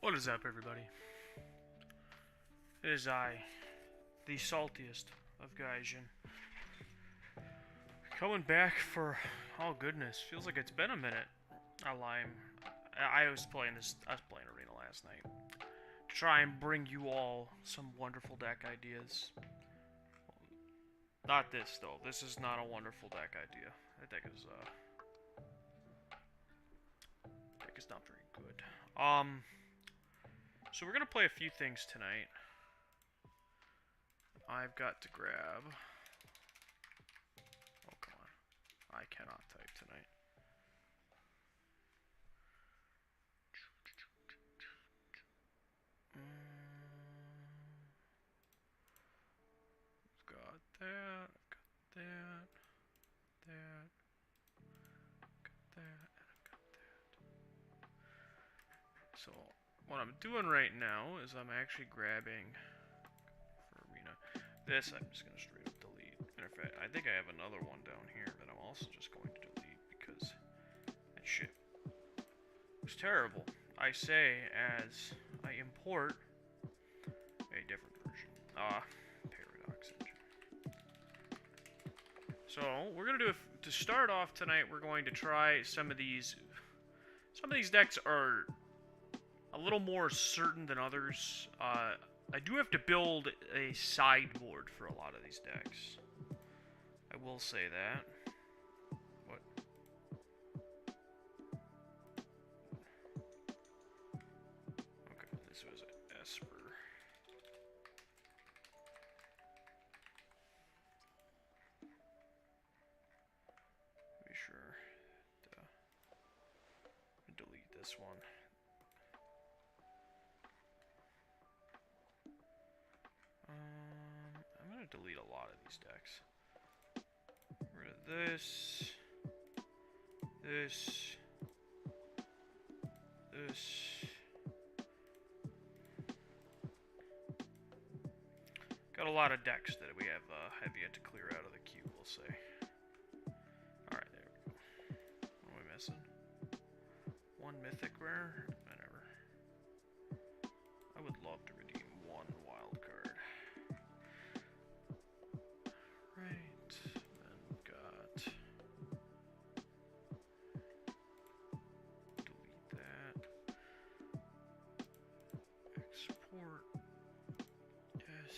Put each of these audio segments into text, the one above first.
What is up, everybody? It is I, the saltiest of Gaijin, coming back for, oh goodness, feels like it's been a minute. I lie. I was playing Arena last night to try and bring you all some wonderful deck ideas. Not this though. This is not a wonderful deck idea. That deck is not very good. So we're gonna play a few things tonight. I've got to grab. Oh, come on. I cannot type tonight. Got that. Got that. That. Got that. And I've got that. So, what I'm doing right now is I'm actually grabbing for Arena. This I'm just going to straight up delete. Matter of fact, I think I have another one down here that I'm also just going to delete because that shit was terrible. I say as I import a different version. Paradox Engine. So, we're going to do, to start off tonight, we're going to try some of these. Some of these decks are a little more certain than others. I do have to build a sideboard for a lot of these decks. I will say that. What? Okay, this was Esper. Be sure to delete this one. I'm gonna delete a lot of these decks. Get rid of this. Got a lot of decks that we have yet to clear out of the queue, we'll say. Alright, there we go. What am I missing? One mythic rare? Whatever. I would love to redeem one wild card. Right, then we've got delete that. Export. Yes.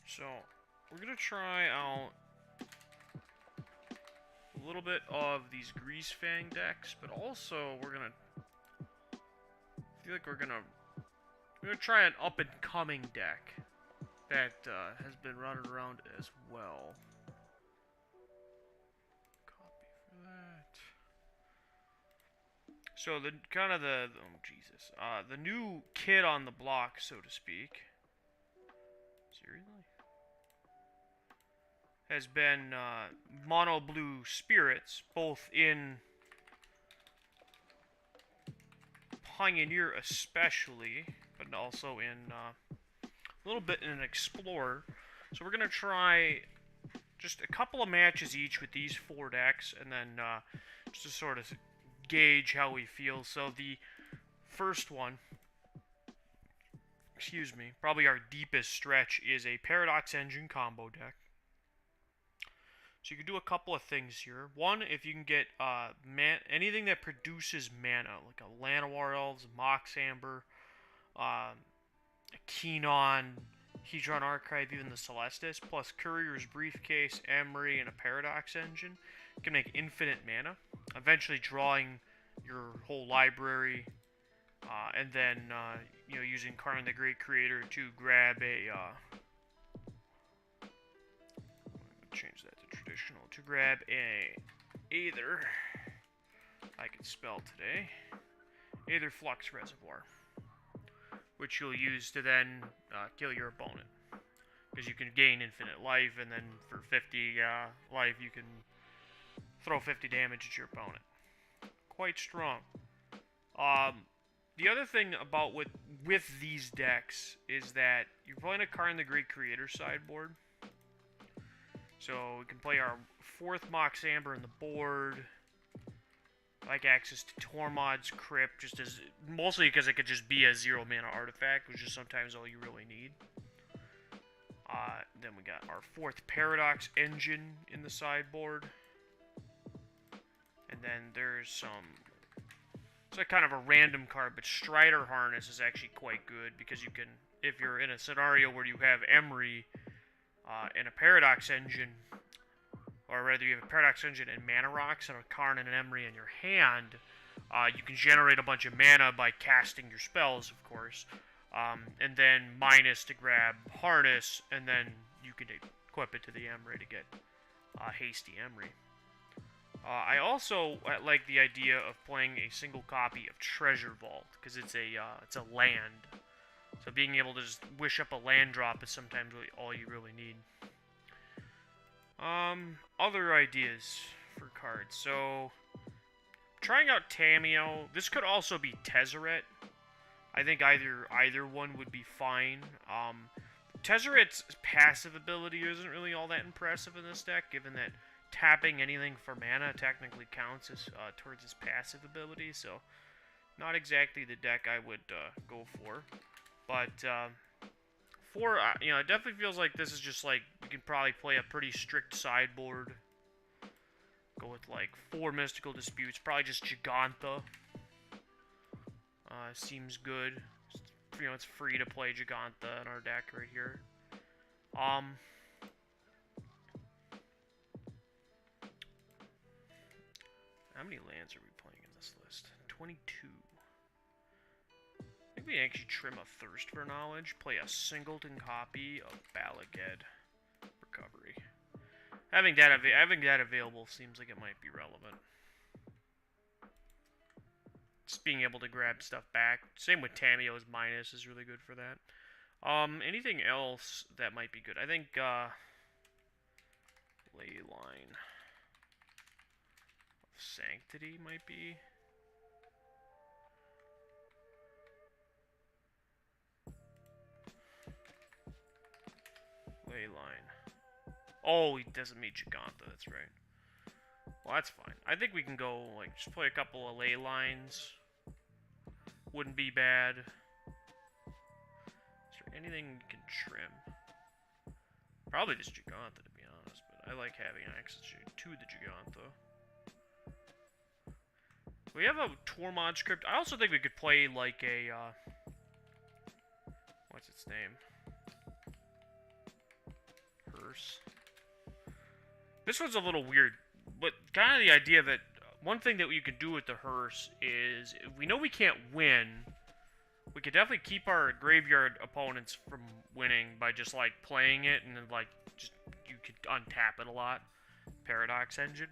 So we're gonna try out a little bit of these Greasefang decks, but also we're gonna we're gonna try an up and coming deck that has been running around as well. Copy for that. So the the new kid on the block, so to speak. Seriously? Has been mono blue spirits, both in Pioneer especially, but also in a little bit in an Explorer. So we're going to try just a couple of matches each with these four decks, and then just to sort of gauge how we feel. So the first one, excuse me, probably our deepest stretch, is a Paradox Engine combo deck. So you can do a couple of things here. One, if you can get anything that produces mana, like a Llanowar Elves, Mox Amber, a Keenon, Hedron Archive, even the Celestis, plus Courier's Briefcase, Emery, and a Paradox Engine, you can make infinite mana, eventually drawing your whole library, and then using Karn the Great Creator to grab a change that to traditional, to grab a Aether, I can spell today, Aether Flux Reservoir, which you'll use to then kill your opponent, because you can gain infinite life, and then for 50 life you can throw 50 damage at your opponent. Quite strong. The other thing about with these decks is that you're playing a Karn the Great Creator sideboard. So we can play our fourth Mox Amber on the board. I like access to Tormod's Crypt, just as mostly because it could just be a 0 mana artifact, which is sometimes all you really need. Then we got our 4th Paradox Engine in the sideboard. And then there's some... It's like kind of a random card, but Strider Harness is actually quite good because you can, if you're in a scenario where you have Emry and a Paradox Engine, or rather you have a Paradox Engine and Mana Rocks and a Karn and an Emry in your hand, you can generate a bunch of mana by casting your spells, of course, and then minus to grab Harness, and then you can equip it to the Emry to get Hasty Emry. I also like the idea of playing a single copy of Treasure Vault, because it's a land. So being able to just wish up a land drop is sometimes all you really need. Other ideas for cards. So, trying out Tamiyo. This could also be Tezzeret. I think either one would be fine. Tezzeret's passive ability isn't really all that impressive in this deck, given that tapping anything for mana technically counts as towards his passive ability, so not exactly the deck I would go for. But it definitely feels like this is just like we can probably play a pretty strict sideboard. Go with like 4 Mystical Disputes, probably just Giganta. Seems good. It's free to play Giganta in our deck right here. How many lands are we playing in this list? 22. I think we actually trim a Thirst for Knowledge, play a singleton copy of Bala Ged Recovery. Having that available seems like it might be relevant. Just being able to grab stuff back. Same with Tamiyo's minus is really good for that. Anything else that might be good? I think Leyline of Sanctity might be. Leyline. Oh, he doesn't meet Giganta, that's right. Well, that's fine. I think we can go, like, just play a couple of ley lines. Wouldn't be bad. Is there anything we can trim? Probably just Giganta, to be honest, but I like having access to the Giganta. We have a Tormod's Crypt. I also think we could play, like, a, what's its name? Hearse. This one's a little weird, but kind of the idea that one thing that you can do with the Hearse is, if we know we can't win, we could definitely keep our graveyard opponents from winning by just, like, playing it, and then, like, just, you could untap it a lot. Paradox Engine.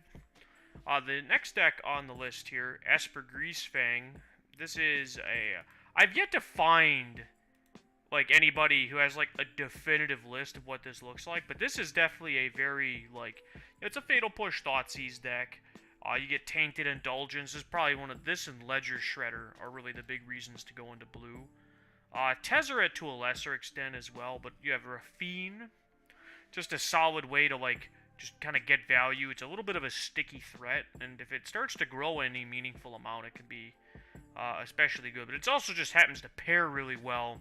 The next deck on the list here, Esper Greasefang. This is a... I've yet to find, like, anybody who has, like, a definitive list of what this looks like, but this is definitely a very, like... It's a Fatal Push Thoughtseize deck. You get Tainted Indulgence. This is probably one of... This and Ledger Shredder are really the big reasons to go into blue. Tezzeret to a lesser extent as well, but you have Raffine. Just a solid way to, like, just kind of get value. It's a little bit of a sticky threat, and if it starts to grow any meaningful amount, it can be especially good. But it also just happens to pair really well,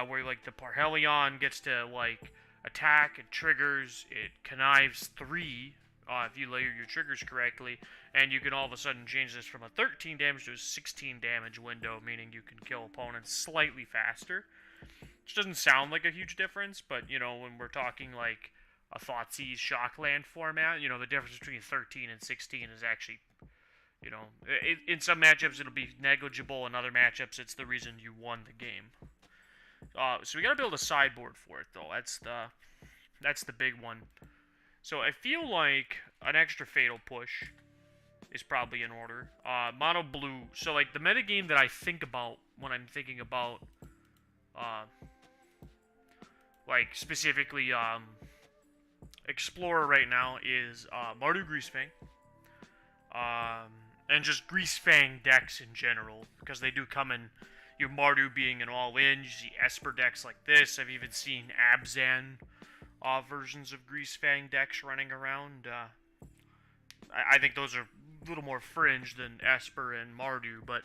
where, like, the Parhelion gets to, like, attack, it triggers, it connives 3, if you layer your triggers correctly, and you can all of a sudden change this from a 13 damage to a 16 damage window, meaning you can kill opponents slightly faster. Which doesn't sound like a huge difference, but, you know, when we're talking, like, a Thoughtseize Shockland format, you know, the difference between 13 and 16 is actually, you know, in some matchups it'll be negligible, in other matchups it's the reason you won the game. So we gotta build a sideboard for it, though. That's the big one. So I feel like an extra Fatal Push is probably in order. Mono blue. So, like, the metagame that I think about when I'm thinking about, like, specifically, Explorer right now is, Mardu Greasefang. And just Greasefang decks in general, because they do come in, your Mardu being an all-in, you see Esper decks like this. I've even seen Abzan versions of Greasefang decks running around. I think those are little more fringe than Esper and Mardu, but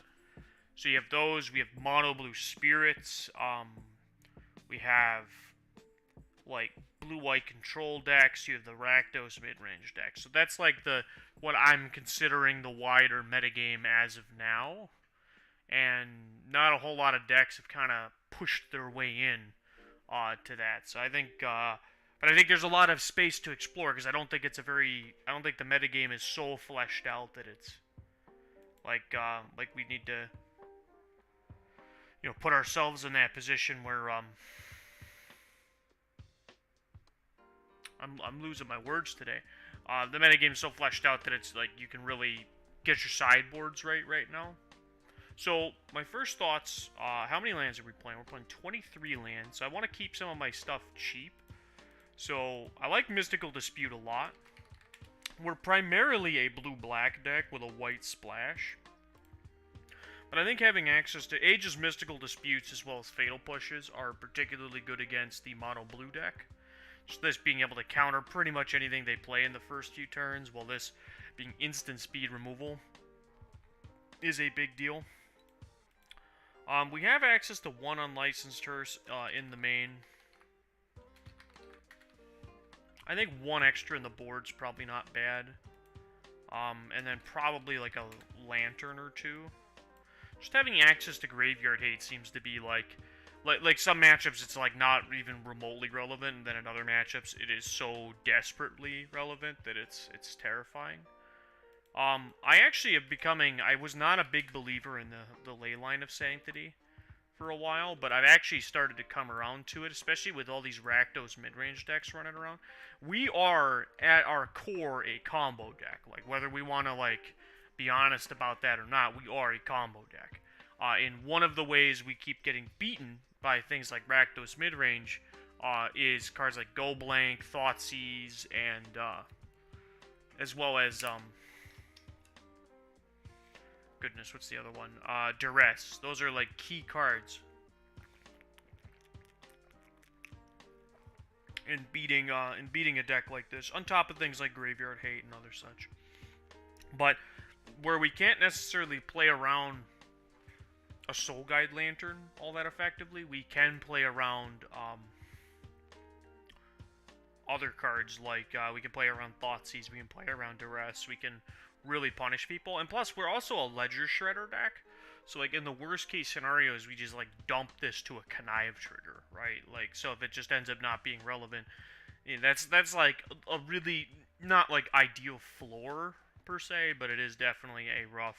so you have those. We have mono blue spirits. We have like blue-white control decks. You have the Rakdos mid-range deck. So that's like the what I'm considering the wider metagame as of now. And not a whole lot of decks have kind of pushed their way in to that. So I think, but I think there's a lot of space to explore because I don't think the metagame is so fleshed out that it's like we need to, put ourselves in that position where I'm losing my words today. The metagame is so fleshed out that it's like you can really get your sideboards right now. So, my first thoughts, how many lands are we playing? We're playing 23 lands, so I want to keep some of my stuff cheap. So, I like Mystical Dispute a lot. We're primarily a blue-black deck with a white splash. But I think having access to Age's Mystical Disputes as well as Fatal Pushes are particularly good against the mono-blue deck. Just this being able to counter pretty much anything they play in the first few turns, while this being instant speed removal is a big deal. We have access to one unlicensed hearse in the main. I think one extra in the board's probably not bad. And then probably like a lantern or two. Just having access to Graveyard Hate seems to be like some matchups it's like not even remotely relevant, and then in other matchups it is so desperately relevant that it's terrifying. I was not a big believer in the Leyline of Sanctity for a while, but I've actually started to come around to it, especially with all these Rakdos mid-range decks running around. We are, at our core, a combo deck. Like, whether we want to, like, be honest about that or not, we are a combo deck. And one of the ways we keep getting beaten by things like Rakdos mid-range is cards like Go Blank, Thoughtseize, and, as well as, goodness, what's the other one? Duress. Those are like key cards in beating a deck like this, on top of things like Graveyard Hate and other such. But where we can't necessarily play around a Soul Guide Lantern all that effectively, we can play around other cards like we can play around Thoughtseize, we can play around Duress, we can really punish people. And plus, we're also a Ledger Shredder deck. So, like, in the worst case scenarios, we just, like, dump this to a Connive trigger, right? Like, so if it just ends up not being relevant, that's like, a really, not, like, ideal floor, per se, but it is definitely a rough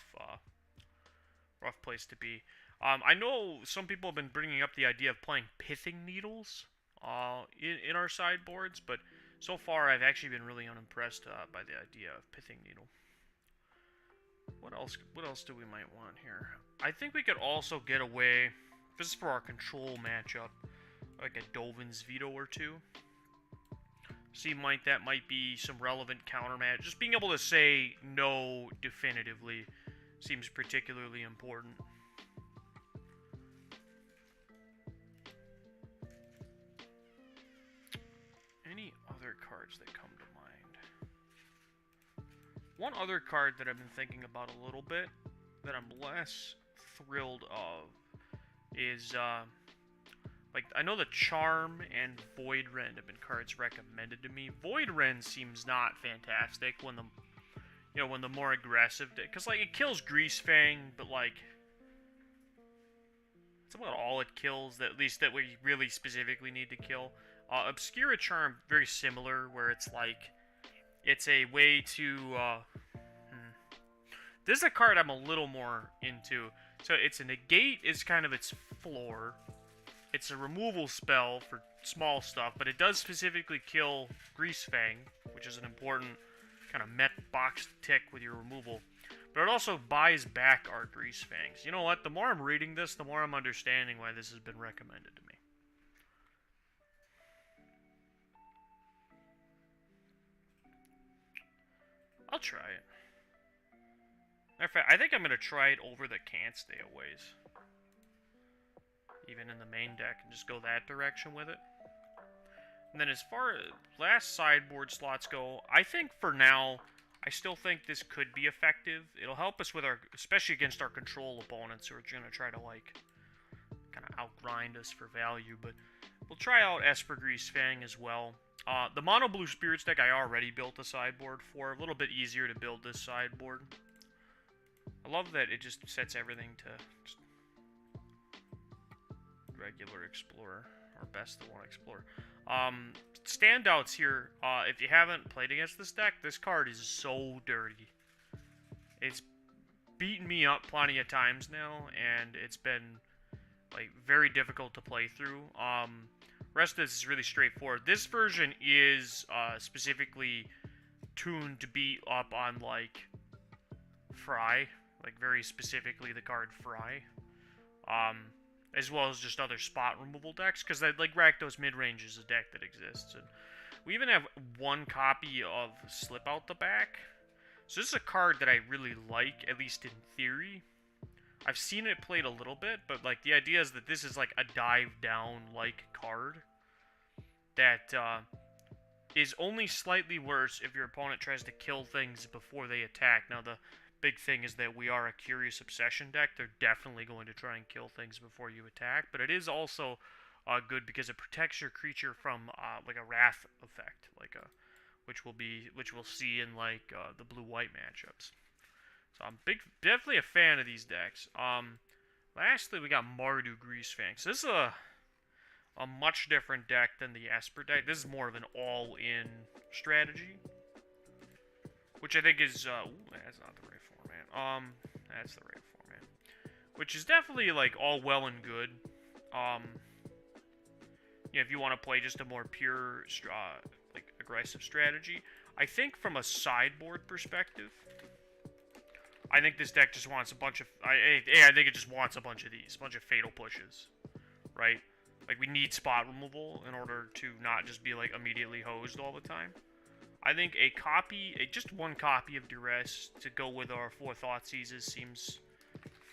place to be. I know some people have been bringing up the idea of playing Pithing Needles in our sideboards, but so far I've actually been really unimpressed by the idea of Pithing Needle. What else do we might want here? I think we could also get away, this is for our control matchup, like a Dovin's Veto or two. That might be some relevant counter match. Just being able to say no definitively seems particularly important. Any other cards that come to mind? One other card that I've been thinking about a little bit, that I'm less thrilled of, is, like, I know the Charm and Void Rend have been cards recommended to me. Void Rend seems not fantastic when the more aggressive, because, like, it kills Greasefang, but, like, it's about all it kills, at least that we really specifically need to kill. Obscura Charm, very similar, where it's, like, it's a way to, This is a card I'm a little more into. So, it's a negate is kind of its floor. It's a removal spell for small stuff, but it does specifically kill Greasefang, which is an important kind of met box tick with your removal. But it also buys back our Greasefangs. You know what? The more I'm reading this, the more I'm understanding why this has been recommended to me. I'll try it. Matter of fact, I think I'm going to try it over the Can't Stay Aways. Even in the main deck, and just go that direction with it. And then as far as last sideboard slots go, I think for now, I still think this could be effective. It'll help us with our, especially against our control opponents who are going to try to, like, kind of outgrind us for value. But we'll try out Esper Greasefang as well. The Mono Blue Spirits deck I already built a sideboard for. A little bit easier to build this sideboard. I love that it just sets everything to just regular Explorer, or best the one Explorer. Standouts here, if you haven't played against this deck, this card is so dirty. It's beaten me up plenty of times now, and it's been, like, very difficult to play through. Rest of this is really straightforward. This version is specifically tuned to beat up on, like, Fry, like, very specifically the card Fry, as well as just other spot removal decks, because, like, Rakdos Midrange is a deck that exists, and we even have one copy of Slip Out the Back, so this is a card that I really like, at least in theory. I've seen it played a little bit, but, like, the idea is that this is, like, a dive-down-like card that, is only slightly worse if your opponent tries to kill things before they attack. Now, the big thing is that we are a Curious Obsession deck. They're definitely going to try and kill things before you attack, but it is also good because it protects your creature from like a Wrath effect, like which we'll see in like the blue-white matchups. So I'm definitely a fan of these decks. Lastly, we got Mardu Greasefang. So this is a much different deck than the Esper deck. This is more of an all-in strategy, which I think is that's not the right format. That's the right format. Which is definitely, like, all well and good. You know, if you want to play just a more pure, like, aggressive strategy. I think from a sideboard perspective, I think this deck just wants a bunch of... I think it just wants a bunch of these. A bunch of Fatal Pushes. Right? Like, we need spot removal in order to not just be, like, immediately hosed all the time. I think just one copy of Duress to go with our 4 Thoughtseize seems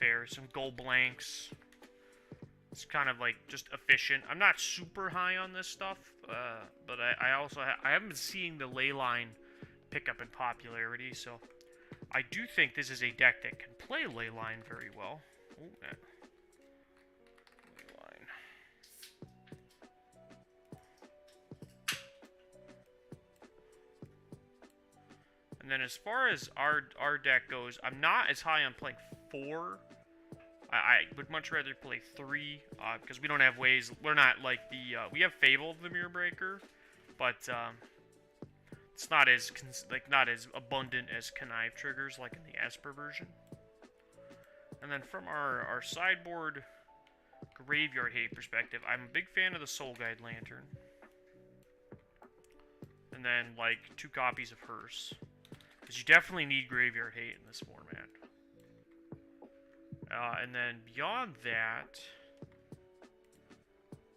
fair. Some gold blanks. It's kind of like just efficient. I'm not super high on this stuff, but I also I haven't been seeing the Leyline pick up in popularity, so I do think this is a deck that can play Leyline very well. Ooh, Leyline. And then as far as our deck goes, I'm not as high on playing 4. I would much rather play 3, because we don't have ways. We're not like the we have Fable the Mirror Breaker, but it's not as abundant as Connive triggers like in the Esper version. And then from our sideboard Graveyard Hate perspective, I'm a big fan of the Soul Guide Lantern. And then like 2 copies of Hearse. Because you definitely need Graveyard Hate in this format. And then beyond that,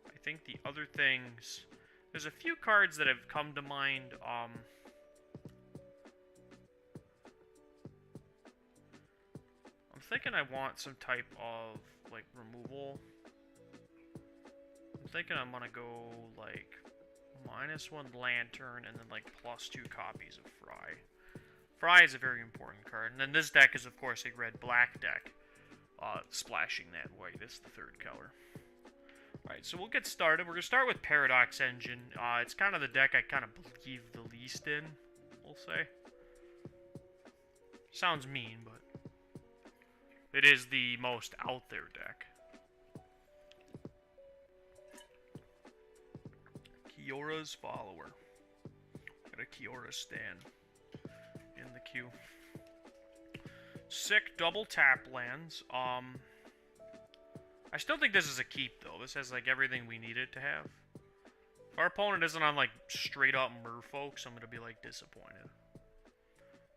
I think the other things... There's a few cards that have come to mind. I'm thinking I want some type of, like, removal. I'm thinking I'm gonna go, like, -1 Lantern and then, like, +2 copies of Fry. Fry is a very important card. And then this deck is, of course, a red-black deck. Splashing that white. This is the 3rd color. Alright, so we'll get started. We're going to start with Paradox Engine. It's kind of the deck I kind of believe the least in, we'll say. Sounds mean, but it is the most out there deck. Kiora's Follower. Got a Kiora stand in the queue. Sick double tap lands. I still think this is a keep, though. This has, like, everything we need it to have. If our opponent isn't on, like, straight-up merfolks, I'm going to be, like, disappointed.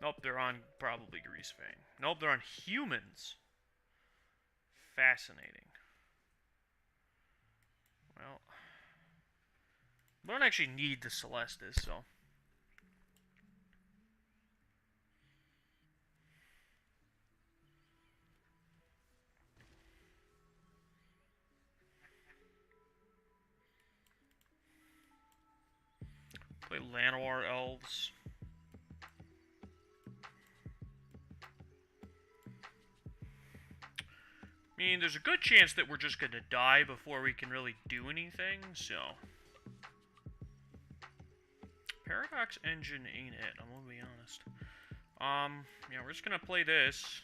Nope, they're on probably Greasefang. Nope, they're on humans. Fascinating. Well, we don't actually need the Celestis, so... Play Llanowar Elves. I mean, there's a good chance that we're just gonna die before we can really do anything, so... Paradox Engine ain't it, I'm gonna be honest. Yeah, we're just gonna play this.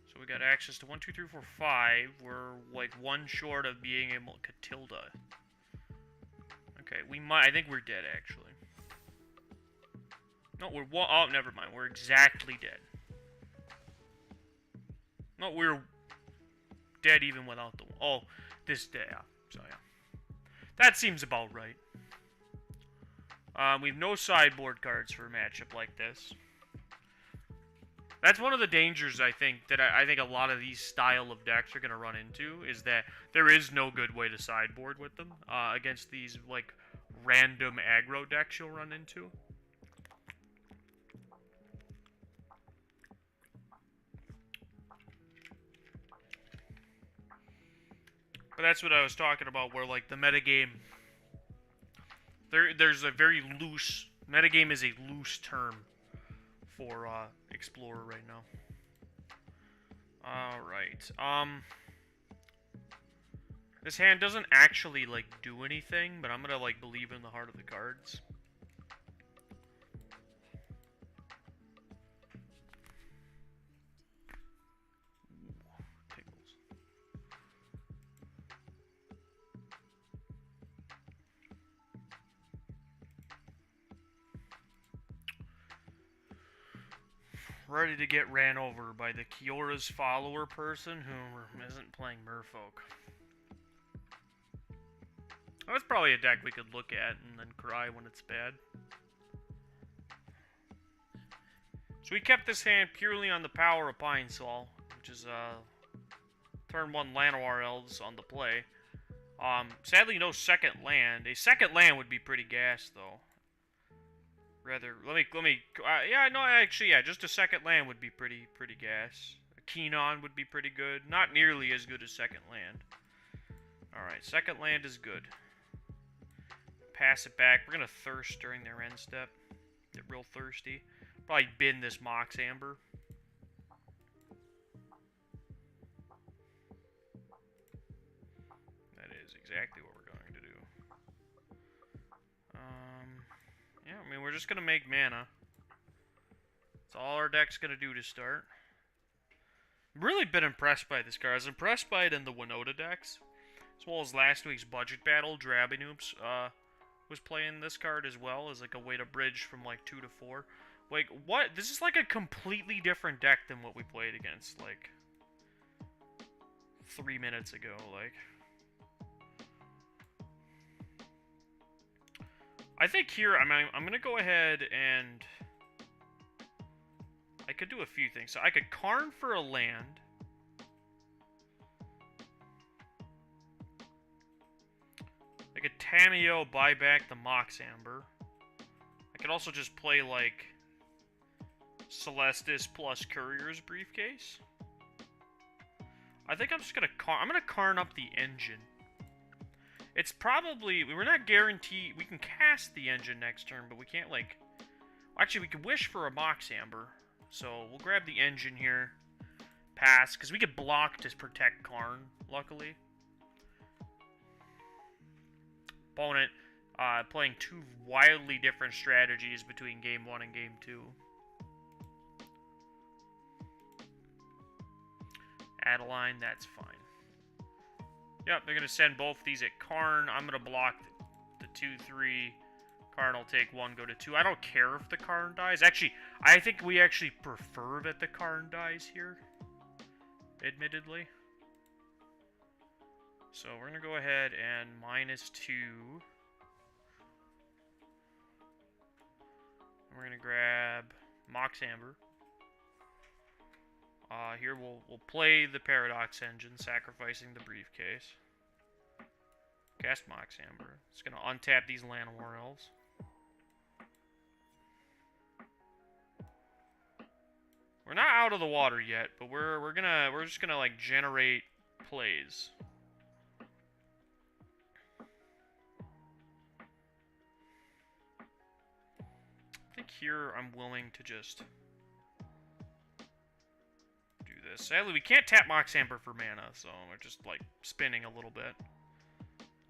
So we got access to 1, 2, 3, 4, 5. We're, like, one short of being able... Catilda. Okay, we might... I think we're dead, actually. No, we're one... Oh, never mind. We're exactly dead. No, we're dead even without the... Oh, this day, yeah. So, yeah. That seems about right. We have no sideboard cards for a matchup like this. That's one of the dangers, I think, that I think a lot of these style of decks are going to run into, is that there is no good way to sideboard with them against these, like, random aggro decks you'll run into. But that's what I was talking about, where, like, the metagame... There's a very loose... Metagame is a loose term for Explorer right now. Alright, this hand doesn't actually, like, do anything, but I'm gonna, like, believe in the heart of the cards. Ready to get ran over by the Kiora's follower person who isn't playing Merfolk. That's probably a deck we could look at and then cry when it's bad. So we kept this hand purely on the power of Pine-Sol, which is turn 1 Llanowar Elves on the play. Sadly no second land. A second land would be pretty gas though. Rather, yeah, no, actually, yeah, just a second land would be pretty gas. A Keenon would be pretty good. Not nearly as good as second land. Alright, second land is good. Pass it back. We're gonna thirst during their end step. Get real thirsty. Probably bin this Mox Amber. That is exactly what we're going to do. Yeah, I mean, we're just going to make mana. That's all our deck's going to do to start. I've really been impressed by this card. I was impressed by it in the Winota decks. As well as last week's Budget Battle. Drabinoops was playing this card as well as like a way to bridge from like 2 to 4. Like, what? This is like a completely different deck than what we played against, like, 3 minutes ago, like... I think here, I'm going to go ahead and... I could do a few things. So I could Karn for a land. I could Tamiyo, buy back the Mox Amber. I could also just play, like, Celestis plus Courier's Briefcase. I think I'm just going to I'm going to Karn up the engine. It's probably... We're not guaranteed... We can cast the engine next turn, but we can't, like... Actually, we could wish for a Mox Amber. So, we'll grab the engine here. Pass, because we could block to protect Karn, luckily. Opponent playing two wildly different strategies between Game 1 and Game 2. Adeline, that's fine. Yep, they're going to send both these at Karn. I'm going to block the 2-3. Karn will take 1, go to 2. I don't care if the Karn dies. Actually, I think we actually prefer that the Karn dies here. Admittedly. So we're going to go ahead and -2. And we're going to grab Mox Amber. Here we'll play the Paradox Engine, sacrificing the Briefcase. Cast Mox Amber. It's gonna untap these Llanowar Elves. We're not out of the water yet, but we're just gonna like generate plays. I think here I'm willing to just do this. Sadly, we can't tap Mox Amber for mana, so we're just, like, spinning a little bit.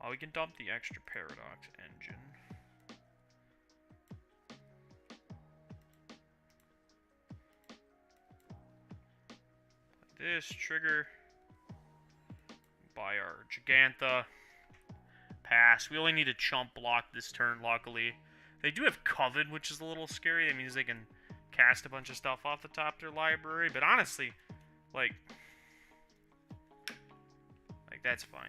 Oh, we can dump the extra Paradox Engine. This trigger. Buy our Gigantha. Pass. We only need a chump block this turn, luckily. They do have Coven, which is a little scary. That means they can cast a bunch of stuff off the top of their library. But honestly, like that's fine.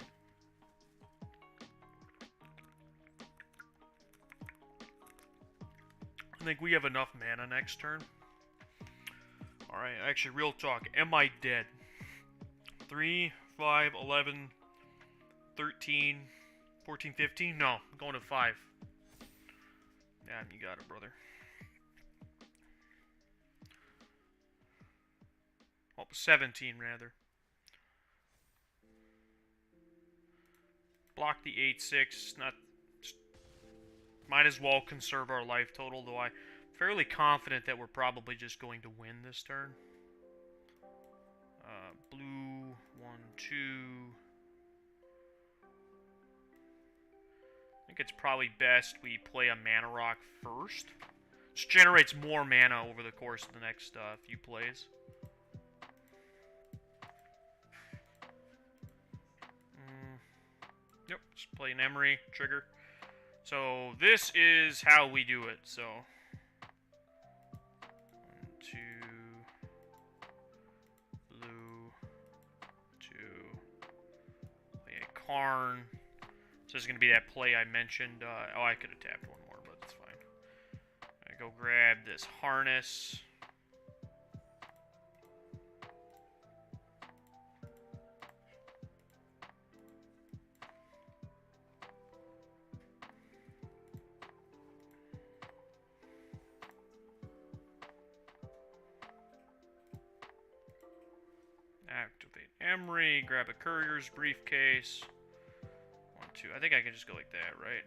I think we have enough mana next turn. Alright, actually, real talk. Am I dead? 3, 5, 11, 13, 14, 15? No, I'm going to 5. Yeah, you got it, brother. Oh, 17, rather. Block the 8-6. Not. Might as well conserve our life total, though I'm fairly confident that we're probably just going to win this turn. Blue, 1, 2. I think it's probably best we play a Mana Rock first. Which generates more mana over the course of the next few plays. Yep, just play an Emery, trigger. So this is how we do it, so. 1, 2. Blue. 2. Play a Karn. So this is going to be that play I mentioned. Oh, I could have tapped one more, but it's fine. I go grab this Harness. Activate Emery, grab a courier's briefcase. 1, 2. I think I can just go like that, right?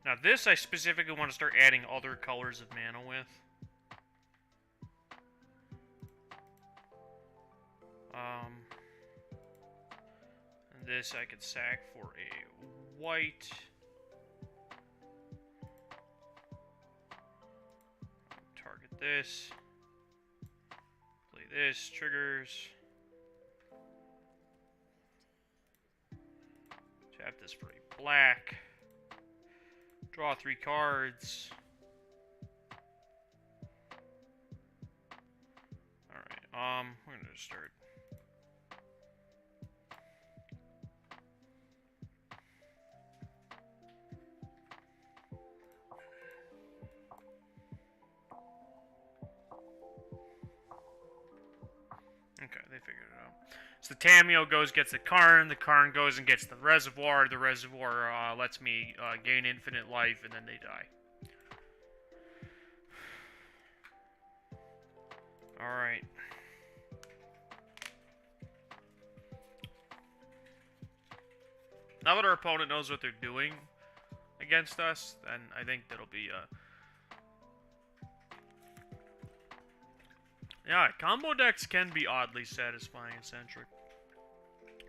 Now this I specifically want to start adding other colors of mana with. And this I could sack for a white. Target this. Play this. Triggers. Tap this for a black. Draw 3 cards. Alright, we're gonna start. Okay, they figured it out. So the Tamiyo gets the Karn goes and gets the Reservoir lets me gain infinite life, and then they die. Alright. Now that our opponent knows what they're doing against us, then I think that'll be yeah, combo decks can be oddly satisfying and centric.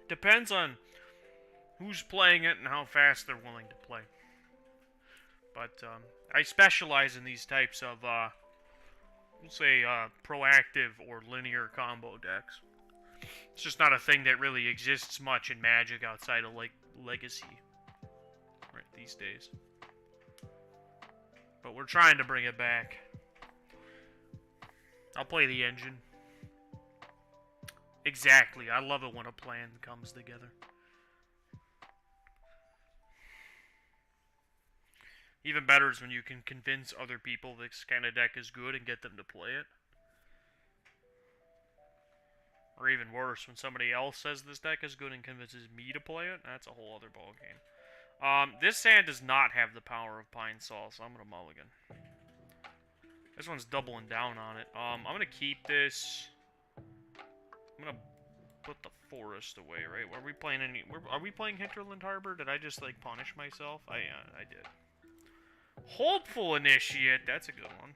Depends on who's playing it and how fast they're willing to play. But I specialize in these types of, we'll say, proactive or linear combo decks. It's just not a thing that really exists much in Magic outside of, like, Legacy right these days. But we're trying to bring it back. I'll play the engine. Exactly. I love it when a plan comes together. Even better is when you can convince other people this kind of deck is good and get them to play it. Or even worse, when somebody else says this deck is good and convinces me to play it, that's a whole other ballgame. This hand does not have the power of Pine Sol, so I'm going to mulligan. This one's doubling down on it. I'm going to keep this. I'm going to put the forest away, right? Are we playing any... Are we playing Hinterland Harbor? Did I just, like, punish myself? I did. Hopeful Initiate. That's a good one.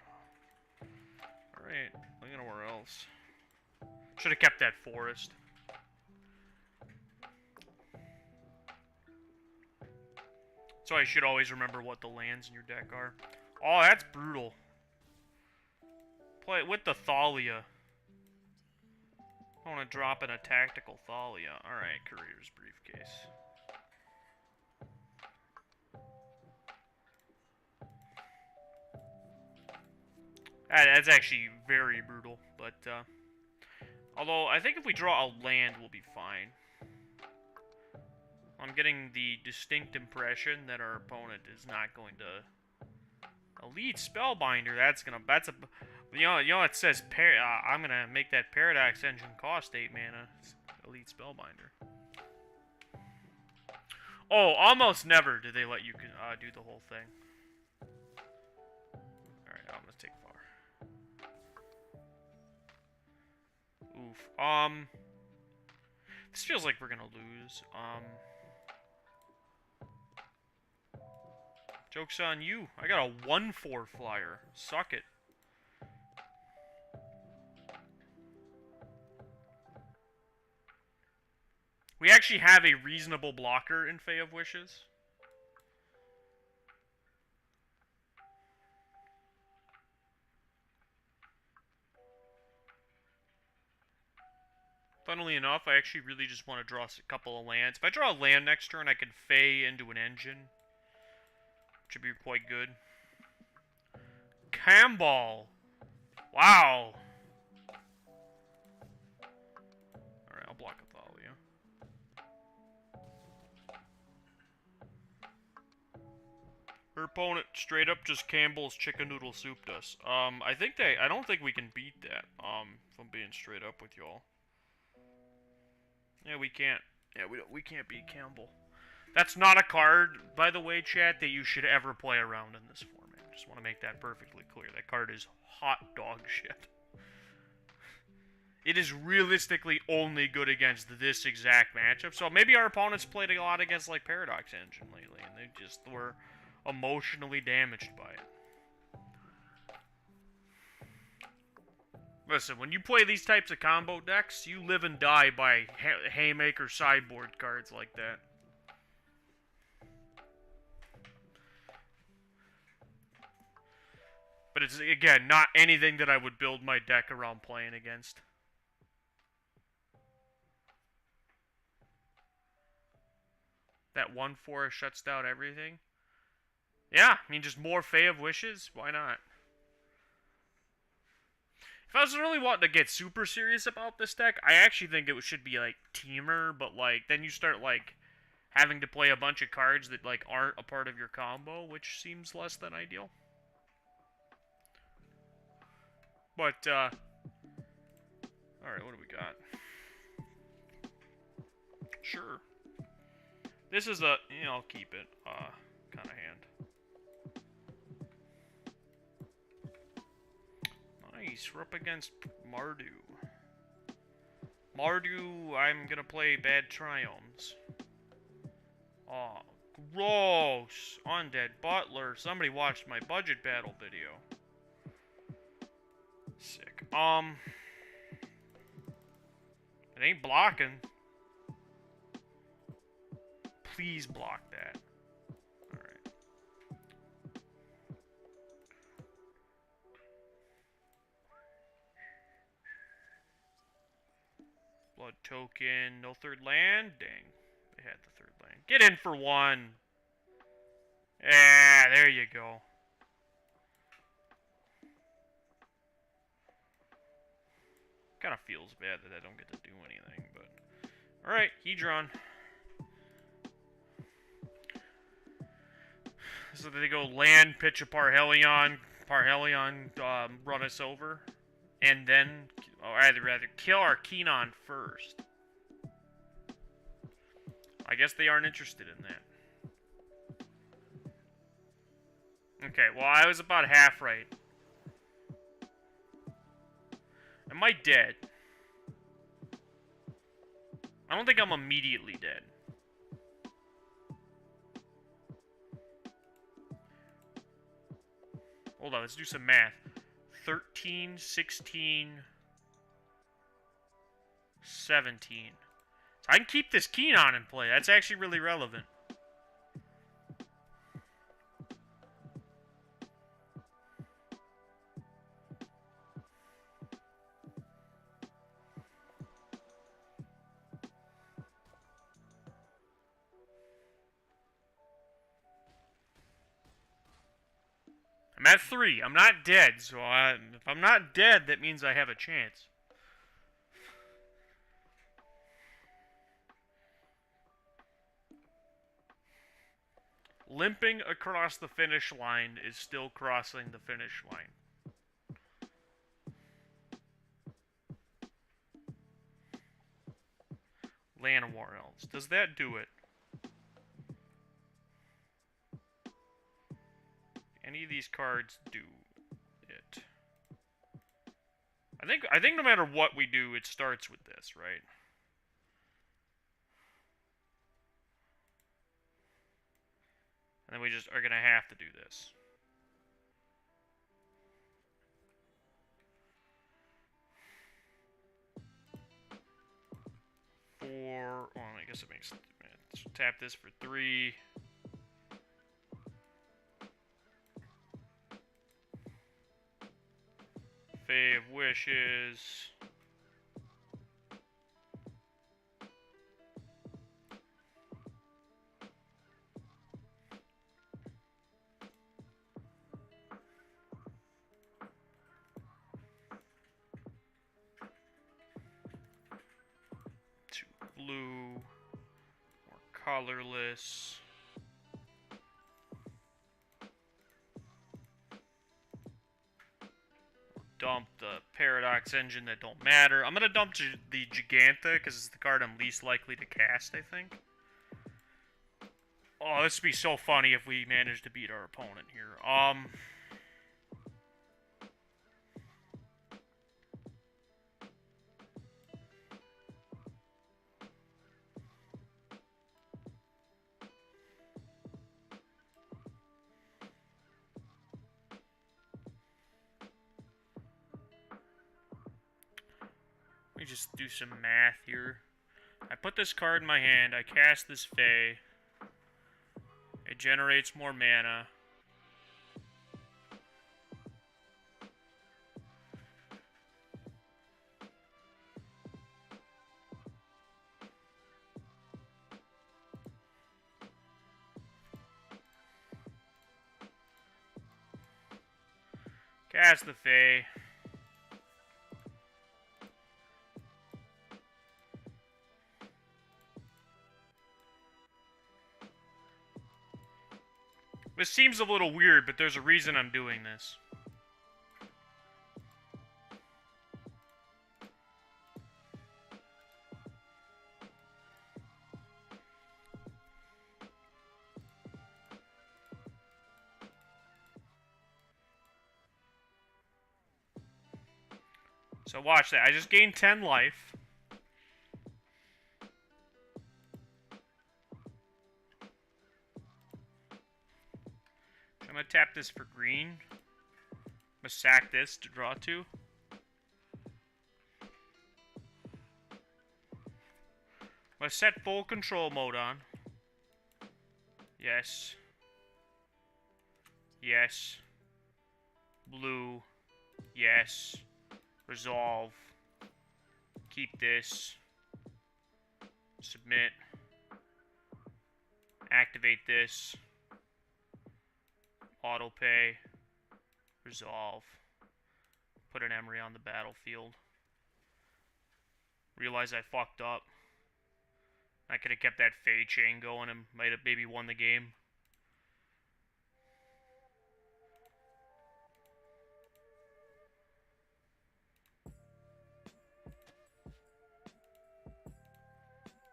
Alright. I'm gonna where else? Should have kept that forest. So I should always remember what the lands in your deck are. Oh, that's brutal. Play it with the Thalia. I want to drop in a tactical Thalia. Alright, Courier's Briefcase. That's actually very brutal, but, although, I think if we draw a land, we'll be fine. I'm getting the distinct impression that our opponent is not going to... Elite Spellbinder, that's a... You know it says, I'm gonna make that Paradox Engine cost 8 mana. Elite Spellbinder. Oh, almost never do they let you do the whole thing. Alright, I'm gonna take far. Oof. This feels like we're gonna lose. Joke's on you. I got a 1/4 flyer. Suck it. We actually have a reasonable blocker in Fae of Wishes. Funnily enough, I actually really just want to draw a couple of lands. If I draw a land next turn, I can Fae into an engine. Which would be quite good. Camball. Wow. Alright, I'll block Athalia. Her opponent straight up just Campbell's chicken noodle souped us. I don't think we can beat that, if I'm being straight up with y'all. Yeah, we can't. Yeah, we can't beat Campbell. That's not a card, by the way, chat, that you should ever play around in this format. Just want to make that perfectly clear. That card is hot dog shit. It is realistically only good against this exact matchup. So maybe our opponents played a lot against, like, Paradox Engine lately, and they just were emotionally damaged by it. Listen, when you play these types of combo decks, you live and die by Haymaker sideboard cards like that. But it's, again, not anything that I would build my deck around playing against. That 1/4 shuts down everything. Yeah, I mean, just more Fae of Wishes? Why not? If I was really wanting to get super serious about this deck, I actually think it should be, like, Teamer, but, like, then you start, like, having to play a bunch of cards that, like, aren't a part of your combo, which seems less than ideal. But, alright, what do we got? Sure. This is a, I'll keep it, kind of hand. Nice, we're up against Mardu. Mardu, I'm gonna play Bad Triomes. Oh, gross! Undead Butler. Somebody watched my budget battle video. Sick. It ain't blocking. Please block that. Alright. Blood token. No third land? Dang. They had the third land. Get in for one! Yeah, there you go. Kind of feels bad that I don't get to do anything, but... Alright, Hedron. So they go land, pitch a Parhelion, run us over, and then, or rather kill our Keenon first. I guess they aren't interested in that. Okay, well, I was about half right. Am I dead? I don't think I'm immediately dead. hold on, let's do some math. 13, 16, 17. So I can keep this Keenon in play. That's actually really relevant. I'm at 3. I'm not dead, so if I'm not dead, that means I have a chance. Limping across the finish line is still crossing the finish line. Llanowar Elves. Does that do it? Any of these cards do it. I think no matter what we do, it starts with this, right? And then we just are gonna have to do this. Well, I guess it makes. Let's tap this for 3. Fae of Wishes. Blue, more colorless. Dump the Paradox Engine that don't matter. I'm gonna dump the Giganta because it's the card I'm least likely to cast, I think. Oh, this would be so funny if we managed to beat our opponent here. Let me just do some math here. I put this card in my hand, I cast this Fae. It generates more mana. Cast the Fae. This seems a little weird, but there's a reason I'm doing this. So watch that. I just gained 10 life. I'm gonna tap this for green. I'm gonna sack this to draw 2. I'm gonna set full control mode on. Yes. Yes. Blue. Yes. Resolve. Keep this. Submit. Activate this. Auto pay. Resolve. Put an Emery on the battlefield. Realize I fucked up. I could have kept that Fae chain going and might have maybe won the game.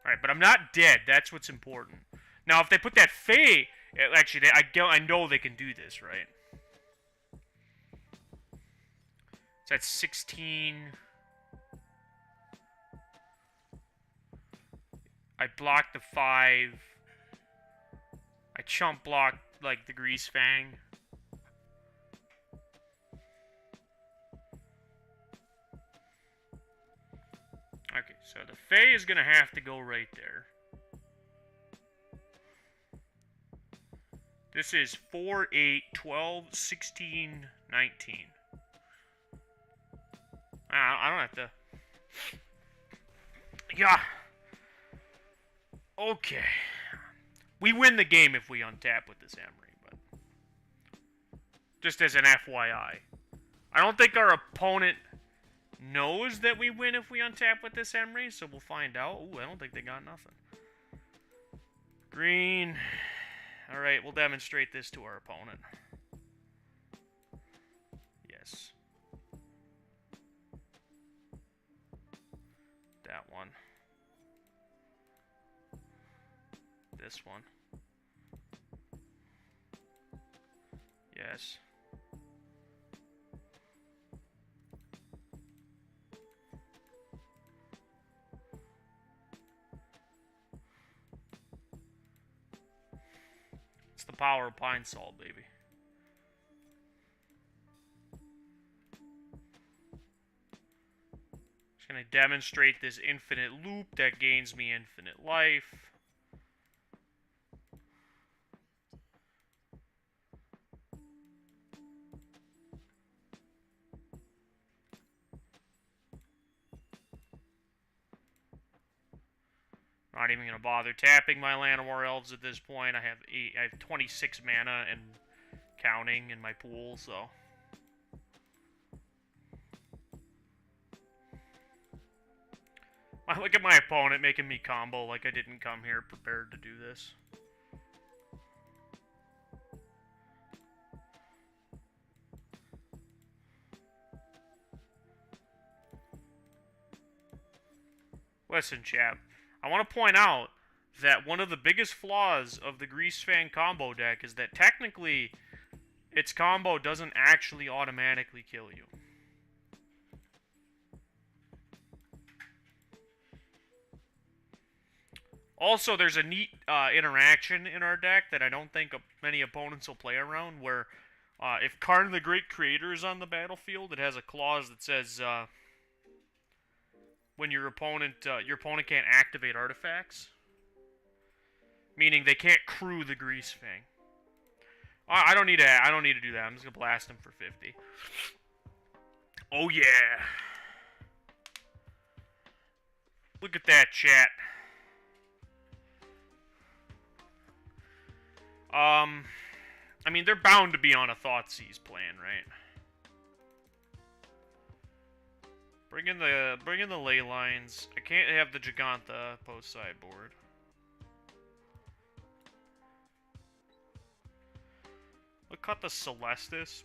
Alright, but I'm not dead. That's what's important. Now, if they put that Fae... Actually, I know they can do this, right? So that's 16... I blocked the 5. I chump blocked, like, the Grease Fang. Okay, so the Fae is going to have to go right there. This is 4, 8, 12, 16, 19. I don't have to... Yeah. Okay. We win the game if we untap with this Emery, but... Just as an FYI. I don't think our opponent knows that we win if we untap with this Emery, so we'll find out. Ooh, I don't think they got nothing. Green. Alright, we'll demonstrate this to our opponent. Yes. That one. This one. Yes. It's the power of Pine Salt, baby. Just gonna demonstrate this infinite loop that gains me infinite life. Not even gonna bother tapping my Llanowar Elves at this point. I have 26 mana and counting in my pool, so. I look at my opponent making me combo like I didn't come here prepared to do this. Listen, chap. I want to point out that one of the biggest flaws of the Greasefang combo deck is that technically its combo doesn't actually automatically kill you. Also, there's a neat interaction in our deck that I don't think many opponents will play around, where if Karn the Great Creator is on the battlefield, it has a clause that says when your opponent can't activate artifacts, meaning they can't crew the Greasefang. I don't need to do that. I'm just gonna blast him for 50. Oh yeah! Look at that, chat. I mean, they're bound to be on a Thoughtseize plan, right? Bring in the ley lines. I can't have the Giganta post sideboard. We'll cut the Celestis.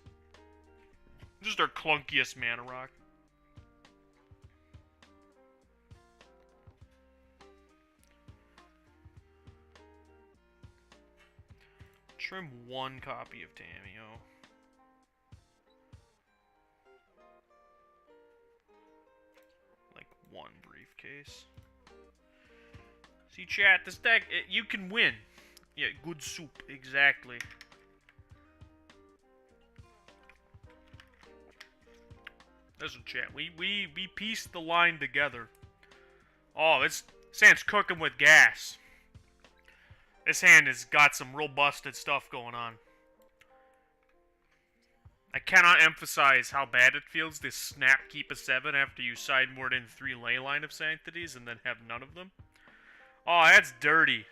Just our clunkiest mana rock. Trim one copy of Tamiyo. Like one briefcase. See, chat, this deck, you can win. Yeah, good soup, exactly. Listen, chat, we pieced the line together. Oh, this hand's cooking with gas. This hand has got some real busted stuff going on. I cannot emphasize how bad it feels to snap keep a 7 after you sideboard in 3 Leyline of Sanctities and then have none of them. Oh, that's dirty.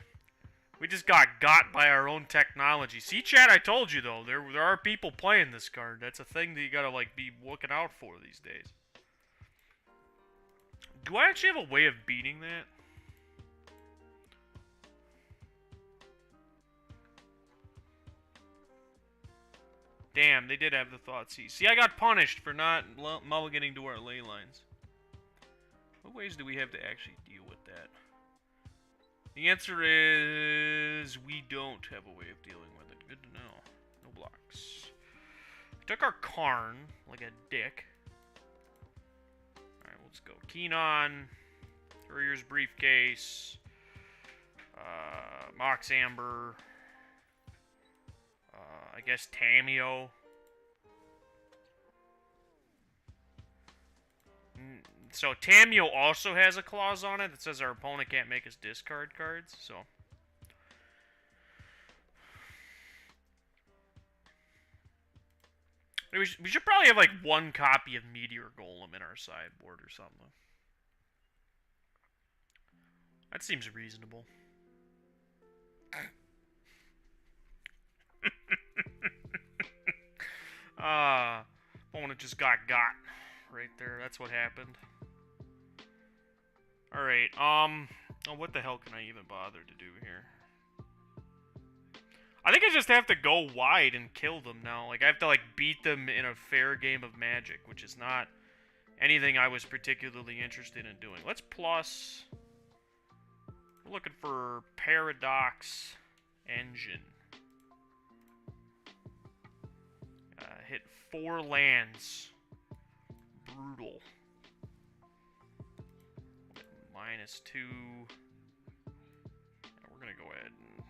We just got by our own technology. See, chat, I told you, though. There are people playing this card. That's a thing that you gotta, like, be looking out for these days. Do I actually have a way of beating that? Damn, they did have the Thoughtseize. See, I got punished for not mulliganing to our ley lines. What ways do we have to actually deal with that? The answer is we don't have a way of dealing with it. Good to know. No blocks. Took our Karn like a dick. Alright, let's go. Keenon. Courier's Briefcase. Mox Amber. I guess Tamiyo. So Tameo also has a clause on it that says our opponent can't make us discard cards, so... We should probably have, like, one copy of Meteor Golem in our sideboard or something. That seems reasonable. Opponent just got right there. That's what happened. Alright, oh, what the hell can I even bother to do here? I think I just have to go wide and kill them now. Like, I have to, like, beat them in a fair game of Magic, which is not anything I was particularly interested in doing. Let's plus... We're looking for Paradox Engine. Hit 4 lands. Brutal. -2. Yeah, we're gonna go ahead and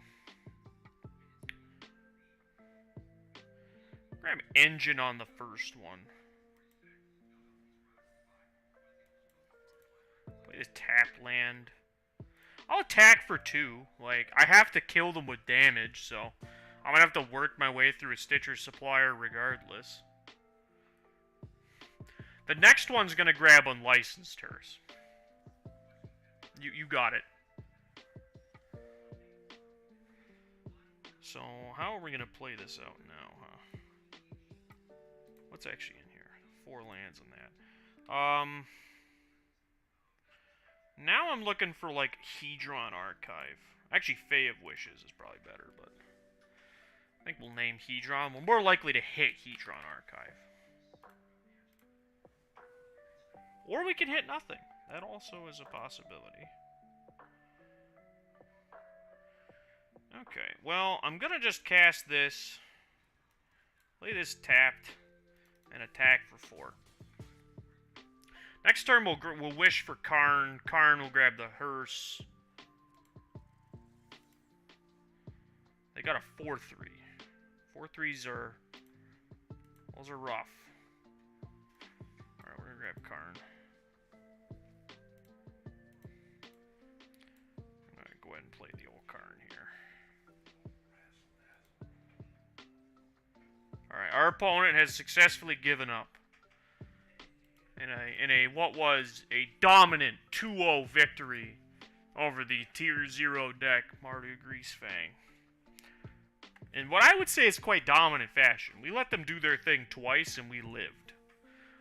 grab Engine on the first one. Play this tap land. I'll attack for 2. Like, I have to kill them with damage, so I'm gonna have to work my way through a Stitcher Supplier regardless. The next one's gonna grab Unlicensed Hearse. You got it. So, how are we gonna play this out now, huh? What's actually in here? 4 lands in that. Now I'm looking for, like, Hedron Archive. Actually, Fae of Wishes is probably better, but... I think we'll name Hedron. We're more likely to hit Hedron Archive. Or we can hit nothing. That also is a possibility. Okay, well, I'm gonna just cast this. Play this tapped. And attack for 4. Next turn, we'll wish for Karn. Karn will grab the hearse. They got a 4-3. 4-3s are... Those are rough. Alright, we're gonna grab Karn. I'm gonna go ahead and play the old Karn here. Alright, our opponent has successfully given up. In a what was a dominant 2-0 victory over the Tier 0 deck, Mardu Greasefang. In what I would say is quite dominant fashion. We let them do their thing twice and we lived.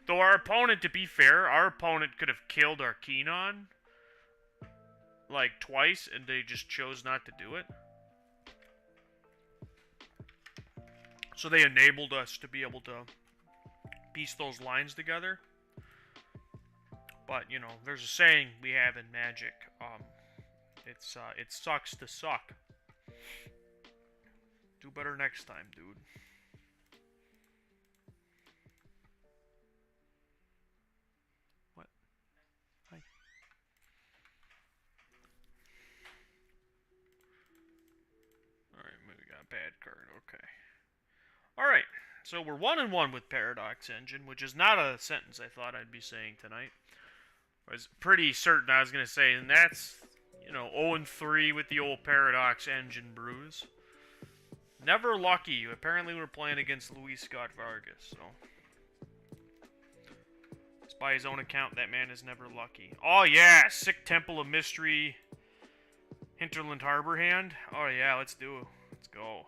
Though our opponent, to be fair, our opponent could have killed our Arcanon like twice and they just chose not to do it. So they enabled us to be able to piece those lines together. But, you know, there's a saying we have in Magic. It sucks to suck. Do better next time, dude. What? Hi. Alright, maybe we got a bad card. Okay. Alright. So we're 1-1 with Paradox Engine, which is not a sentence I thought I'd be saying tonight. I was pretty certain I was going to say, and that's, you know, 0-3 with the old Paradox Engine brews. Never lucky. Apparently we're playing against Luis Scott Vargas, so... Just by his own account, that man is never lucky. Oh yeah! Sick Temple of Mystery Hinterland Harbor hand. Oh yeah, let's do it. Let's go.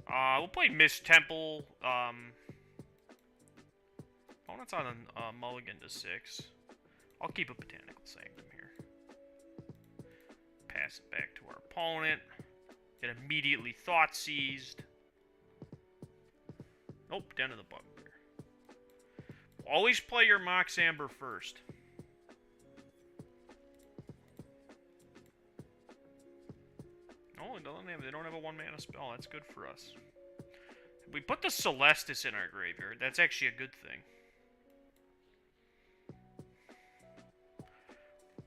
We'll play Mist Temple. Opponent's on a mulligan to 6. I'll keep a Botanical Sanctum here. Pass it back to our opponent. Get immediately Thought Seized. Nope, down to the Bugbear. Always play your Mox Amber first. Oh, they don't have a 1-mana spell. That's good for us. If we put the Celestis in our graveyard, that's actually a good thing.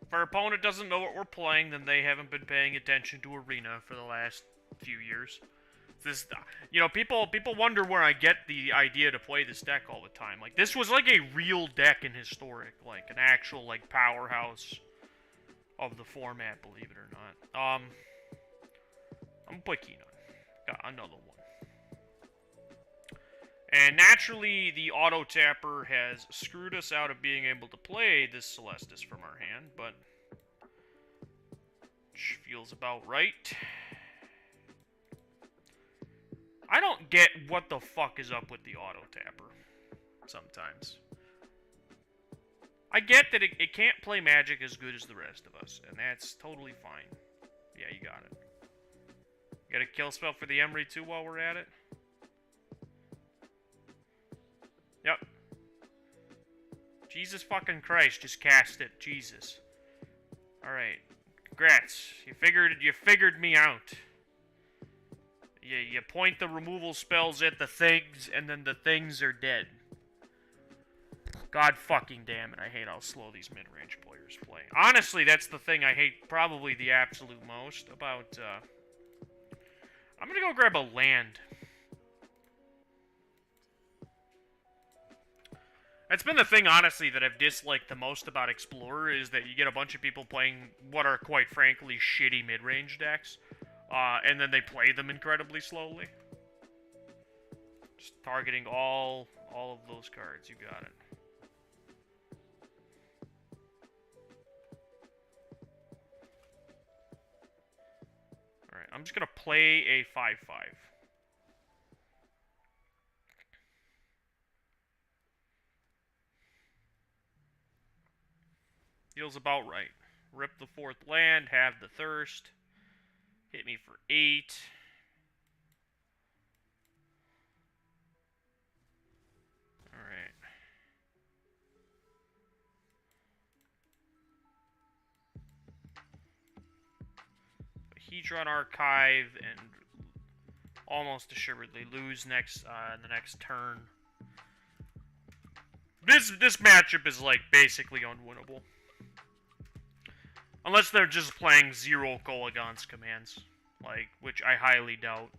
If our opponent doesn't know what we're playing, then they haven't been paying attention to Arena for the last few years. This, you know, people wonder where I get the idea to play this deck all the time. Like, this was like a real deck in Historic, like an actual like powerhouse of the format, believe it or not. I'm gonna play Keenan. Got another one. And naturally, the auto tapper has screwed us out of being able to play this Celestis from our hand, but which feels about right. I don't get what the fuck is up with the auto tapper sometimes. I get that it can't play Magic as good as the rest of us, and that's totally fine. Yeah, you got it. Got a kill spell for the Emry too while we're at it? Yep. Jesus fucking Christ, just cast it. Jesus. Alright. Congrats. You figured me out. You point the removal spells at the things, and then the things are dead. God fucking damn it, I hate how slow these mid-range players play. Honestly, that's the thing I hate probably the absolute most about, I'm gonna go grab a land. That's been the thing, honestly, that I've disliked the most about Explorer, is that you get a bunch of people playing what are, quite frankly, shitty mid-range decks. And then they play them incredibly slowly. Just targeting all of those cards. You got it. Alright, I'm just gonna play a 5/5. Feels about right. Rip the 4th land, have the thirst. Hit me for 8. Alright. Hedron Archive and almost assuredly lose the next turn. This matchup is like basically unwinnable. Unless they're just playing 0 Kolaghan's commands. Like, which I highly doubt.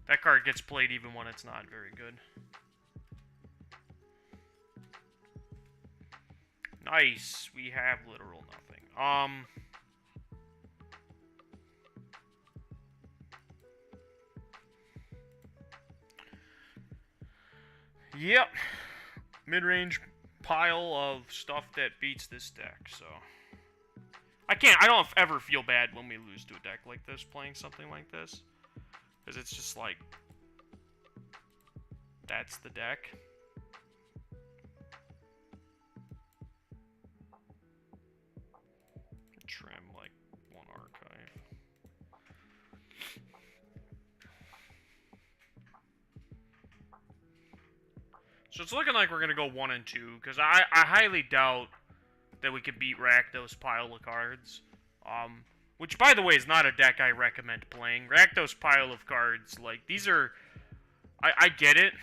That card gets played even when it's not very good. Nice. We have literal nothing. Yep. Mid-range pile of stuff that beats this deck, so... I don't ever feel bad when we lose to a deck like this, playing something like this. Because it's just like... That's the deck. Trim, like, one archive. So it's looking like we're going to go 1 and 2, because I highly doubt that we can beat Rakdos pile of cards. Which, by the way, is not a deck I recommend playing. Rakdos pile of cards, like, these are... I get it.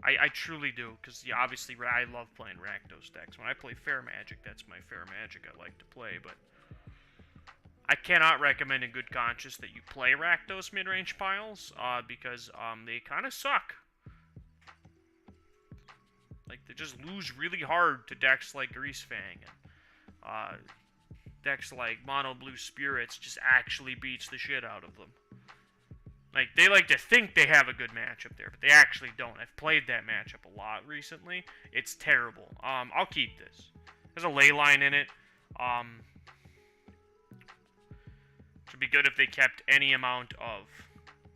I truly do, because, yeah, obviously, I love playing Rakdos decks. When I play Fair Magic, that's my Fair Magic I like to play, but... I cannot recommend in good conscience that you play Rakdos mid-range piles, because, they kind of suck. Like, they just lose really hard to decks like Greasefang, and, decks like Mono Blue Spirits just actually beats the shit out of them. Like, they like to think they have a good matchup there, but they actually don't. I've played that matchup a lot recently. It's terrible. I'll keep this. There's a ley line in it. Should be good if they kept any amount of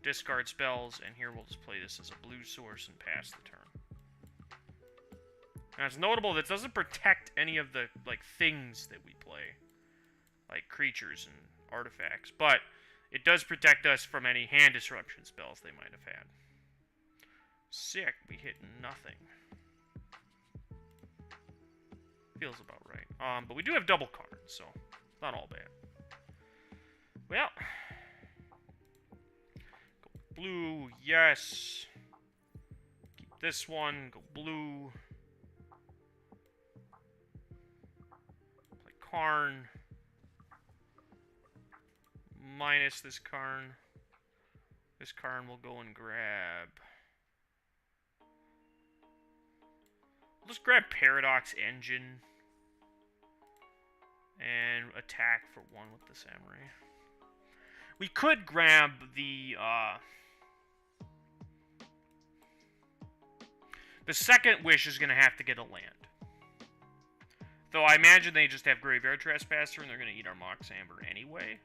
discard spells, and here we'll just play this as a blue source and pass the turn. Now, it's notable that it doesn't protect any of the, like, things that we play. Like creatures and artifacts. But it does protect us from any hand disruption spells they might have had. Sick. We hit nothing. Feels about right. But we do have double cards, so it's not all bad. Well. Go blue. Yes. Keep this one. Go blue. Play Karn. Minus this Karn. This Karn will go and grab. Let's grab Paradox Engine. And attack for 1 with the Samurai. We could grab the second wish is going to have to get a land. Though I imagine they just have Graveyard Trespasser and they're going to eat our Mox Amber anyway.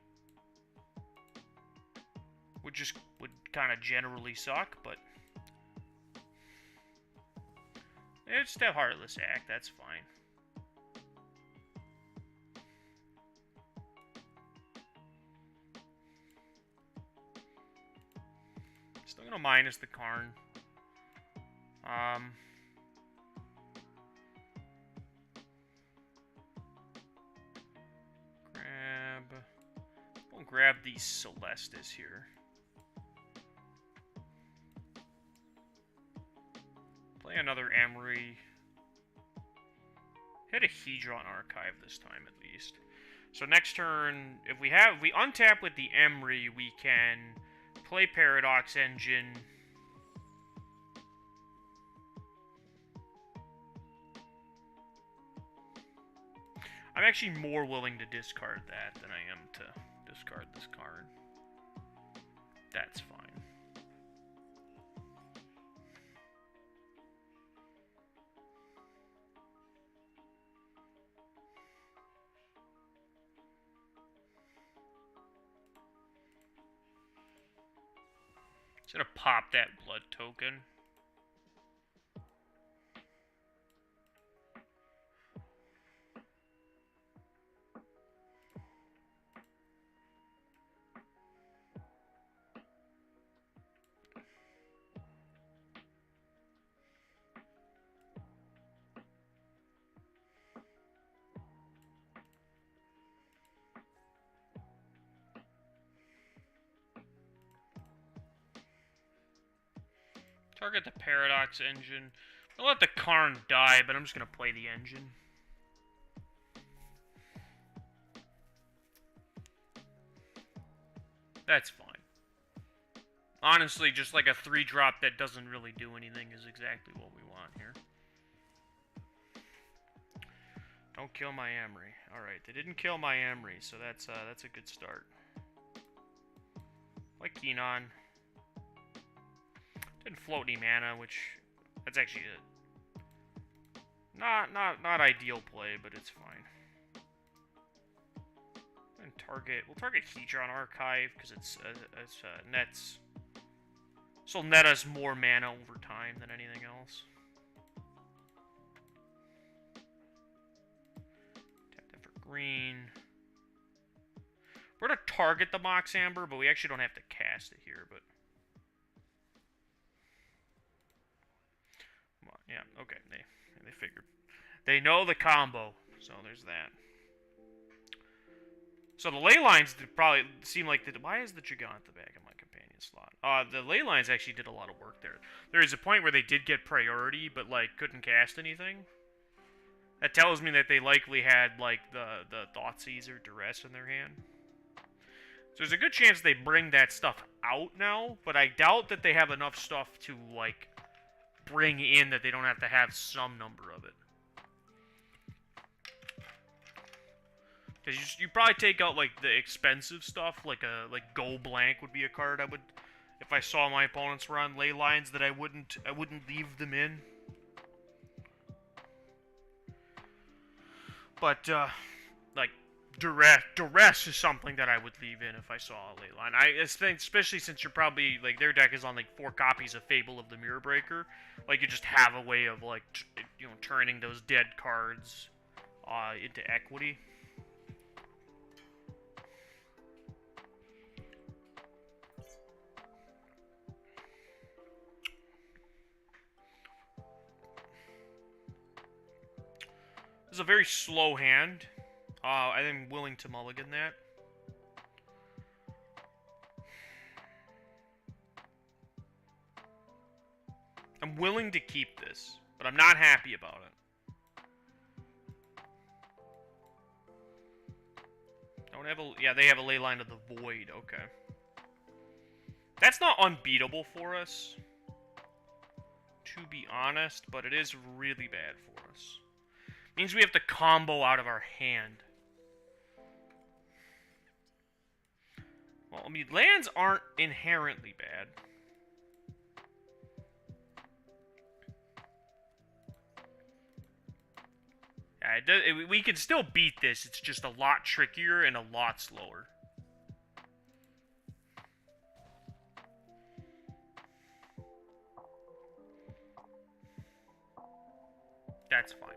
Which would kind of generally suck, but... They just have Heartless Act, that's fine. Still going to minus the Karn. We'll grab these Celestis here. Play another Emery. Hit a Hedron Archive this time at least. So next turn, if we untap with the Emery, we can play Paradox Engine. I'm actually more willing to discard that than I am to discard this card. That's fine. Just gonna pop that blood token. Target the Paradox Engine. I'll let the Karn die, but I'm just going to play the engine. That's fine. Honestly, just like a 3-drop that doesn't really do anything is exactly what we want here. Don't kill my Emery. Alright, they didn't kill my Emery, so that's a good start. Like Keenon. Didn't float any mana, which that's actually a not ideal play, but it's fine. And we'll target Hedron Archive because it's nets. This will net us more mana over time than anything else. Tap that for green. We're gonna target the Mox Amber, but we actually don't have to cast it here, but. Yeah, okay, they figured. They know the combo, so there's that. So the ley lines probably seem like why is the Gigant at the back of my companion slot? The ley lines actually did a lot of work there. There is a point where they did get priority, but like couldn't cast anything. That tells me that they likely had like the Thoughtseize or Duress in their hand. So there's a good chance they bring that stuff out now, but I doubt that they have enough stuff to like bring in that they don't have to have some number of it. Because you probably take out like the expensive stuff, like Go Blank would be a card I would, if I saw my opponents were on ley lines, that I wouldn't leave them in. But like Duress is something that I would leave in if I saw a ley line. I think, especially since you're probably like their deck is on like 4 copies of Fable of the Mirror Breaker, like you just have a way of like turning those dead cards into equity. This is a very slow hand. I am willing to mulligan that. I'm willing to keep this, but I'm not happy about it. Don't have a... Yeah, they have a ley line of the void. Okay. That's not unbeatable for us, to be honest, but it is really bad for us. Means we have to combo out of our hand. Well, I mean, lands aren't inherently bad. Yeah, we can still beat this. It's just a lot trickier and a lot slower. That's fine.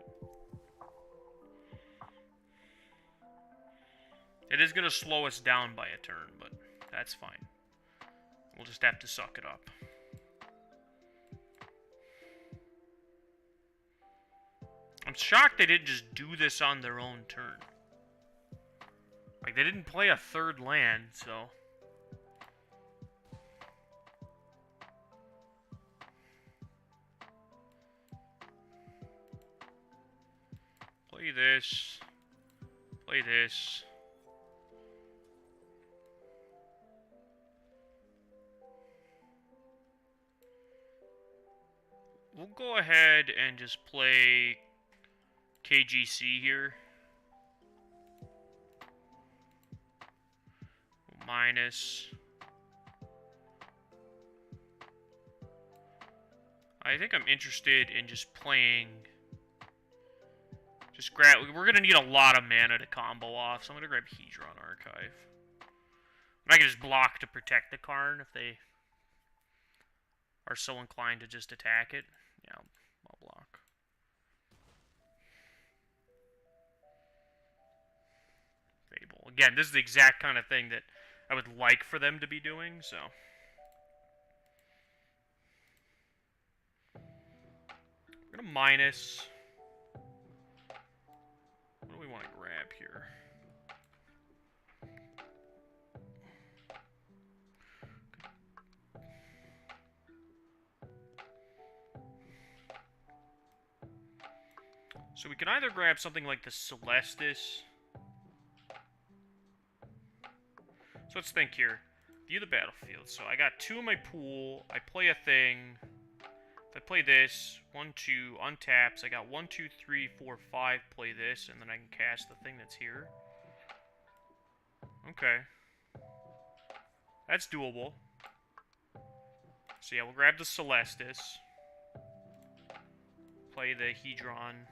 It is going to slow us down by a turn, but that's fine. We'll just have to suck it up. I'm shocked they didn't just do this on their own turn. Like, they didn't play a third land, so... Play this. Play this. We'll go ahead and just play KGC here. Minus. I think I'm interested in just playing... Just grab... We're going to need a lot of mana to combo off, so I'm going to grab Hedron Archive. I can just block to protect the Karn if they are so inclined to just attack it. Yeah, I'll block. Fable. Again, this is the exact kind of thing that I would like for them to be doing, so... I'm going to minus... What do we want to grab here? So we can either grab something like the Celestis. So let's think here. View the battlefield. So I got 2 in my pool. I play a thing. If I play this, 1, 2, untaps. I got 1, 2, 3, 4, 5. Play this, and then I can cast the thing that's here. Okay. That's doable. So yeah, we'll grab the Celestis. Play the Hedron.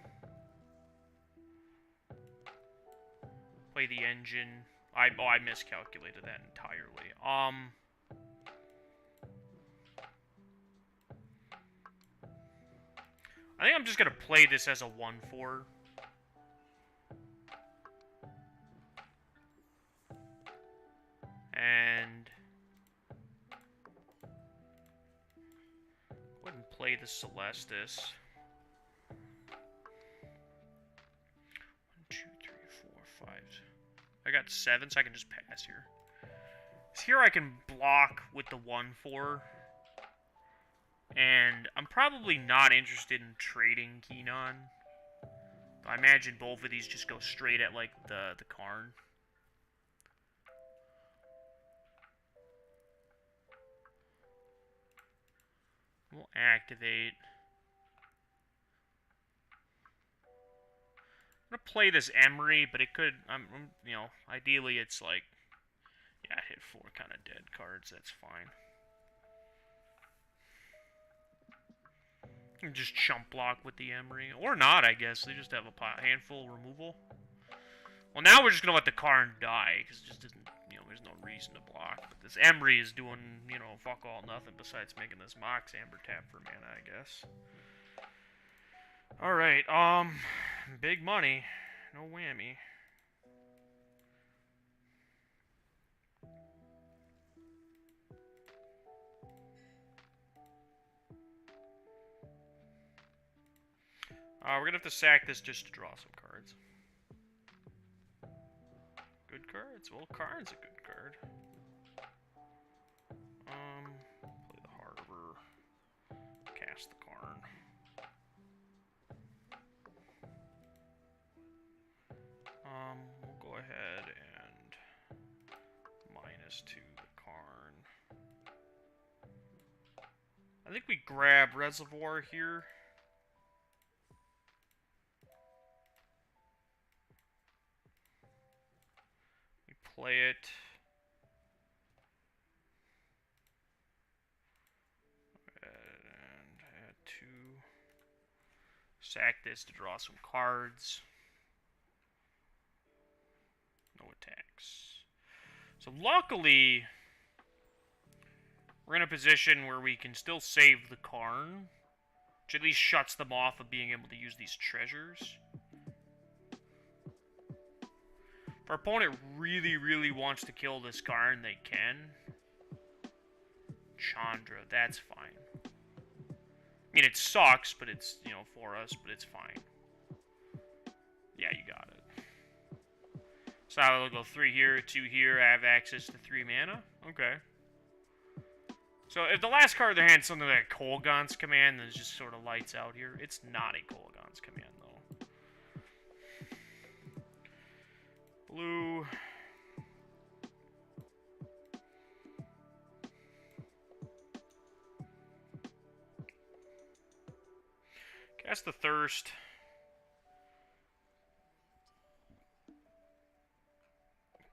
Play the engine. I miscalculated that entirely. I think I'm just gonna play this as a 1/4. And go ahead and play the Celestis. 1, 2, 3, 4, 5. I got 7, so I can just pass here. So here I can block with the 1/4. And I'm probably not interested in trading Keenon. I imagine both of these just go straight at, like, the Karn. We'll activate. I'm gonna play this Emery, but it could, you know, ideally it's like, yeah, I hit 4 kind of dead cards, that's fine. You can just chump block with the Emery, or not, I guess. They just have a handful removal. Well, now we're just gonna let the Karn die, because it just doesn't, you know, there's no reason to block. But this Emery is doing, you know, fuck all nothing besides making this Mox Amber tap for mana, I guess. Alright, big money. No whammy. We're gonna have to sack this just to draw some cards. Good cards? Well, Karn's a good card. Play the Harbor. Cast the Karn. We'll go ahead and -2 the Karn. I think we grab Reservoir here. We play it. And add 2. Sack this to draw some cards. No attacks. So luckily, we're in a position where we can still save the Karn, which at least shuts them off of being able to use these treasures. If our opponent really, really wants to kill this Karn, they can. Chandra, that's fine. I mean, it sucks, but it's, you know, for us, but it's fine. Yeah, you got it. So I will go 3 here, 2 here, I have access to 3 mana. Okay. So if the last card of their hand is something like Kolaghan's Command, then it just sort of lights out here. It's not a Kolaghan's Command, though. Blue. Cast the Thirst.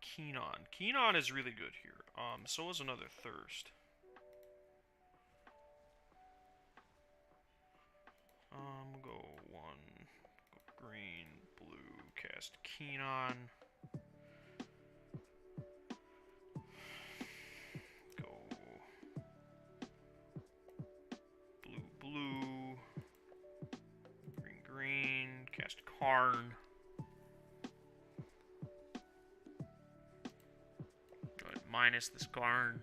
Keenon. Keenon is really good here. So is another Thirst. Go 1, go green, blue, cast Keenon. Go blue, blue, green, green, cast Karn. Go ahead, minus this Karn.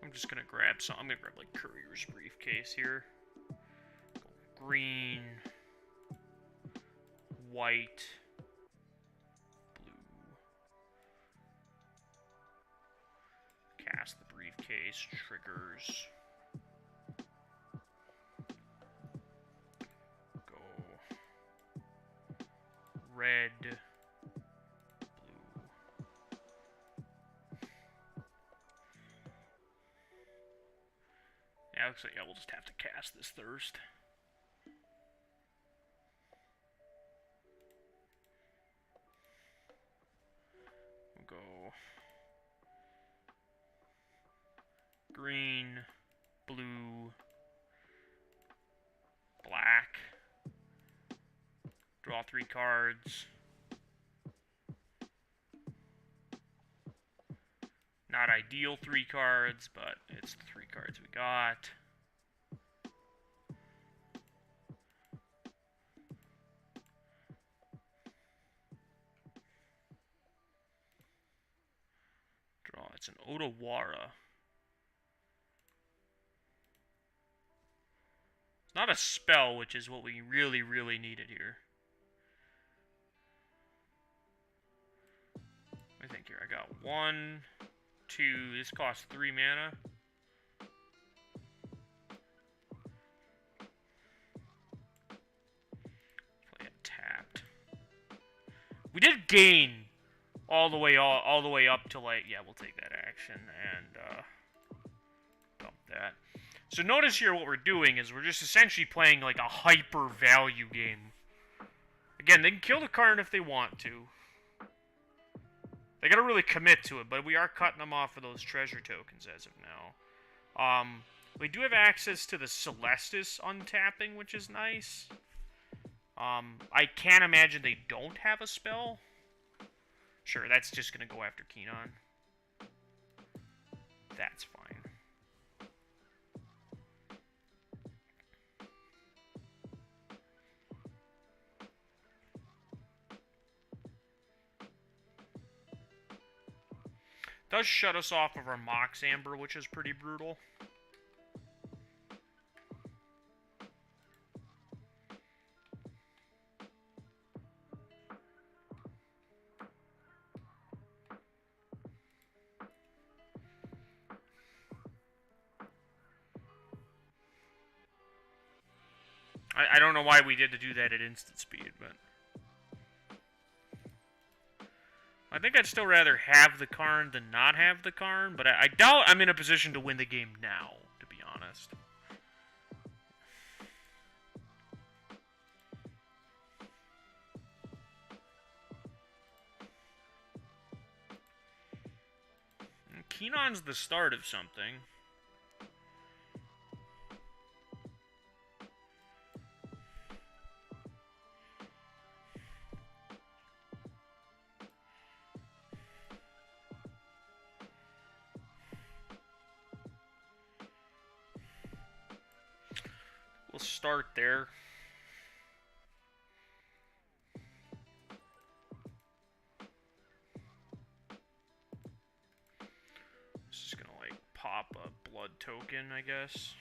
I'm just gonna grab some. I'm gonna grab like Courier's Briefcase here. Go green, white, blue. Cast the Briefcase. Triggers. Go red. Yeah, looks like we'll just have to cast this Thirst. We'll go green, blue, black. Draw 3 cards. Not ideal 3 cards, but it's the 3 cards we got. Draw. It's an Otawara. It's not a spell, which is what we really, really needed here. I think here I got 1, 2. This costs 3 mana. Play it tapped. We did gain all the way up to like, yeah, we'll take that action and dump that. So notice here what we're doing is we're just essentially playing like a hyper value game. Again, they can kill the Karn if they want to. They gotta really commit to it, but we are cutting them off for those treasure tokens as of now. We do have access to the Celestis untapping, which is nice. I can't imagine they don't have a spell. Sure, that's just gonna go after Keenon. That's fine. Does shut us off of our Mox Amber, which is pretty brutal. I don't know why we did to do that at instant speed, but... I think I'd still rather have the Karn than not have the Karn, but I doubt I'm in a position to win the game now, to be honest. And Kenon's the start of something. We'll start there. Just gonna like pop a blood token, I guess.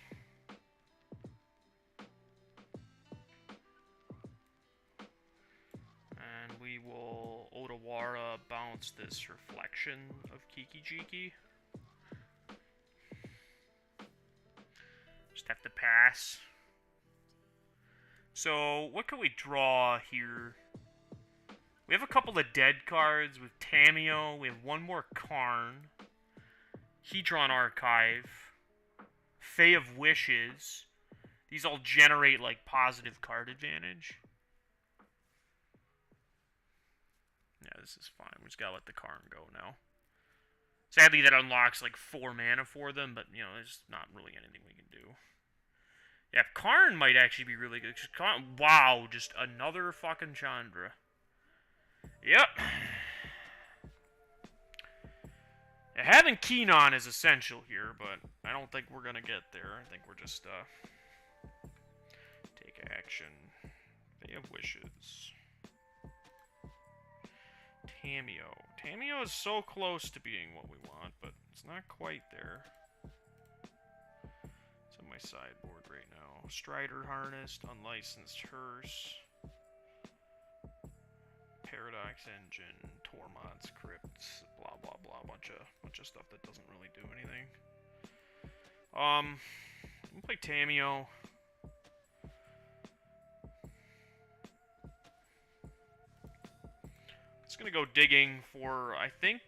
And we will Otawara bounce this reflection of Kiki-Jiki. Just have to pass. So, what can we draw here? We have a couple of dead cards with Tamiyo. We have one more Karn. Hedron Archive. Fae of Wishes. These all generate, like, positive card advantage. Yeah, this is fine. We just gotta let the Karn go now. Sadly, that unlocks, like, 4 mana for them, but, you know, there's not really anything we can do. Yeah, Karn might actually be really good. Wow, just another fucking Chandra. Yep. Yeah, having Kenon is essential here, but I don't think we're gonna get there. I think we're just, take action. They have wishes. Tamiyo. Tamiyo is so close to being what we want, but it's not quite there. It's on my sideboard right now. Strider Harnessed, Unlicensed Hearse, Paradox Engine, Tormod's Crypts, blah blah blah, bunch of stuff that doesn't really do anything. We'll play Tamiyo. Just gonna go digging for, I think,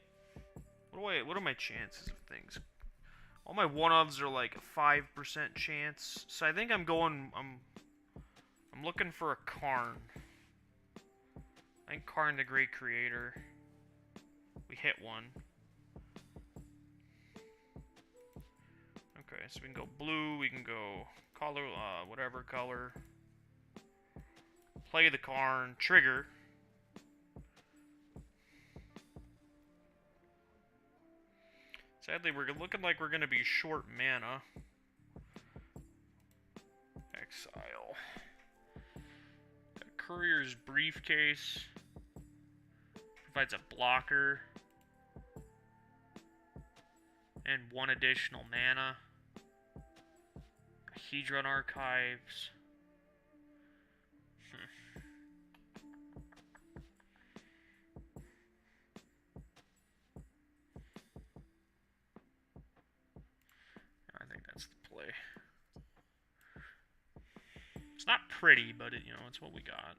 what are my chances of things? All my one-ofs are like a 5% chance, so I think I'm looking for a Karn. I think Karn the Great Creator. We hit one. Okay, so we can go blue, we can go color, whatever color. Play the Karn, trigger. Sadly, we're looking like we're going to be short mana. Exile. Got Courier's Briefcase. Provides a blocker. And 1 additional mana. Hedron Archives. It's not pretty, but it, you know, it's what we got.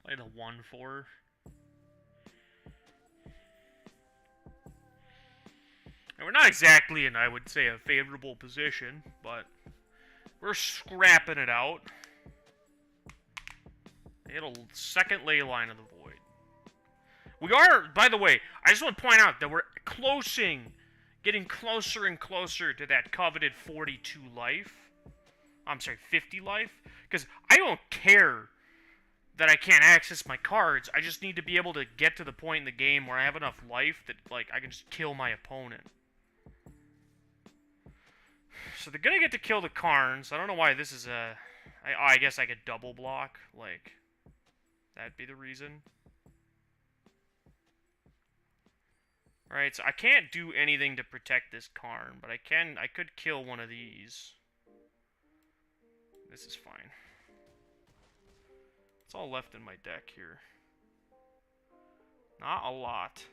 Play the 1/4. And we're not exactly in, I would say, a favorable position, but we're scrapping it out. They hit a second Leyline of the Void. We are, by the way, I just want to point out that we're getting closer and closer to that coveted 42 life. I'm sorry, 50 life. Because I don't care that I can't access my cards. I just need to be able to get to the point in the game where I have enough life that, like, I can just kill my opponent. So they're gonna get to kill the Karns. I don't know why this is a... I guess I could double block. Like, that'd be the reason. Alright, so I can't do anything to protect this Karn, but I could kill one of these. This is fine. It's all left in my deck here. Not a lot.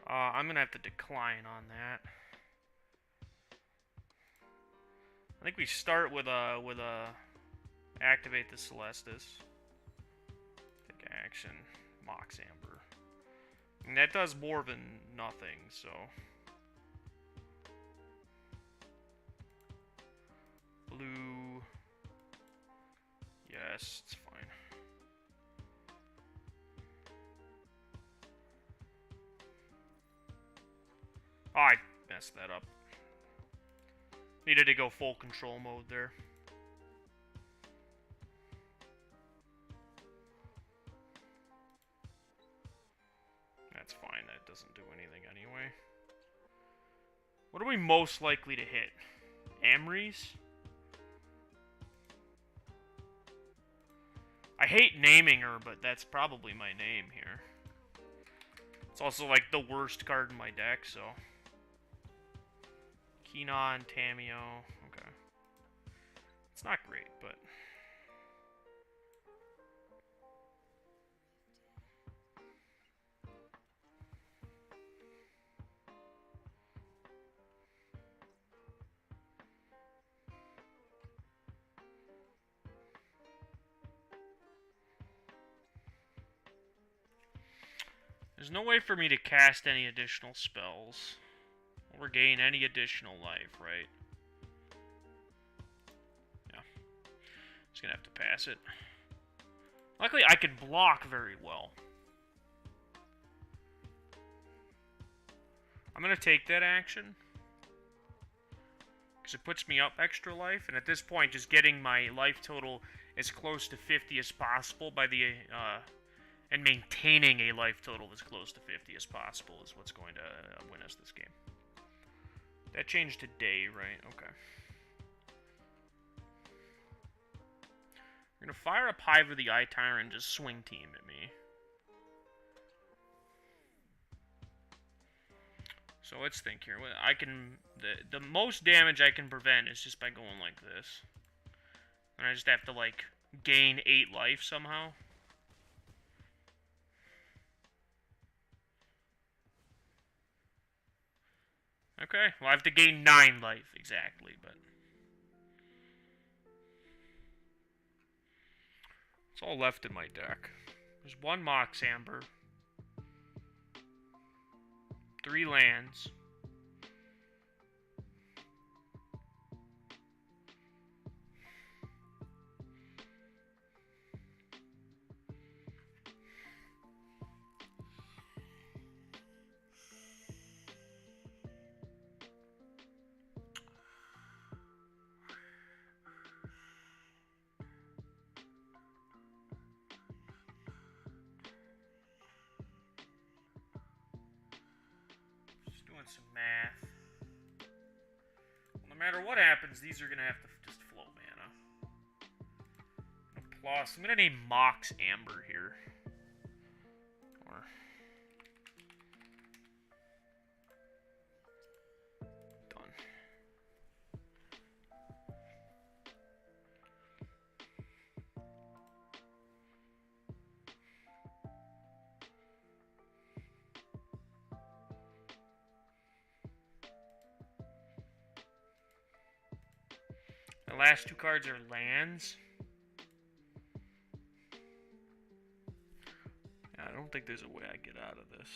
I'm gonna have to decline on that. I think we start with a activate the Celestis. Take action, Mox Amber. And that does more than nothing, so. Blue. Yes, it's fine. Oh, I messed that up. Needed to go full control mode there. That's fine, that doesn't do anything anyway. What are we most likely to hit? Amries? I hate naming her, but that's probably my name here. It's also like the worst card in my deck, so. Keenon, Tamio, okay. It's not great, but. There's no way for me to cast any additional spells. Or gain any additional life, right? Yeah. Just gonna have to pass it. Luckily, I can block very well. I'm gonna take that action. Because it puts me up extra life. And at this point, just getting my life total as close to 50 as possible by the... and maintaining a life total as close to 50 as possible is what's going to win us this game. That changed to day, right? Okay. We're going to fire up Hive of the Eye Tyrant and just swing team at me. So let's think here. I can... The most damage I can prevent is just by going like this. And I just have to, like, gain 8 life somehow. Okay, well I have to gain 9 life, exactly, but... It's all left in my deck. There's 1 Mox Amber. 3 lands. Some math. Well, no matter what happens, these are going to have to just flow mana. Plus, I'm going to name Mox Amber here. Or... Done. The last 2 cards are lands. I don't think there's a way I get out of this.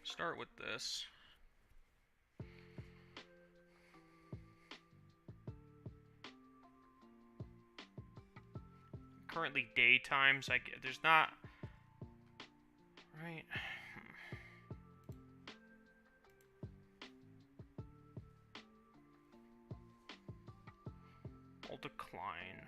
Start with this. Currently daytime, so there's not... Right. I'll decline.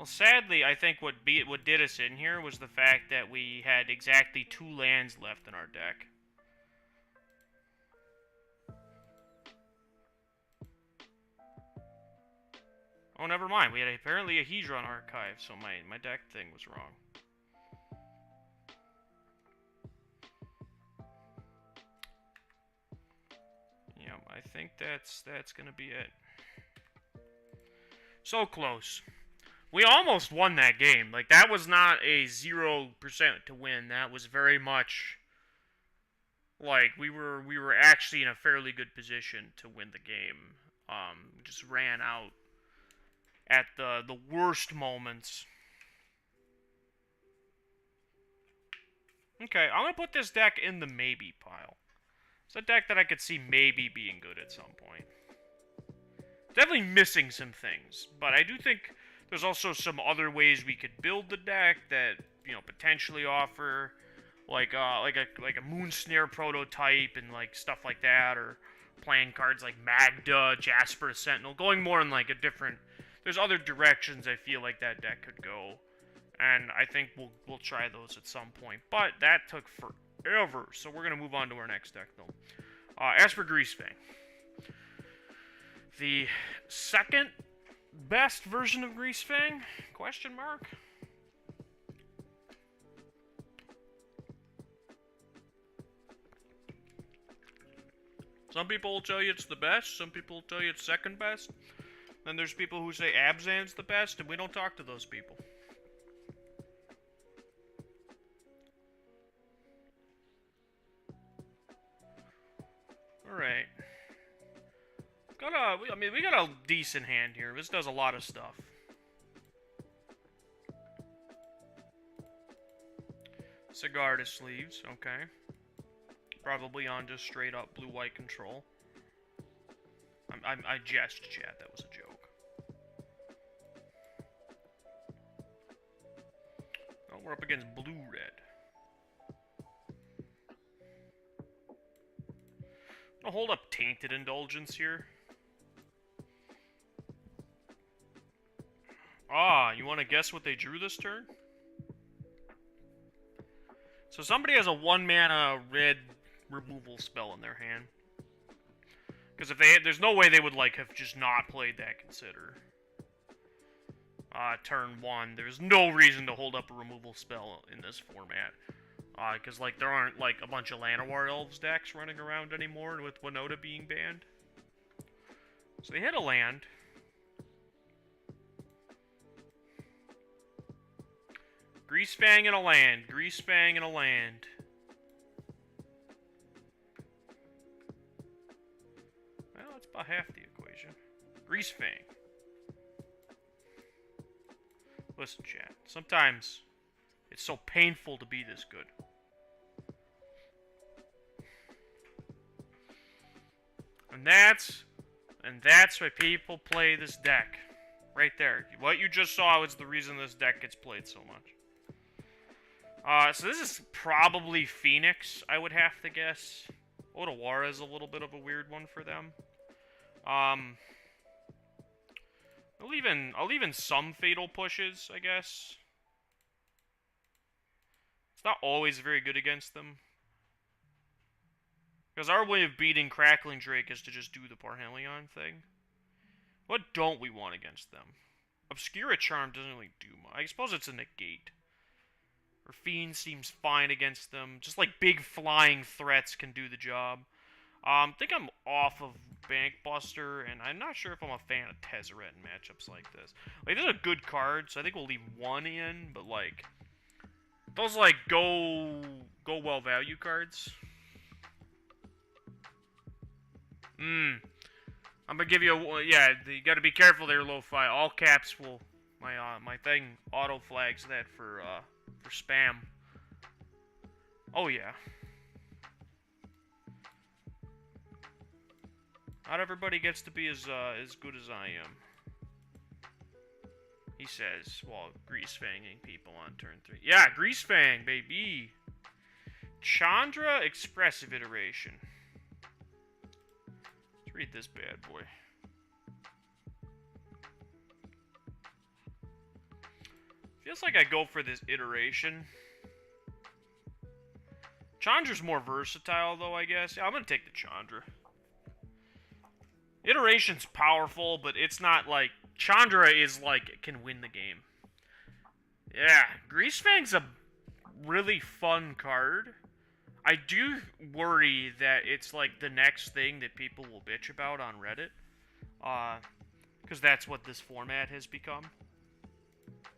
sadly, I think what did us in here was the fact that we had exactly 2 lands left in our deck. Oh, never mind. We had apparently a Hedron archive, so my deck thing was wrong. Yeah, I think that's gonna be it. So close. We almost won that game. Like, that was not a 0% to win. That was very much like we were actually in a fairly good position to win the game. Just ran out at the worst moments. Okay, I'm gonna put this deck in the maybe pile. It's a deck that I could see maybe being good at some point. Definitely missing some things, but I do think there's also some other ways we could build the deck that, you know, potentially offer like a Moon Snare prototype and like stuff like that, or playing cards like Magda, Jasper Sentinel, going more in like a different. There's other directions I feel like that deck could go, and I think we'll try those at some point. But that took forever, so we're gonna move on to our next deck though. As for Greasefang, the second best version of Greasefang? Question mark. Some people will tell you it's the best. Some people will tell you it's second best. Then there's people who say Abzan's the best, and we don't talk to those people. Alright. We got a decent hand here. This does a lot of stuff. Cigar to sleeves, okay. Probably on just straight up blue-white control. I jest, chat. That was a joke. Oh, we're up against blue-red. I'll hold up Tainted Indulgence here. Ah, you want to guess what they drew this turn? So somebody has a 1-mana red removal spell in their hand. Because if there's no way they would like have just not played that Consider. Turn 1, there's no reason to hold up a removal spell in this format. Because like there aren't like a bunch of Llanowar Elves decks running around anymore with Winota being banned. So they hit a land. Greasefang and a land. Greasefang and a land. Well, that's about half the equation. Greasefang. Listen, chat. Sometimes it's so painful to be this good. And that's why people play this deck. Right there. What you just saw was the reason this deck gets played so much. So this is probably Phoenix, I would have to guess. Otawara is a little bit of a weird one for them. I'll even some Fatal Pushes, I guess. It's not always very good against them. Because our way of beating Crackling Drake is to just do the Parhelion thing. What don't we want against them? Obscura Charm doesn't really do much. I suppose it's a negate. Or Fiend seems fine against them. Just like big flying threats can do the job. I think I'm off of Bankbuster, and I'm not sure if I'm a fan of Tezzeret in matchups like this. Like, this is a good card, so I think we'll leave one in, but like, those like go well value cards. I'm gonna give you a, yeah, you gotta be careful there, Lo-Fi. All caps will, my thing auto flags that for spam. Oh yeah. Not everybody gets to be as good as I am. He says, while greasefanging people on turn 3. Yeah, Greasefang, baby! Chandra Expressive Iteration. Let's read this bad boy. Feels like I go for this iteration. Chandra's more versatile, though, I guess. Yeah, I'm gonna take the Chandra. Iteration's powerful, but it's not like... Chandra is like, can win the game. Yeah, Greasefang's a really fun card. I do worry that it's like the next thing that people will bitch about on Reddit. Because that's what this format has become.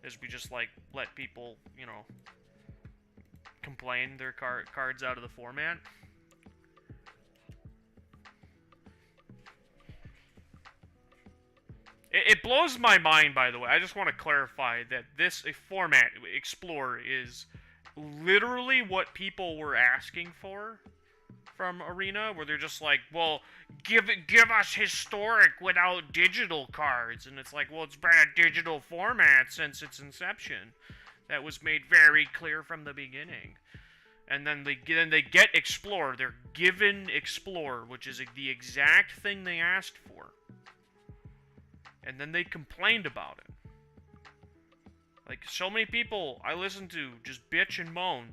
Is we just like let people, you know, complain their cards out of the format. It blows my mind, by the way. I just want to clarify that this format, Explore, is literally what people were asking for from Arena, where they're just like, well, give us historic without digital cards. And it's like, well, it's been a digital format since its inception. That was made very clear from the beginning. And then they get Explore. They're given Explore, which is the exact thing they asked for. And then they complained about it. Like, so many people I listen to just bitch and moan.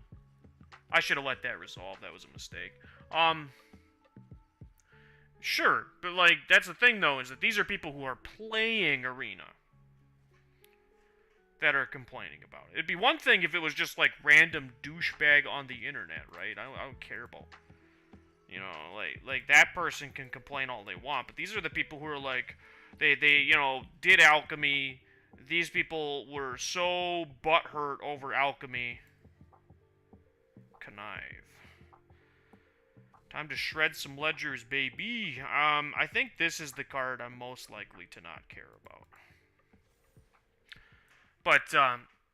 I should have let that resolve. That was a mistake. Sure, but, like, that's the thing, though, is that these are people who are playing Arena that are complaining about it. It'd be one thing if it was just, like, random douchebag on the internet, right? I don't care about... You know, like, that person can complain all they want, but these are the people who are, like... They you know, did Alchemy. These people were so butthurt over Alchemy. Connive. Time to shred some ledgers, baby. I think this is the card I'm most likely to not care about. But,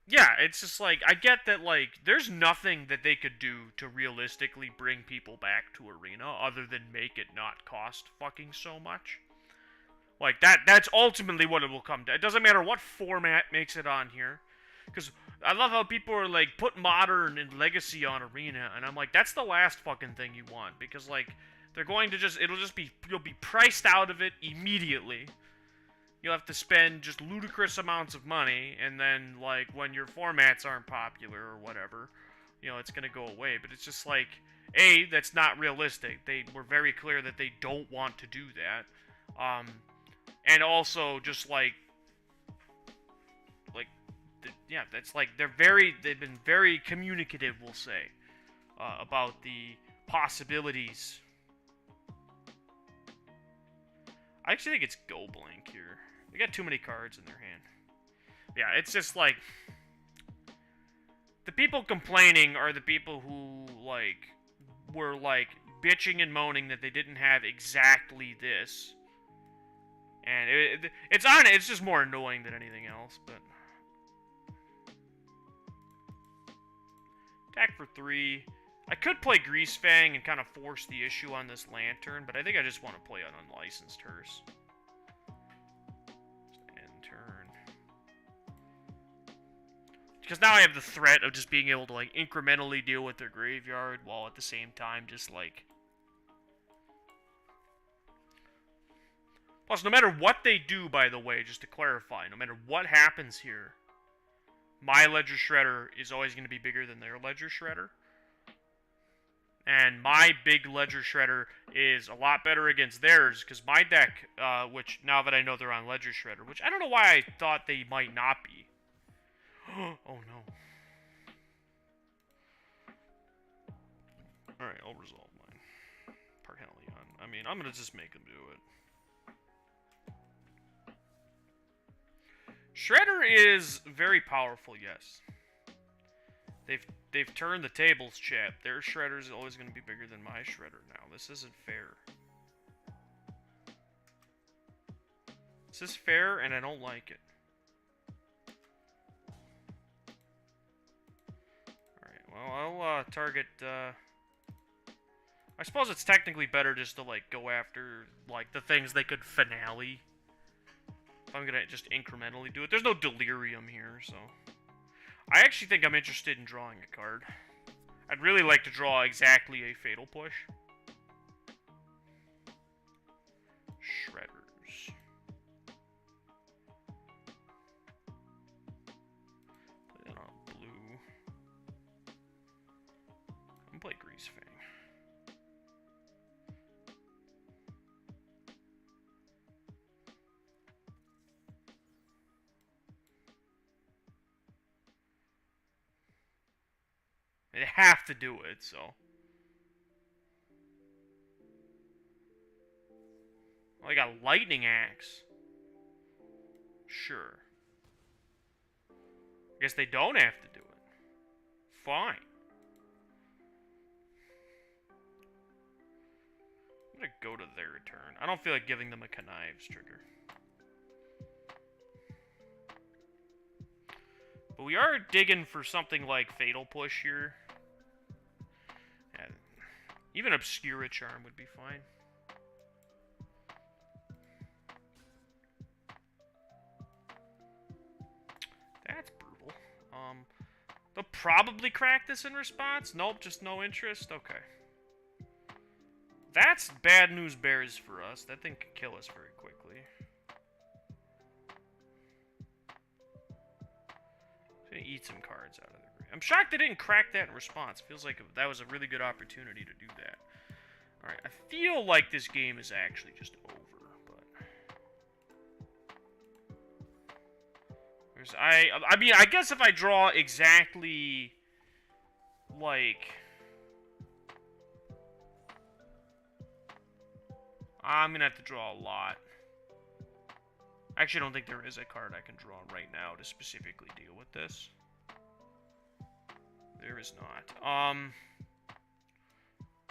yeah, it's just like, I get that, like, there's nothing that they could do to realistically bring people back to Arena other than make it not cost fucking so much. Like, that's ultimately what it will come to. It doesn't matter what format makes it on here. Because I love how people are like, put Modern and Legacy on Arena. And I'm like, that's the last fucking thing you want. Because, like, they're going to just, you'll be priced out of it immediately. You'll have to spend just ludicrous amounts of money. And then, like, when your formats aren't popular or whatever, you know, it's going to go away. But it's just like, A, that's not realistic. They were very clear that they don't want to do that. And also, just like, yeah, that's like, they've been very communicative, we'll say, about the possibilities. I actually think it's Go Blank here. They got too many cards in their hand. Yeah, it's just like, the people complaining are the people who, like, were, like, bitching and moaning that they didn't have exactly this. And it's just more annoying than anything else, but... Attack for 3. I could play Greasefang and kind of force the issue on this Lantern, but I think I just want to play an Unlicensed Hearse. End turn. Because now I have the threat of just being able to, like, incrementally deal with their graveyard, while at the same time just, like... Plus, no matter what they do, by the way, just to clarify, no matter what happens here, my Ledger Shredder is always going to be bigger than their Ledger Shredder. And my big Ledger Shredder is a lot better against theirs, because my deck, which, now that I know they're on Ledger Shredder, which I don't know why I thought they might not be. Oh, no. Alright, I'll resolve mine. Parhelion. I mean, I'm going to just make them do it. Shredder is very powerful, yes. They've turned the tables, chap. Their Shredder is always going to be bigger than my Shredder now. This isn't fair. This is fair, and I don't like it. Alright, well, I'll target... I suppose it's technically better just to, like, go after, like, the things they could finale. I'm gonna just incrementally do it. There's no Delirium here, so... I actually think I'm interested in drawing a card. I'd really like to draw exactly a Fatal Push. Shredders. They have to do it, so. Oh, I got lightning axe. Sure. I guess they don't have to do it. Fine. I'm gonna go to their turn. I don't feel like giving them a connives trigger. But we are digging for something like Fatal Push here. Yeah, even Obscura Charm would be fine. That's brutal. They'll probably crack this in response. Nope, just no interest. Okay. That's bad news bears for us. That thing could kill us very quickly. I'm gonna eat some cards out of there. I'm shocked they didn't crack that in response. Feels like that was a really good opportunity to do that. Alright, I feel like this game is actually just over, but... I mean, I guess if I draw exactly... like... I'm gonna have to draw a lot. I actually don't think there is a card I can draw right now to specifically deal with this. There is not.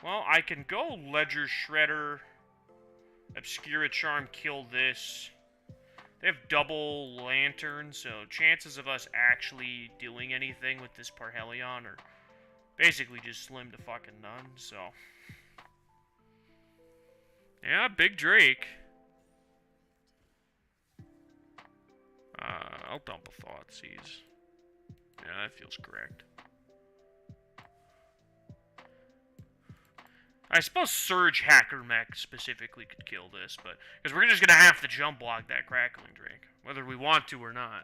Well, I can go Ledger Shredder, Obscura Charm, kill this. They have double Lantern, so chances of us actually doing anything with this Parhelion are basically just slim to fucking none, so... Yeah, Big Drake. I'll dump a Thoughtseize. Yeah, that feels correct. I suppose Surge Hacker Mech specifically could kill this, but... because we're just gonna have to jump block that Crackling Drake, whether we want to or not.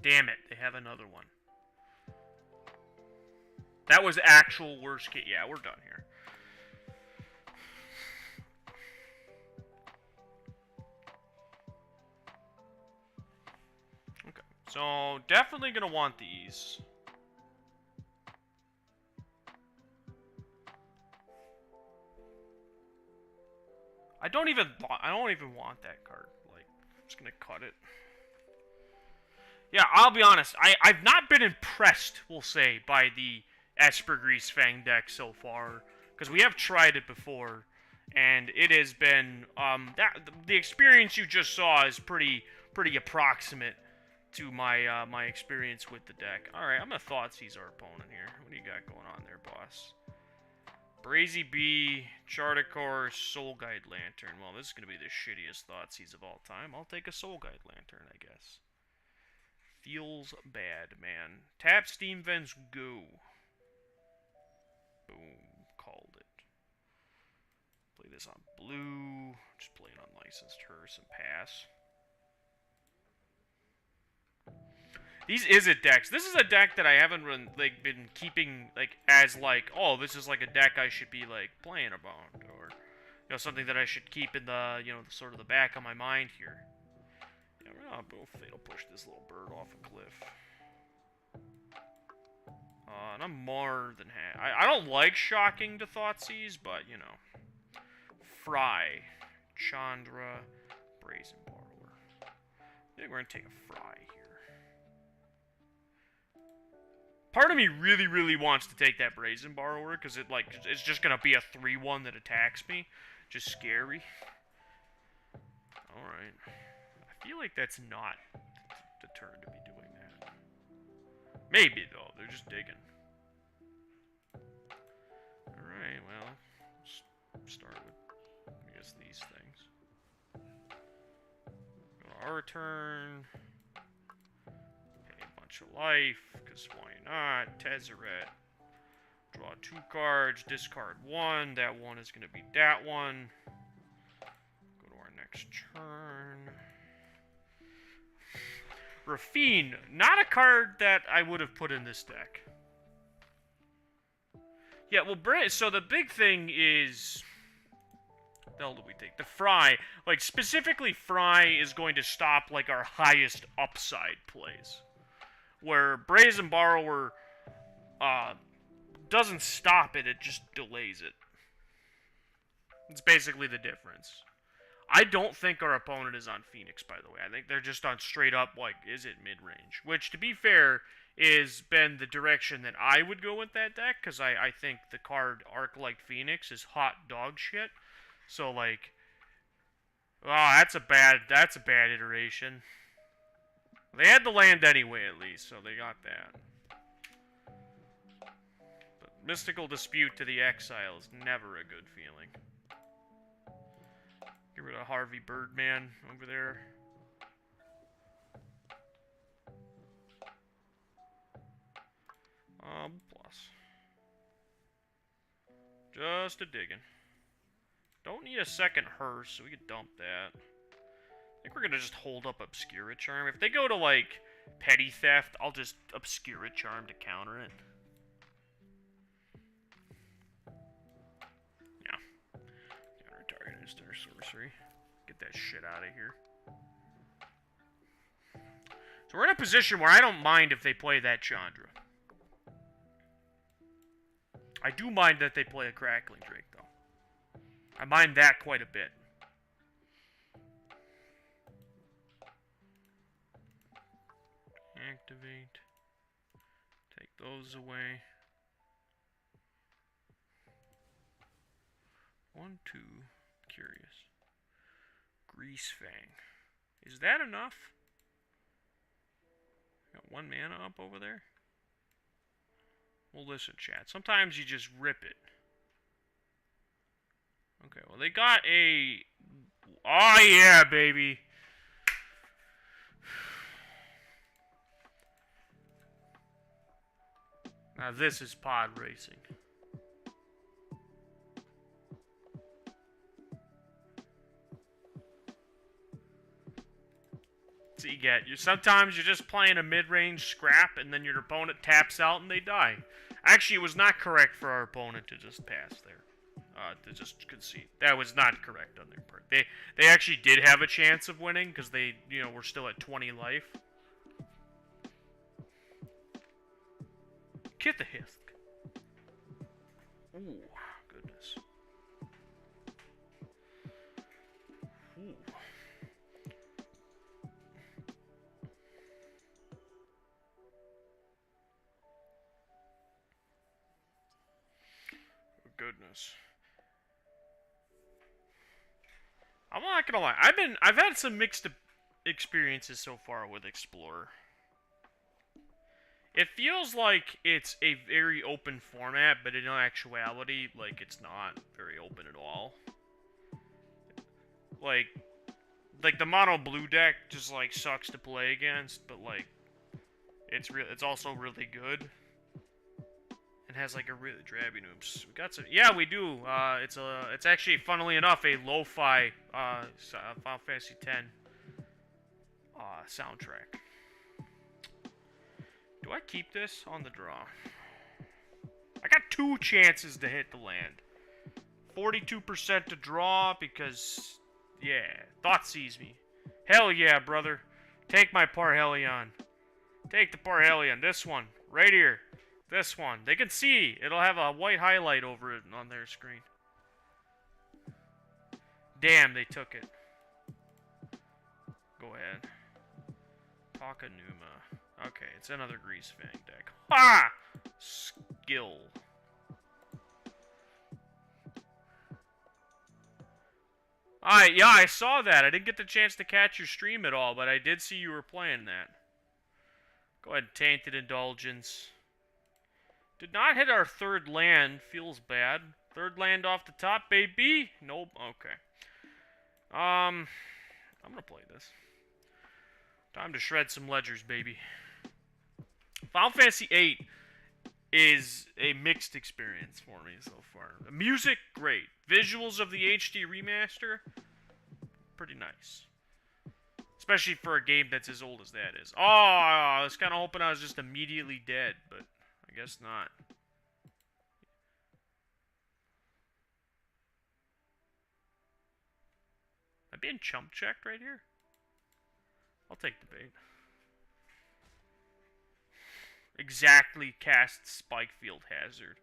Damn it, they have another one. That was actual worst case. Yeah, we're done here. Okay, so definitely gonna want these. I don't even want that card. Like, I'm just gonna cut it. Yeah, I'll be honest. I've not been impressed, we'll say, by the Espergrease Fang deck so far, because we have tried it before, and it has been the experience you just saw is pretty approximate to my my experience with the deck. All right, I'm gonna Thoughtseize our opponent here. What do you got going on there, boss? Brazy Bee, Charticore, Soul Guide Lantern. Well, this is gonna be the shittiest Thoughtseize of all time. I'll take a Soul Guide Lantern, I guess. Feels bad, man. Tap Steam Vents, go. Boom. Called it. Play this on blue. Just play an unlicensed Hearse and pass. These Izzet decks. This is a deck that I haven't been keeping as oh, this is like a deck I should be playing about, or something that I should keep in the sort of the back of my mind here. We'll Fatal Push this little bird off a cliff. And I'm more than happy. I don't like shocking to Thoughtseize, but, Fry. Chandra. Brazen Borrower. I think we're going to take a Fry here. Part of me really, really wants to take that Brazen Borrower, because it's just going to be a 3-1 that attacks me. Just scary. Alright. I feel like that's not the turn to be doing that. Maybe, though. They're just digging. Alright, well, let's start with, I guess, these things. Go to our turn. Pay a bunch of life, because why not? Tezzeret. Draw 2 cards, discard 1. That one is going to be that one. Go to our next turn. Rafine, not a card that I would have put in this deck. Yeah, well, so the big thing is... What the hell do we think? The Fry. Like, specifically, Fry is going to stop, like, our highest upside plays. Where Brazen Borrower doesn't stop it, it just delays it. It's basically the difference. I don't think our opponent is on Phoenix, by the way. I think they're just on straight up, like, is it mid-range? Which, to be fair, is been the direction that I would go with that deck, because I think the card Arc-Light Phoenix is hot dog shit. So, like, oh, that's a bad iteration. They had the land anyway, at least, so they got that. But Mystical Dispute to the Exile is never a good feeling. Get rid of Harvey Birdman over there. Plus. Just a digging. Don't need a second hearse, so we can dump that. I think we're gonna just hold up Obscura Charm. If they go to, like, Petty Theft, I'll just Obscura Charm to counter it. Yeah. Counter target instant or sorcery. Get that shit out of here. So we're in a position where I don't mind if they play that Chandra. I do mind that they play a Crackling Drake, though. I mind that quite a bit. Activate. Take those away. 1, 2. Curious. Grease Fang. Is that enough? Got 1 mana up over there? Well, listen, chat. Sometimes you just rip it. Okay, well, they got a... Oh, yeah, baby. Now, this is pod racing. So you get, sometimes you're just playing a mid-range scrap, and then your opponent taps out and they die. Actually, it was not correct for our opponent to just pass there. To just concede. That was not correct on their part. They actually did have a chance of winning, because they, were still at 20 life. Get the Hisk. Ooh, goodness. Ooh. Goodness. I'm not gonna lie. I've had some mixed experiences so far with Explorer. It feels like it's a very open format, but in actuality, like, it's not very open at all. Like the mono blue deck just, like, sucks to play against, but, like, it's also really good. It has, like, a really drabby noobs. We got some... Yeah, we do. It's actually, funnily enough, a lo-fi Final Fantasy X soundtrack. Do I keep this on the draw? I got 2 chances to hit the land. 42% to draw because... Yeah, Thoughtseize me. Hell yeah, brother. Take my Parhelion. Take the Parhelion. This one. Right here. This one. They can see. It'll have a white highlight over it on their screen. Damn, they took it. Go ahead. Takanuma. Okay, it's another Grease Fang deck. Ha! Skill. Alright, yeah, I saw that. I didn't get the chance to catch your stream at all, but I did see you were playing that. Go ahead, Tainted Indulgence. Did not hit our 3rd land. Feels bad. 3rd land off the top, baby. Nope. Okay. I'm gonna play this. Time to shred some ledgers, baby. Final Fantasy VIII is a mixed experience for me so far. The music, great. Visuals of the HD remaster, pretty nice. Especially for a game that's as old as that is. Oh, I was kind of hoping I was just immediately dead, but I guess not. Am I being chump checked right here? I'll take the bait. Exactly cast Spikefield Hazard.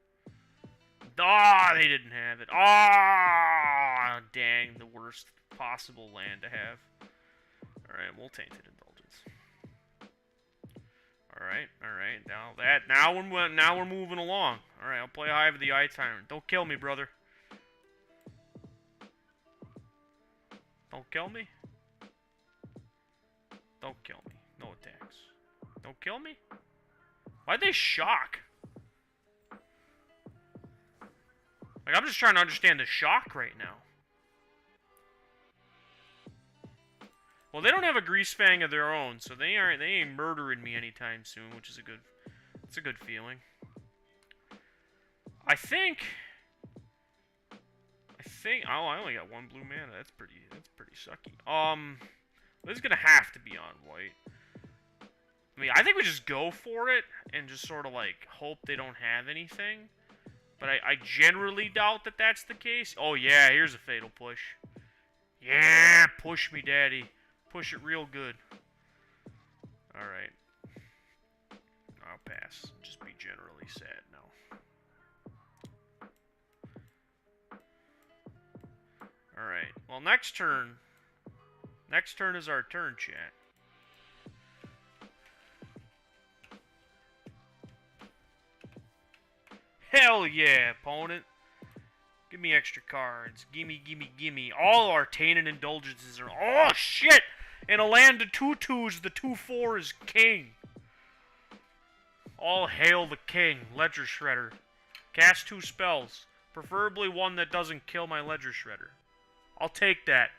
Ah, they didn't have it. Ah, dang, the worst possible land to have. Alright, we'll Tainted Indulgence. Alright. Now we're moving along. Alright, I'll play Hive of the Eye Tyrant. Don't kill me, brother. Don't kill me. Don't kill me. No attacks. Don't kill me? Why'd they shock? Like, I'm just trying to understand the shock right now. Well, they don't have a Grease Fang of their own, so they ain't murdering me anytime soon, which is it's a good feeling. I think, oh, I only got 1 blue mana. That's pretty sucky. This is gonna have to be on white. I mean, I think we just go for it and just sort of like hope they don't have anything. But I generally doubt that that's the case. Oh yeah, here's a Fatal Push. Yeah, push me, daddy. Push it real good. Alright. I'll pass. Just be generally sad now. Alright. Well, next turn. Next turn is our turn, chat. Hell yeah, opponent. Give me extra cards. Gimme. All our Tainted Indulgences are... Oh, shit! In a land of 2/2s, the 2/4 is king. All hail the king. Ledger Shredder. Cast 2 spells. Preferably one that doesn't kill my Ledger Shredder. I'll take that.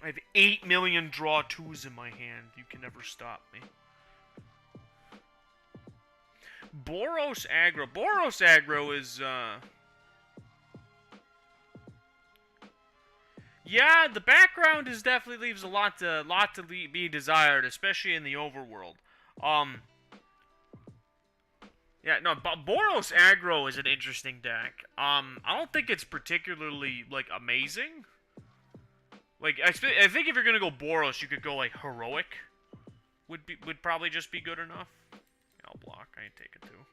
I have 8 million draw 2s in my hand. You can never stop me. Boros Aggro. Boros Aggro is, yeah, the background definitely leaves a lot to be desired, especially in the overworld. Yeah, no, Boros Aggro is an interesting deck. I don't think it's particularly, like, amazing. Like, I think if you're gonna go Boros, you could go, like, Heroic. Would probably just be good enough. I'll block. I ain't taking 2.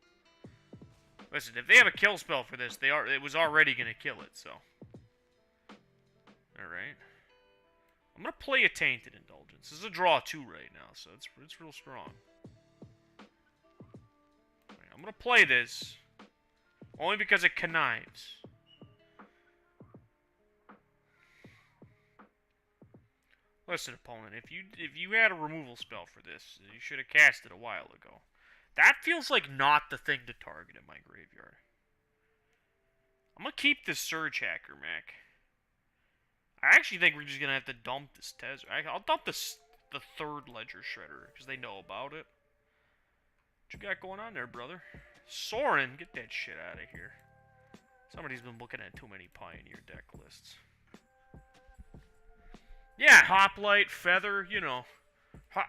Listen, if they have a kill spell for this, it was already gonna kill it, so. Alright. I'm gonna play a Tainted Indulgence. This is a draw 2 right now, so it's real strong. Right, I'm gonna play this. Only because it connives. Listen, opponent, if you had a removal spell for this, you should have cast it a while ago. That feels like not the thing to target in my graveyard. I'm gonna keep this Surge Hacker mech. I actually think we're just gonna have to dump this Tezzeret. I'll dump the 3rd Ledger Shredder, because they know about it. What you got going on there, brother? Sorin, get that shit out of here. Somebody's been looking at too many Pioneer deck lists. Yeah, Hoplite, Feather, you know.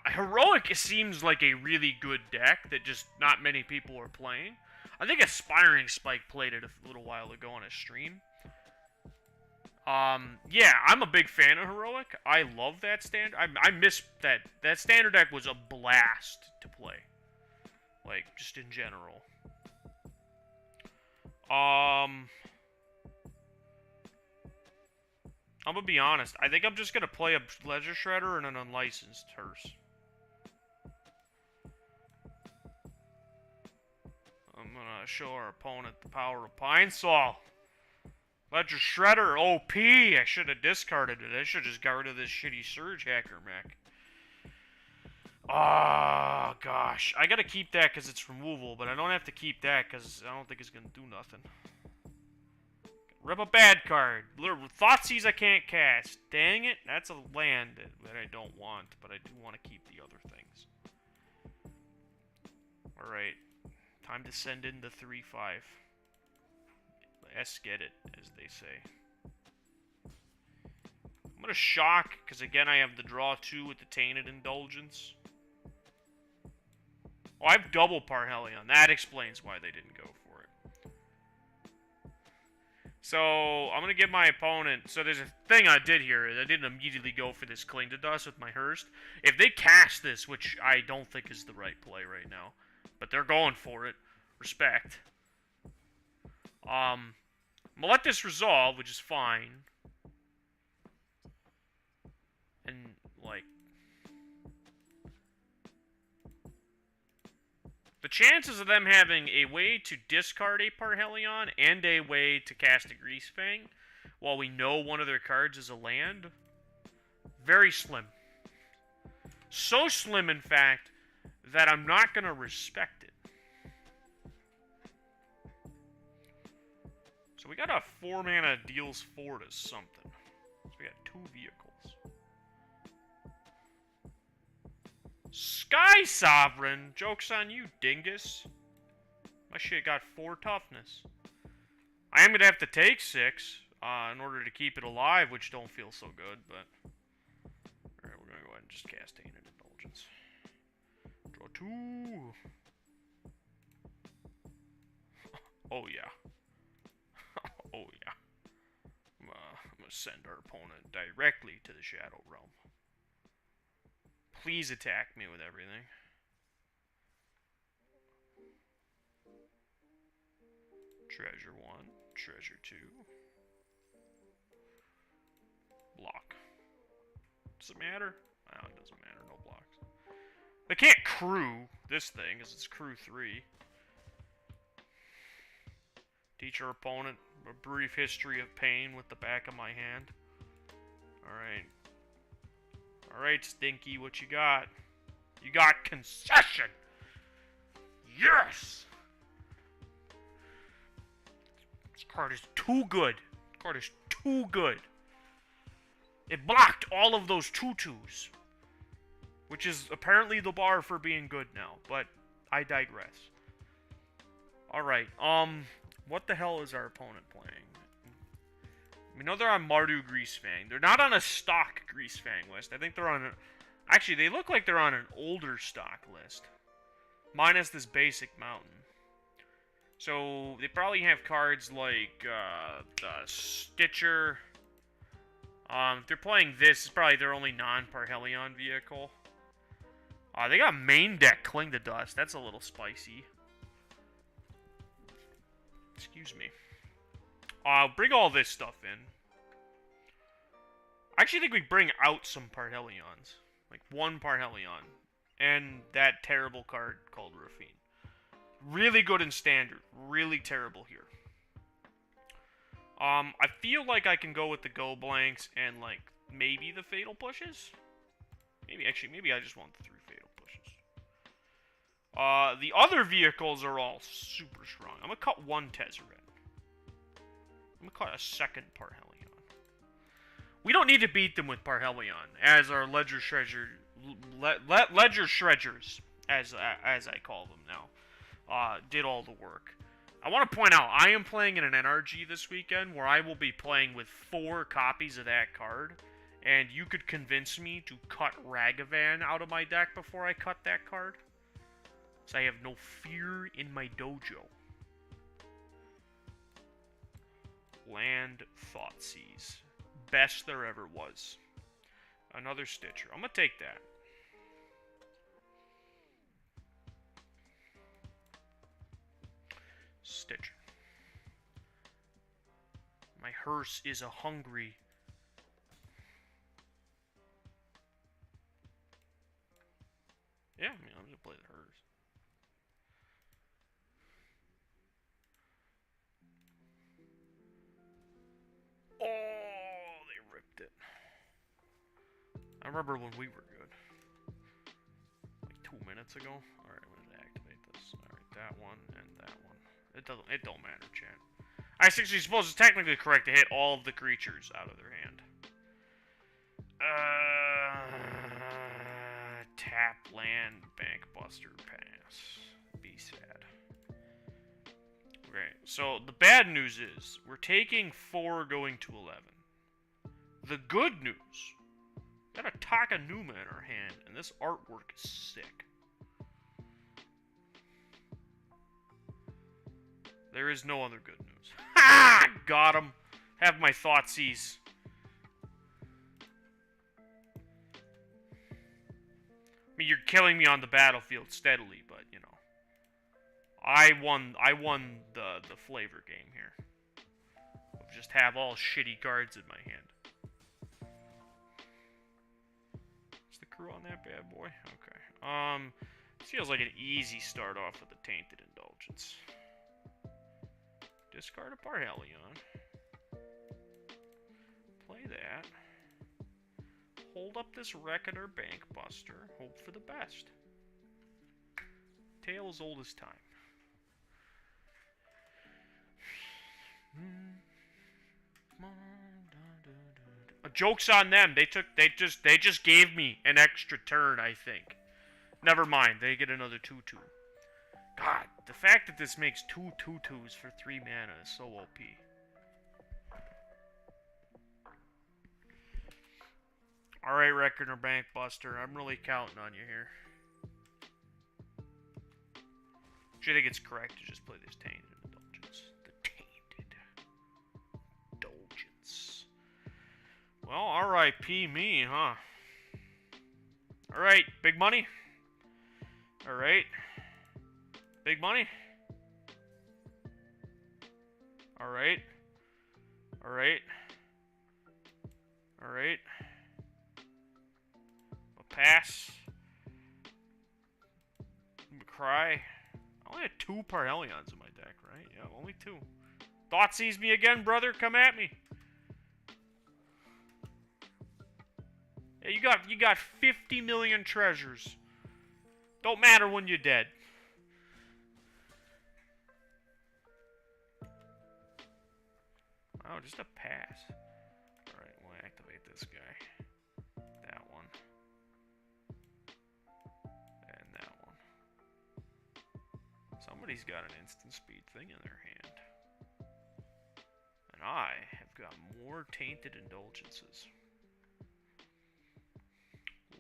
Heroic seems like a really good deck that just not many people are playing. I think Aspiring Spike played it a little while ago on a stream. Yeah, I'm a big fan of Heroic. I love that standard. I miss that. That standard deck was a blast to play. Like, just in general. I'm gonna be honest. I think I'm just gonna play a Ledger Shredder and an Unlicensed Hearse. I'm gonna show our opponent the power of Pine Saw. Ledger Shredder, OP! I should have discarded it. I should have just guarded this shitty Surge Hacker mech. Oh, gosh. I gotta keep that because it's removal, but I don't have to keep that because I don't think it's gonna do nothing. Rip a bad card. Thoughtseize I can't cast. Dang it. That's a land that I don't want, but I do want to keep the other things. Alright. Time to send in the 3/5. Let's get it, as they say. I'm going to shock, because again I have the draw 2 with the Tainted Indulgence. Oh, I have double Parhelion. That explains why they didn't go for it. So, I'm going to give my opponent... So, there's a thing I did here. I didn't immediately go for this Cling to Dust with my Hearst. If they cast this, which I don't think is the right play right now, but they're going for it. Respect. I'm going to let this resolve, which is fine. And, like... The chances of them having a way to discard a Parhelion and a way to cast a Greasefang, while we know one of their cards is a land, very slim. So slim, in fact, that I'm not going to respect it. So we got a 4 mana deals 4 to something. So we got 2 vehicles. Sky Sovereign? Joke's on you, dingus. My shit got 4 toughness. I am going to have to take 6 in order to keep it alive, which don't feel so good, but... Alright, we're going to go ahead and just cast Tainted Indulgence. Draw 2. Oh, yeah. Oh, yeah. I'm going to send our opponent directly to the Shadow Realm. Please attack me with everything. Treasure 1, treasure 2. Block. Does it matter? Oh, it doesn't matter, no blocks. They can't crew this thing, because it's crew 3. Teach our opponent a brief history of pain with the back of my hand. Alright. Alright, Stinky, what you got? You got concession! Yes! This card is too good. This card is too good. It blocked all of those 2/2s. Which is apparently the bar for being good now. But I digress. Alright, what the hell is our opponent playing? We know they're on Mardu Greasefang. They're not on a stock Greasefang list. I think they're on a... Actually, they look like they're on an older stock list. Minus this basic mountain. So, they probably have cards like, the Stitcher. If they're playing this, it's probably their only non-Parhelion vehicle. They got main deck Cling to Dust. That's a little spicy. Excuse me. Bring all this stuff in. I actually think we bring out some Parhelions. Like, 1 Parhelion. And that terrible card called Rafine. Really good in Standard. Really terrible here. I feel like I can go with the Go Blanks and, like, maybe the Fatal Pushes? Maybe I just want the 3 Fatal Pushes. The other vehicles are all super strong. I'm gonna cut 1 Tezzeret. I'm gonna cut a 2nd Parhelion. We don't need to beat them with Parhelion, as our Ledger Shredders, as I call them now, did all the work. I want to point out, I am playing in an NRG this weekend, where I will be playing with 4 copies of that card, and you could convince me to cut Ragavan out of my deck before I cut that card. So I have no fear in my dojo. Land Thoughtseize. Best there ever was. Another Stitcher. I'm gonna take that. Stitcher. My hearse is a hungry. Yeah, I mean, I'm gonna play the hearse. Oh, they ripped it. I remember when we were good. Like 2 minutes ago. Alright, I'm gonna activate this. Alright, that one and that one. It don't matter, chat. I actually suppose it's technically correct to hit all of the creatures out of their hand. Tap land, Bankbuster, pass. Be sad. Okay, so the bad news is we're taking 4 going to 11. The good news. Got a Takanuma in our hand, and this artwork is sick. There is no other good news. Ha! Got him. Have my Thoughtseize. I mean, you're killing me on the battlefield steadily, but, you know. I won the flavor game here. I'll just have all shitty cards in my hand. Is the crew on that bad boy? Okay. Feels like an easy start off with a Tainted Indulgence. Discard a Parhelion. Play that. Hold up this Reckoner Bankbuster. Hope for the best. Tale as old as time. Joke's on them. They just gave me an extra turn, I think. Never mind. They get another 2/2. God, the fact that this makes 2 2/2s for 3 mana is so OP. Alright, Reckoner Bankbuster, I'm really counting on you here. Do you think it's correct to just play this Tainted Indulgence? The Tainted Indulgence. Well, R.I.P. me, huh? Alright, big money? Alright. Big money? Alright. Alright. Alright. Pass. Cry. I only had 2 Parhelions in my deck, right? Yeah, only 2. Thoughtseize me again, brother. Come at me. Yeah, you got 50 million treasures. Don't matter when you're dead. Oh, just a pass. Alright, we'll activate this guy. That one. And that one. Somebody's got an instant speed thing in their hand. And I have got more Tainted Indulgences.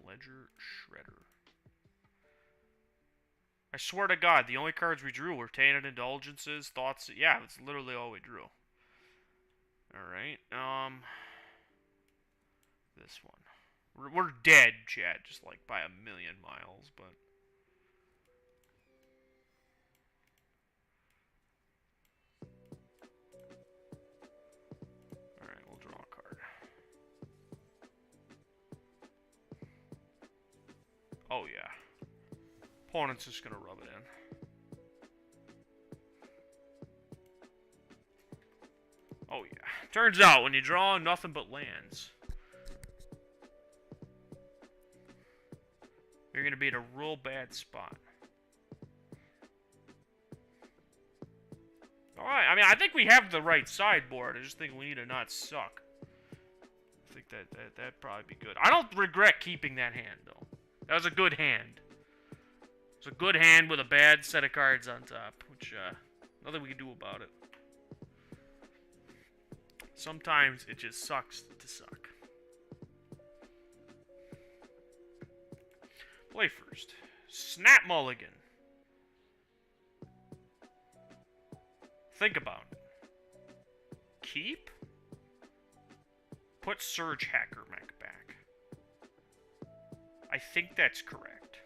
Ledger Shredder. I swear to God, the only cards we drew were Tainted Indulgences, Thoughts. Yeah, that's literally all we drew. Alright, this one. We're dead, chat, just like by a million miles, but... Alright, we'll draw a card. Oh, yeah. Opponent's just gonna rub it in. Oh, yeah. Turns out, when you draw nothing but lands, you're going to be in a real bad spot. Alright, I mean, I think we have the right sideboard. I just think we need to not suck. I think that'd probably be good. I don't regret keeping that hand, though. That was a good hand. It was a good hand with a bad set of cards on top, which, nothing we can do about it. Sometimes it just sucks to suck. Play first. Snap Mulligan. Think about it. Keep? Put Surge Hacker Mech back. I think that's correct.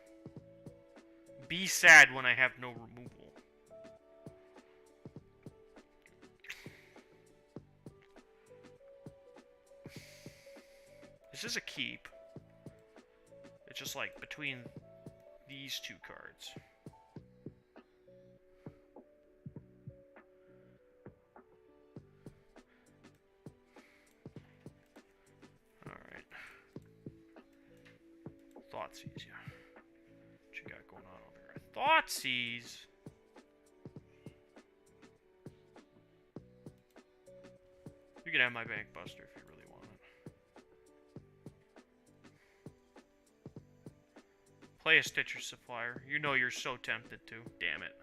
Be sad when I have no removal. This is a keep. It's just like between these 2 cards. Alright. Thoughtseize, yeah. What you got going on over here? Thoughtseize! You can have my Bankbuster if you really want it. Play a Stitcher Supplier. You know you're so tempted to. Damn it.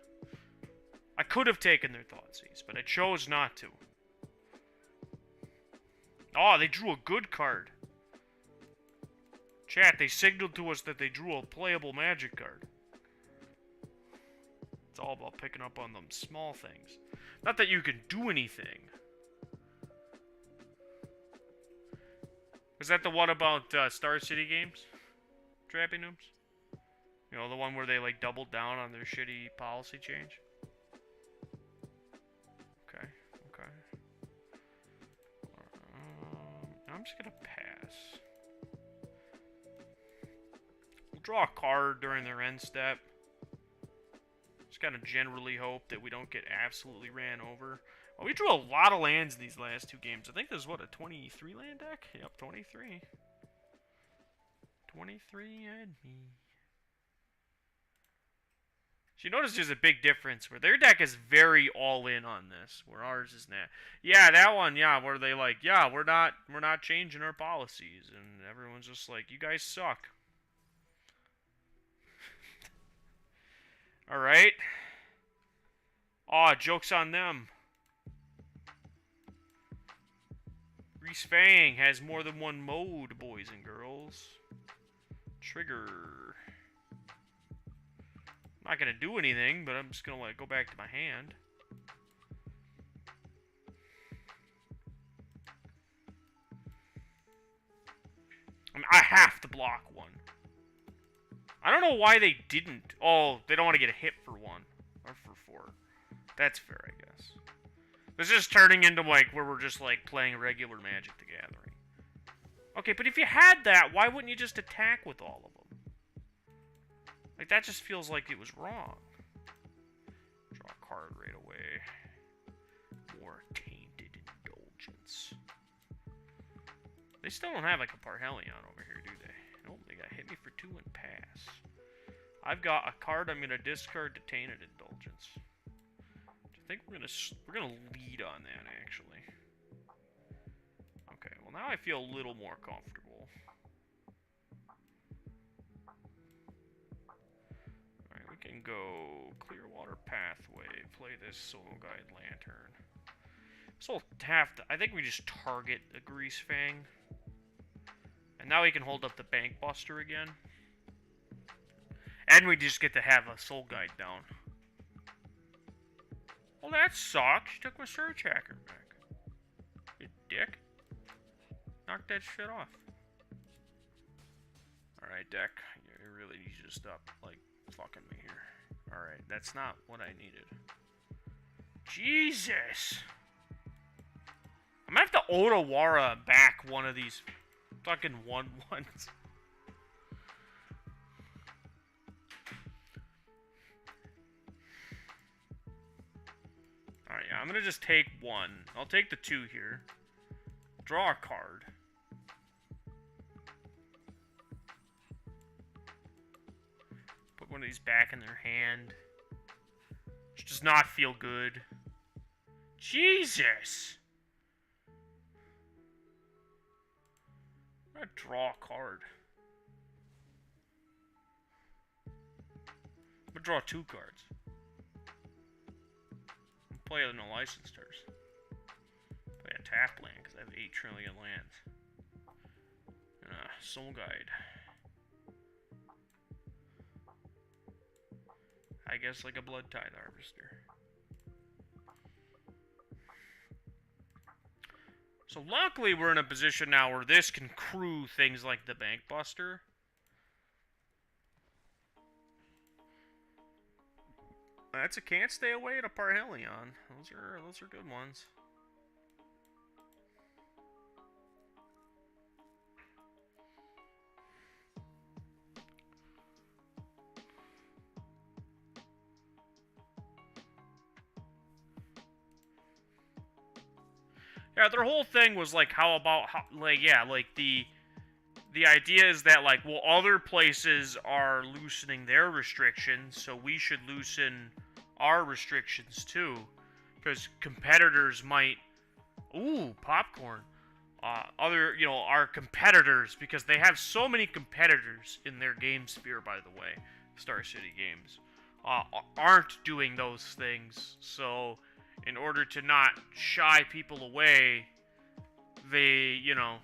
I could have taken their Thoughtseize, but I chose not to. Oh, they drew a good card. Chat, they signaled to us that they drew a playable Magic card. It's all about picking up on them small things. Not that you can do anything. Is that the one about Star City Games? Trappy Noobs? You know, the one where they, like, doubled down on their shitty policy change? Okay, okay. I'm just gonna pass. We'll draw a card during their end step. Just gotta generally hope that we don't get absolutely ran over. Well, we drew a lot of lands in these last two games. I think this is, what, a 23 land deck? Yep, 23. 23 and me. So you notice there's a big difference where their deck is very all in on this, where ours is not. Yeah, that one, yeah, where they like, yeah, we're not changing our policies, and everyone's just like, you guys suck. All right. Aw, joke's on them. Grease Fang has more than one mode, boys and girls. Trigger. I'm not gonna do anything, but I'm just gonna go back to my hand. I mean, I have to block one. I don't know why they didn't. Oh, they don't want to get a hit for one. Or for 4. That's fair, I guess. This is turning into, like, where we're just, like, playing regular Magic the Gathering. Okay, but if you had that, why wouldn't you just attack with all of them? Like, that just feels like it was wrong. Draw a card right away. More Tainted Indulgence. They still don't have, like, a Parhelion over here, do they? Nope, they got hit me for 2 and pass. I've got a card I'm gonna discard to Tainted Indulgence. I think we're gonna lead on that, actually. Okay, well now I feel a little more comfortable. Alright, we can go Clearwater Pathway, play this Soul Guide Lantern. So I think we just target the Grease Fang. And now we can hold up the Bank Buster again. And we just get to have a Soul Guide down. Well, that sucks. You took my Surge Hacker back. You dick. Knock that shit off. Alright, deck. You really need to stop, like, fucking me here. Alright, that's not what I needed. Jesus! I'm gonna have to Otawara back one of these fucking 1/1s. Alright, yeah, I'm gonna just take one. I'll take the 2 here. Draw a card. Put one of these back in their hand. Which does not feel good. Jesus! I'm gonna draw a card. I'm gonna draw 2 cards. Play no license stars. Play a tap land because I have 8 trillion lands. Soul Guide. I guess like a Blood Tithe Harvester. So luckily we're in a position now where this can crew things like the Bank Buster. That's a Can't Stay Away at a Parhelion. Those are good ones. Yeah, their whole thing was like, the idea is that, like, well, other places are loosening their restrictions, so we should loosen our restrictions too, because competitors might, ooh, popcorn, our competitors, because they have so many competitors in their game sphere, by the way, Star City Games, aren't doing those things, so in order to not shy people away, they, you know,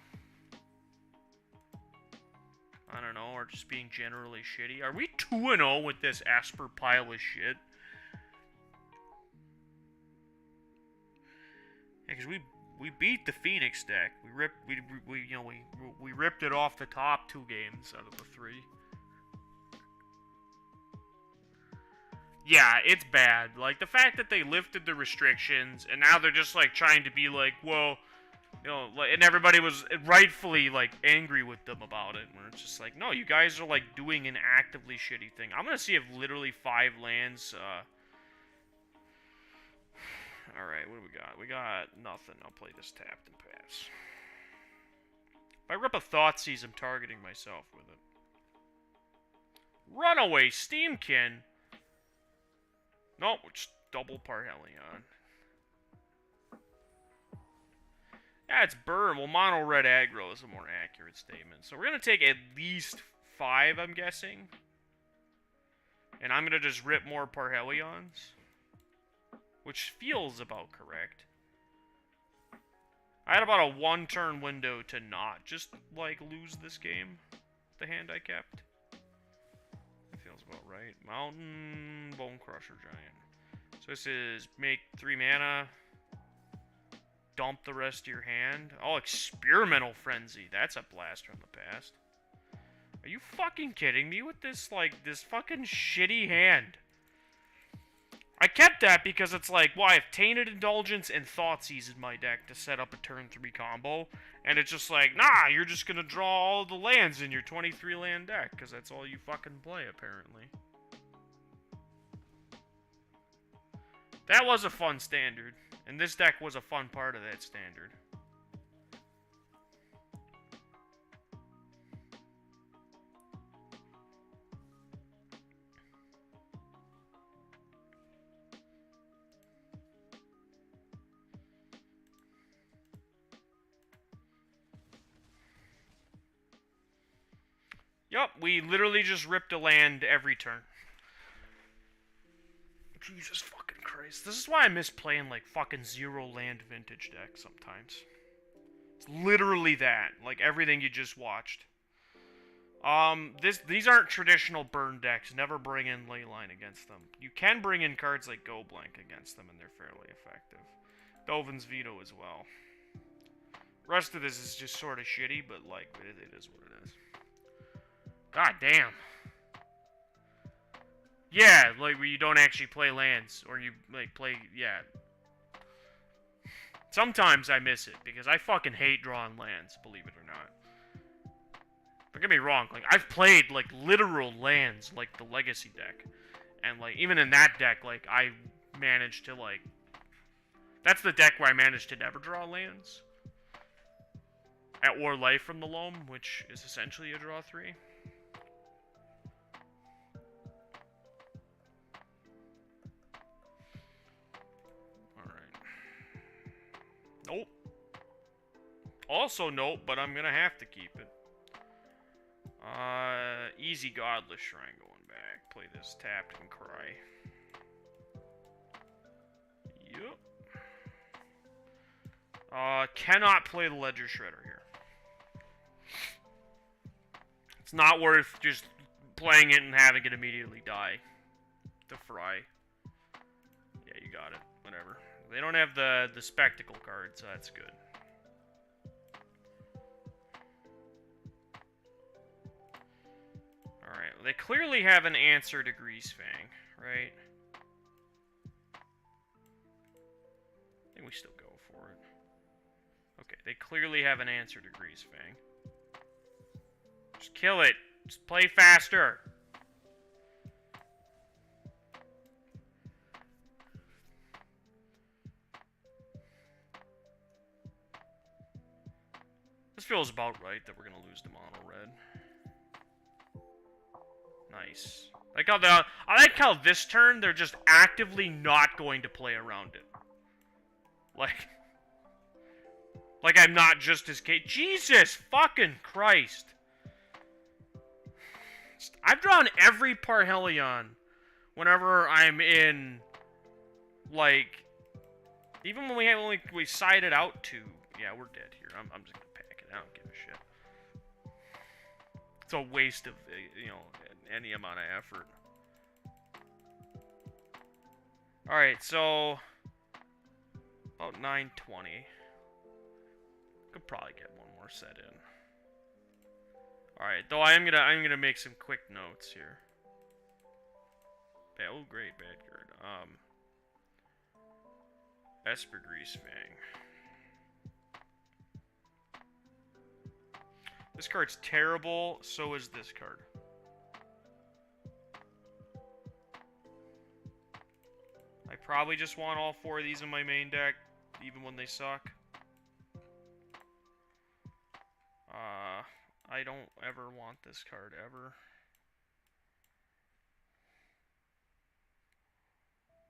I don't know, are just being generally shitty. Are we 2-0 with this Asper pile of shit? Yeah, because we beat the Phoenix deck. We ripped it off the top 2 games out of the 3. Yeah, it's bad. Like, the fact that they lifted the restrictions, and now they're just, like, trying to be like, well, you know, like, and everybody was rightfully, like, angry with them about it, where it's just like, no, you guys are, like, doing an actively shitty thing. I'm gonna see if literally 5 lands, Alright, what do we got? We got nothing. I'll play this tapped and pass. If I rip a Thoughtseize, I'm targeting myself with it. Runaway Steamkin! No, it's double Parhelion. Yeah, it's Burn. Well, mono red aggro is a more accurate statement. So we're going to take at least 5, I'm guessing. And I'm going to just rip more Parhelions. Which feels about correct. I had about a 1-turn window to not just, like, lose this game. The hand I kept. That feels about right. Mountain, Bone Crusher Giant. So this is make 3 mana. Dump the rest of your hand. Oh, Experimental Frenzy. That's a blast from the past. Are you fucking kidding me with this, like, this fucking shitty hand? I kept that because it's like, well, I have Tainted Indulgence and Thoughtseize in my deck to set up a turn 3 combo. And it's just like, nah, you're just gonna draw all the lands in your 23 land deck, because that's all you fucking play, apparently. That was a fun standard. And this deck was a fun part of that standard. Yup, we literally just ripped a land every turn. Jesus fucking Christ. This is why I miss playing, like, fucking 0 land vintage decks sometimes. It's literally that. Like, everything you just watched. These aren't traditional burn decks. Never bring in Leyline against them. You can bring in cards like Go Blank against them, and they're fairly effective. Dovin's Veto as well. Rest of this is just sort of shitty, but, like, it is what it is. God damn. Yeah, like, where you don't actually play lands, or you, like, play, yeah. Sometimes I miss it, because I fucking hate drawing lands, believe it or not. Don't get me wrong, like, I've played, like, literal lands, like the Legacy deck. And, like, even in that deck, like, I managed to, like... That's the deck where I managed to never draw lands. At War Life from the Loam, which is essentially a draw 3. Nope. Also nope, but I'm gonna have to keep it. Easy Godless Shrine going back. Play this tapped and cry. Yup. Cannot play the Ledger Shredder here. It's not worth just playing it and having it immediately die. To fry. Yeah, you got it. Whatever. They don't have the spectacle card, so that's good. Alright, well, they clearly have an answer to Greasefang, right? I think we still go for it. Okay, they clearly have an answer to Greasefang. Just kill it. Just play faster. This feels about right that we're gonna lose to mono red. Nice. I like how this turn they're just actively not going to play around it. Like I'm not just as Jesus fucking Christ. I've drawn every Parhelion whenever I'm in, like, even when we sided out to Yeah, we're dead here. I'm just gonna pack it. I don't give a shit. It's a waste of, you know, any amount of effort. Alright, so... about 9:20. Could probably get one more set in. Alright, though I'm gonna make some quick notes here. Oh, great, bad card. Esper Greasefang. This card's terrible, so is this card. I probably just want all 4 of these in my main deck, even when they suck. I don't ever want this card, ever.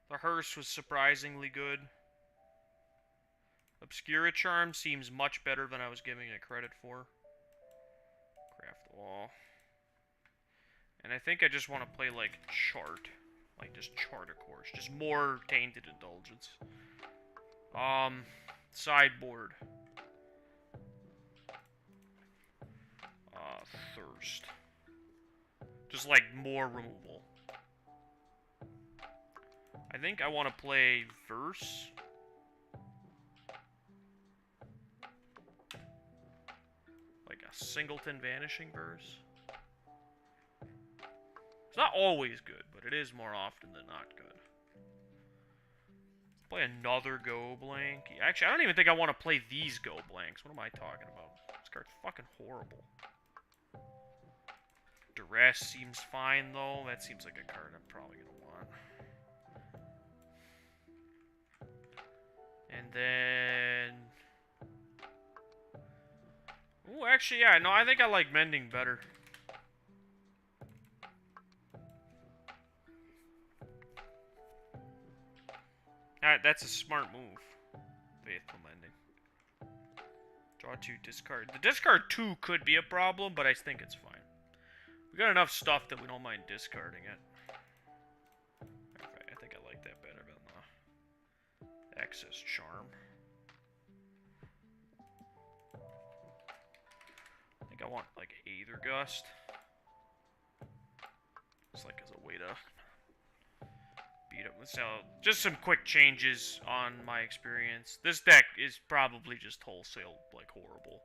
The Hearse was surprisingly good. Obscura Charm seems much better than I was giving it credit for. Craft the Wall. And I think I just want to play, like, Chart. Like, just Chart a course. Just more Tainted Indulgence. Sideboard. Thirst. Just, like, more removal. I think I want to play Verse. Like a Singleton Vanishing Verse. It's not always good, but it is more often than not good. Play another Go Blank. Actually, I don't even think I want to play these Go Blanks. What am I talking about? This card's fucking horrible. Duress seems fine, though. That seems like a card I'm probably going to want. And then... ooh, actually, yeah. No, I think I like Mending better. That's a smart move. Faithful Mending. Draw 2, discard. The discard 2 could be a problem, but I think it's fine. We got enough stuff that we don't mind discarding it. Okay, I think I like that better than the Excess Charm. I think I want, like, Aether Gust. Just, like, as a way to beat up. So, just some quick changes on my experience. This deck is probably just wholesale, like, horrible.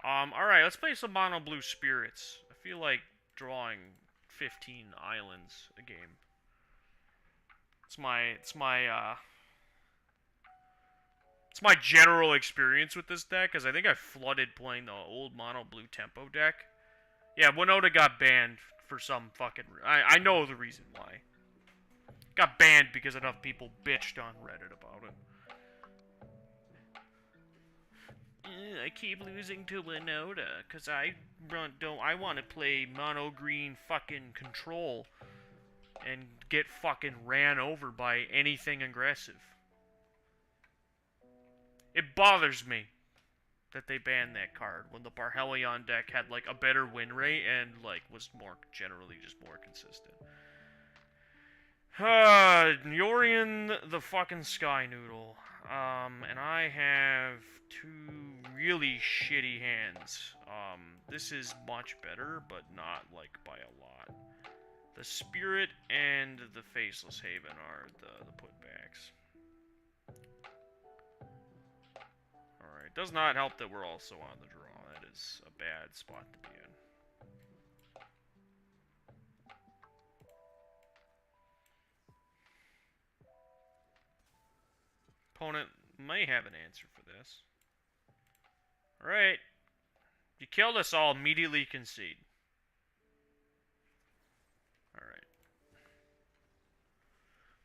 Alright, let's play some Mono Blue Spirits. I feel like drawing 15 islands a game. It's my general experience with this deck, because I think I flooded playing the old Mono Blue Tempo deck. Yeah, Winota got banned for some fucking... I know the reason why. Got banned because enough people bitched on Reddit about it. I keep losing to Winota, because I want to play mono green fucking control and get fucking ran over by anything aggressive. It bothers me that they banned that card when the Parhelion deck had, like, a better win rate and, like, was more, generally just more consistent. Yorion the fucking Sky Noodle. And I have 2 really shitty hands. This is much better, but not, like, by a lot. The Spirit and the Faceless Haven are the putbacks. Alright, does not help that we're also on the draw. That is a bad spot to be in. Opponent may have an answer for this. Alright. You killed us all, immediately concede. Alright.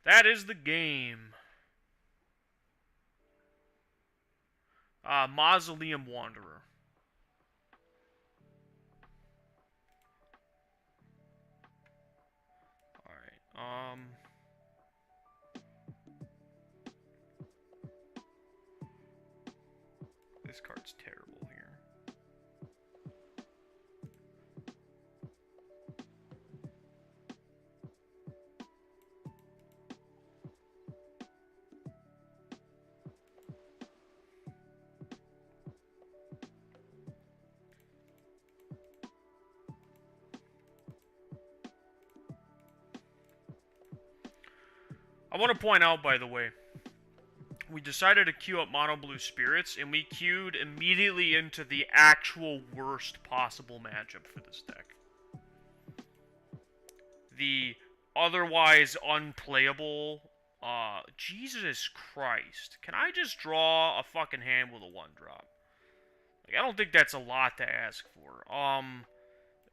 That is the game. Mausoleum Wanderer. Alright, this card's terrible here. I want to point out, by the way, we decided to queue up Mono Blue Spirits, and we queued immediately into the actual worst possible matchup for this deck. The otherwise unplayable, Jesus Christ. Can I just draw a fucking hand with a 1-drop? Like, I don't think that's a lot to ask for.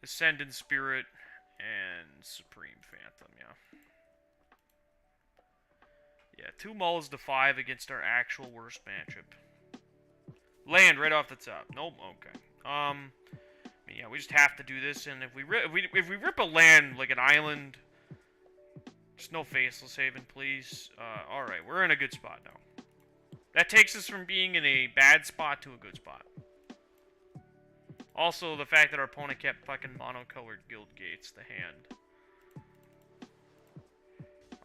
Ascendant Spirit and Supreme Phantom, yeah. Yeah, 2 mulls to 5 against our actual worst matchup. Land right off the top. Nope, okay. Yeah, we just have to do this, and if we rip a land like an island, just no Faceless Haven, please. Alright, we're in a good spot now. That takes us from being in a bad spot to a good spot. Also, the fact that our opponent kept fucking monocolored Guild Gates, the hand.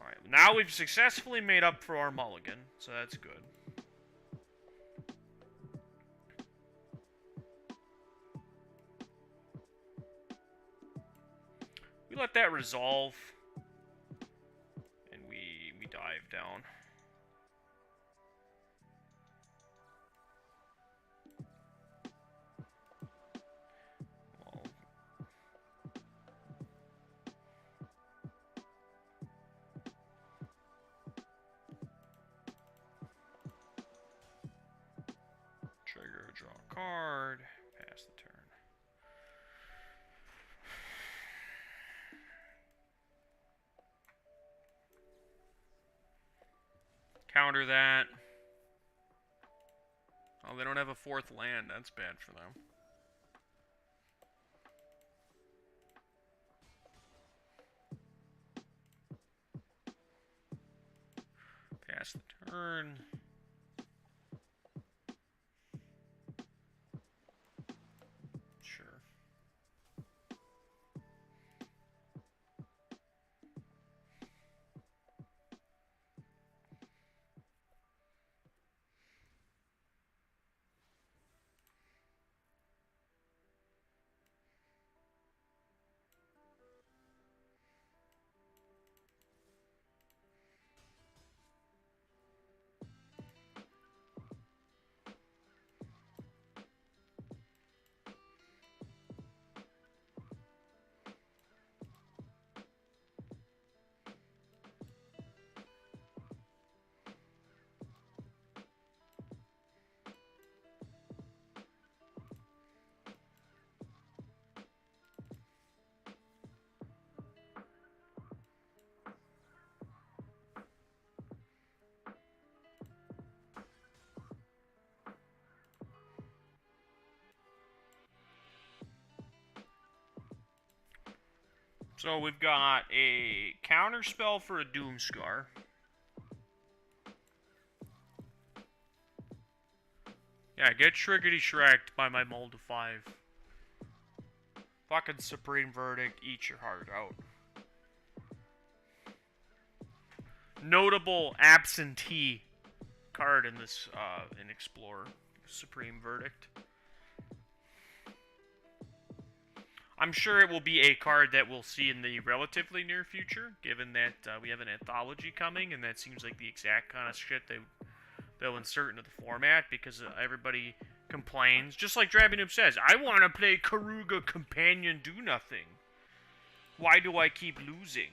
Alright, now we've successfully made up for our mulligan, so that's good. We let that resolve, and we dive down. Well, trigger, draw a card, pass the turn. Counter that. Oh, they don't have a 4th land. That's bad for them. Pass the turn. Sure. So we've got a counter spell for a Doomscar. Yeah, get Shriggity Shrek'd by my mull to 5. Fucking Supreme Verdict, eat your heart out. Notable absentee card in this, in Explorer. Supreme Verdict. I'm sure it will be a card that we'll see in the relatively near future, given that we have an anthology coming, and that seems like the exact kind of shit they'll insert into the format, because everybody complains. Just like Drabby says, I want to play Karuga Companion Do Nothing. Why do I keep losing?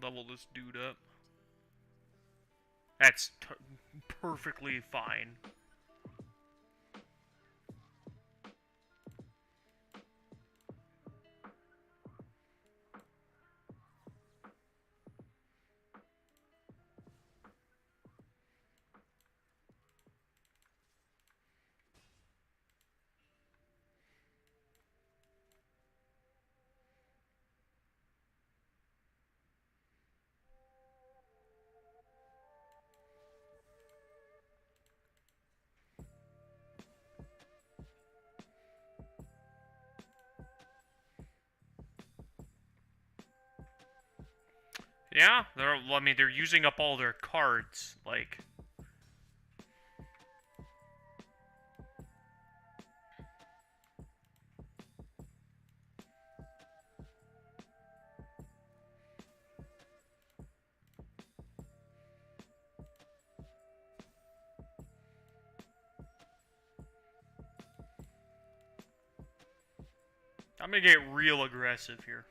level this dude up. That's perfectly fine. Yeah, I mean, they're using up all their cards, like... I'm gonna get real aggressive here.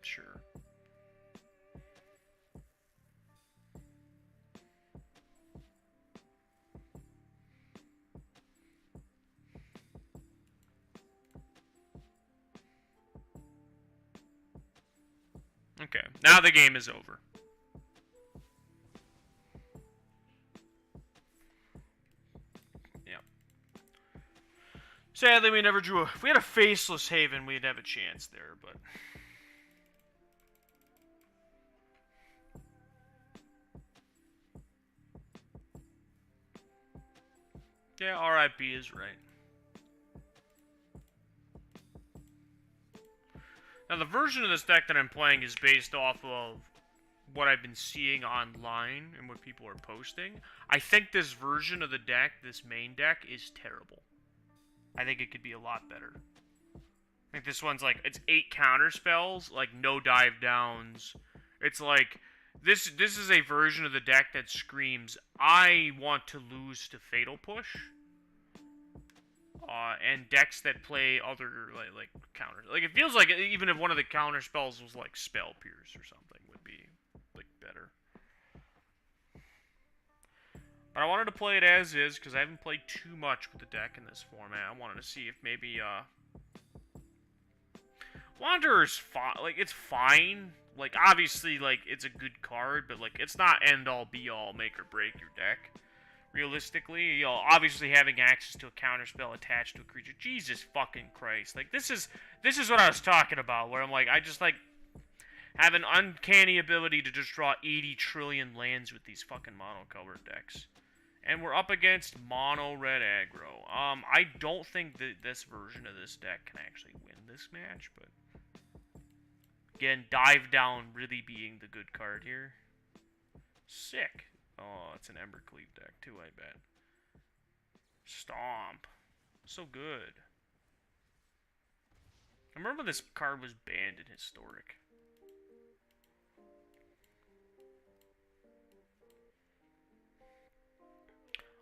Sure. Okay, now the game is over. Sadly, we never drew a... If we had a Faceless Haven, we'd have a chance there, but... Yeah, RIP is right. Now, the version of this deck that I'm playing is based off of what I've been seeing online and what people are posting. I think this version of the deck, this main deck, is terrible. I think it could be a lot better. I think this one's like, it's 8 counter spells, like no dive downs. It's like, this is a version of the deck that screams, I want to lose to Fatal Push. And decks that play other, like counters. Like, it feels like even if one of the counter spells was like Spell Pierce or something, would be, like, better. But I wanted to play it as is, because I haven't played too much with the deck in this format. I wanted to see if maybe, Wanderer's fine. Like, it's fine. Like, obviously, like, it's a good card, but, like, it's not end-all, be-all, make or break your deck. Realistically, you know, obviously having access to a counterspell attached to a creature. Jesus fucking Christ. Like, this is what I was talking about, where I'm like, I just, like, have an uncanny ability to just draw 80 trillion lands with these fucking mono-colored decks. And we're up against mono-red aggro. I don't think that this version of this deck can actually win this match, but... Again, Dive Down really being the good card here. Sick. Oh, it's an Embercleave deck, too, I bet. Stomp. So good. I remember this card was banned in Historic.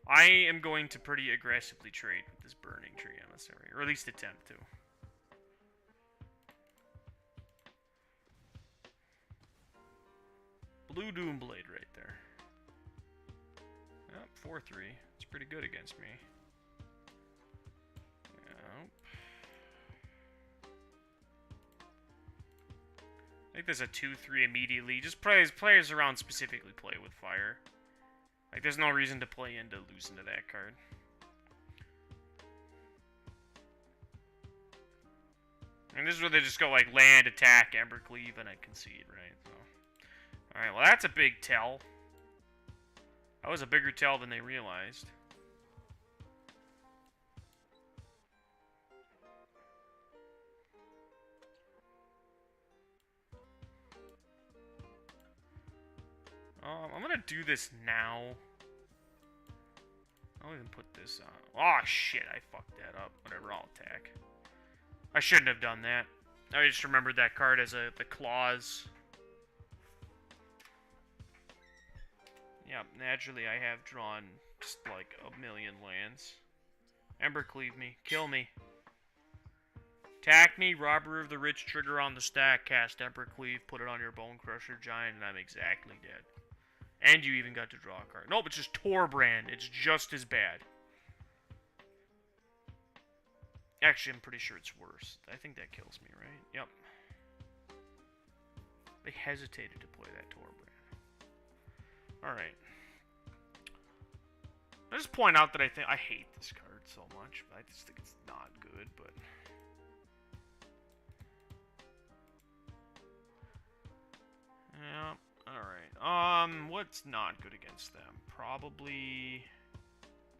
I am going to pretty aggressively trade with this Burning Tree Emissary, or at least attempt to. Blue Doomblade right there. Yep, 4-3. It's pretty good against me. Yep. I think there's a 2-3 immediately. Just players around specifically play with fire. Like, there's no reason to play into losing to that card. And this is where they just go, like, land, attack, Embercleave, and I concede, right? So. Alright, well, that's a big tell. That was a bigger tell than they realized. I'm gonna do this now. I'll even put this on. Oh, shit, I fucked that up. Whatever, I'll attack. I shouldn't have done that. I just remembered that card as the claws. Yep, naturally I have drawn Just like a million lands. Embercleave me. Kill me. Attack me, Robber of the Rich, trigger on the stack, cast Embercleave, put it on your Bone Crusher Giant, and I'm exactly dead. And you even got to draw a card. Nope, it's just Torbrand. It's just as bad. Actually, I'm pretty sure it's worse. I think that kills me, right? Yep. They hesitated to play that Torbrand. Alright. I just point out that I hate this card so much. I just think it's not good, but... Yeah, alright. What's not good against them? Probably...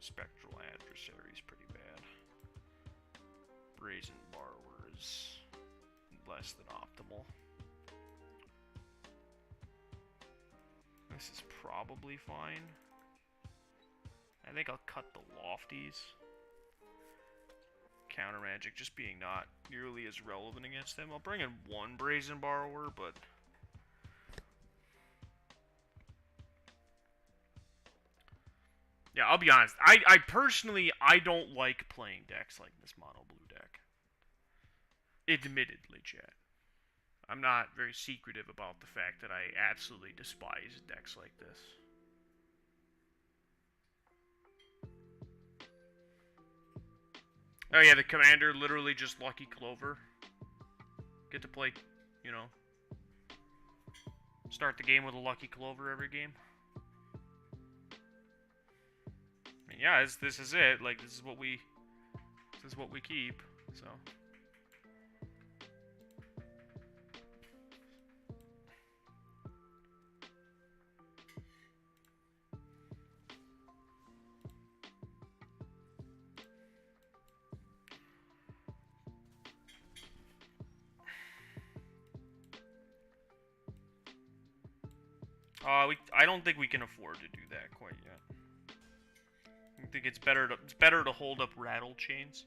Spectral Adversary's pretty bad. Brazen Borrower's less than optimal. This is probably fine. I think I'll cut the Lofties. Counter Magic just being not nearly as relevant against them. I'll bring in one Brazen Borrower, but... Yeah, I'll be honest. I personally, I don't like playing decks like this mono blue deck. Admittedly, chat. I'm not very secretive about the fact that I absolutely despise decks like this. Oh yeah, the commander literally just Lucky Clover. Get to play, you know, start the game with a Lucky Clover every game. I mean, yeah, this is it. Like, this is what we keep. So. I don't think we can afford to do that quite yet. I think it's better to hold up Rattle Chains.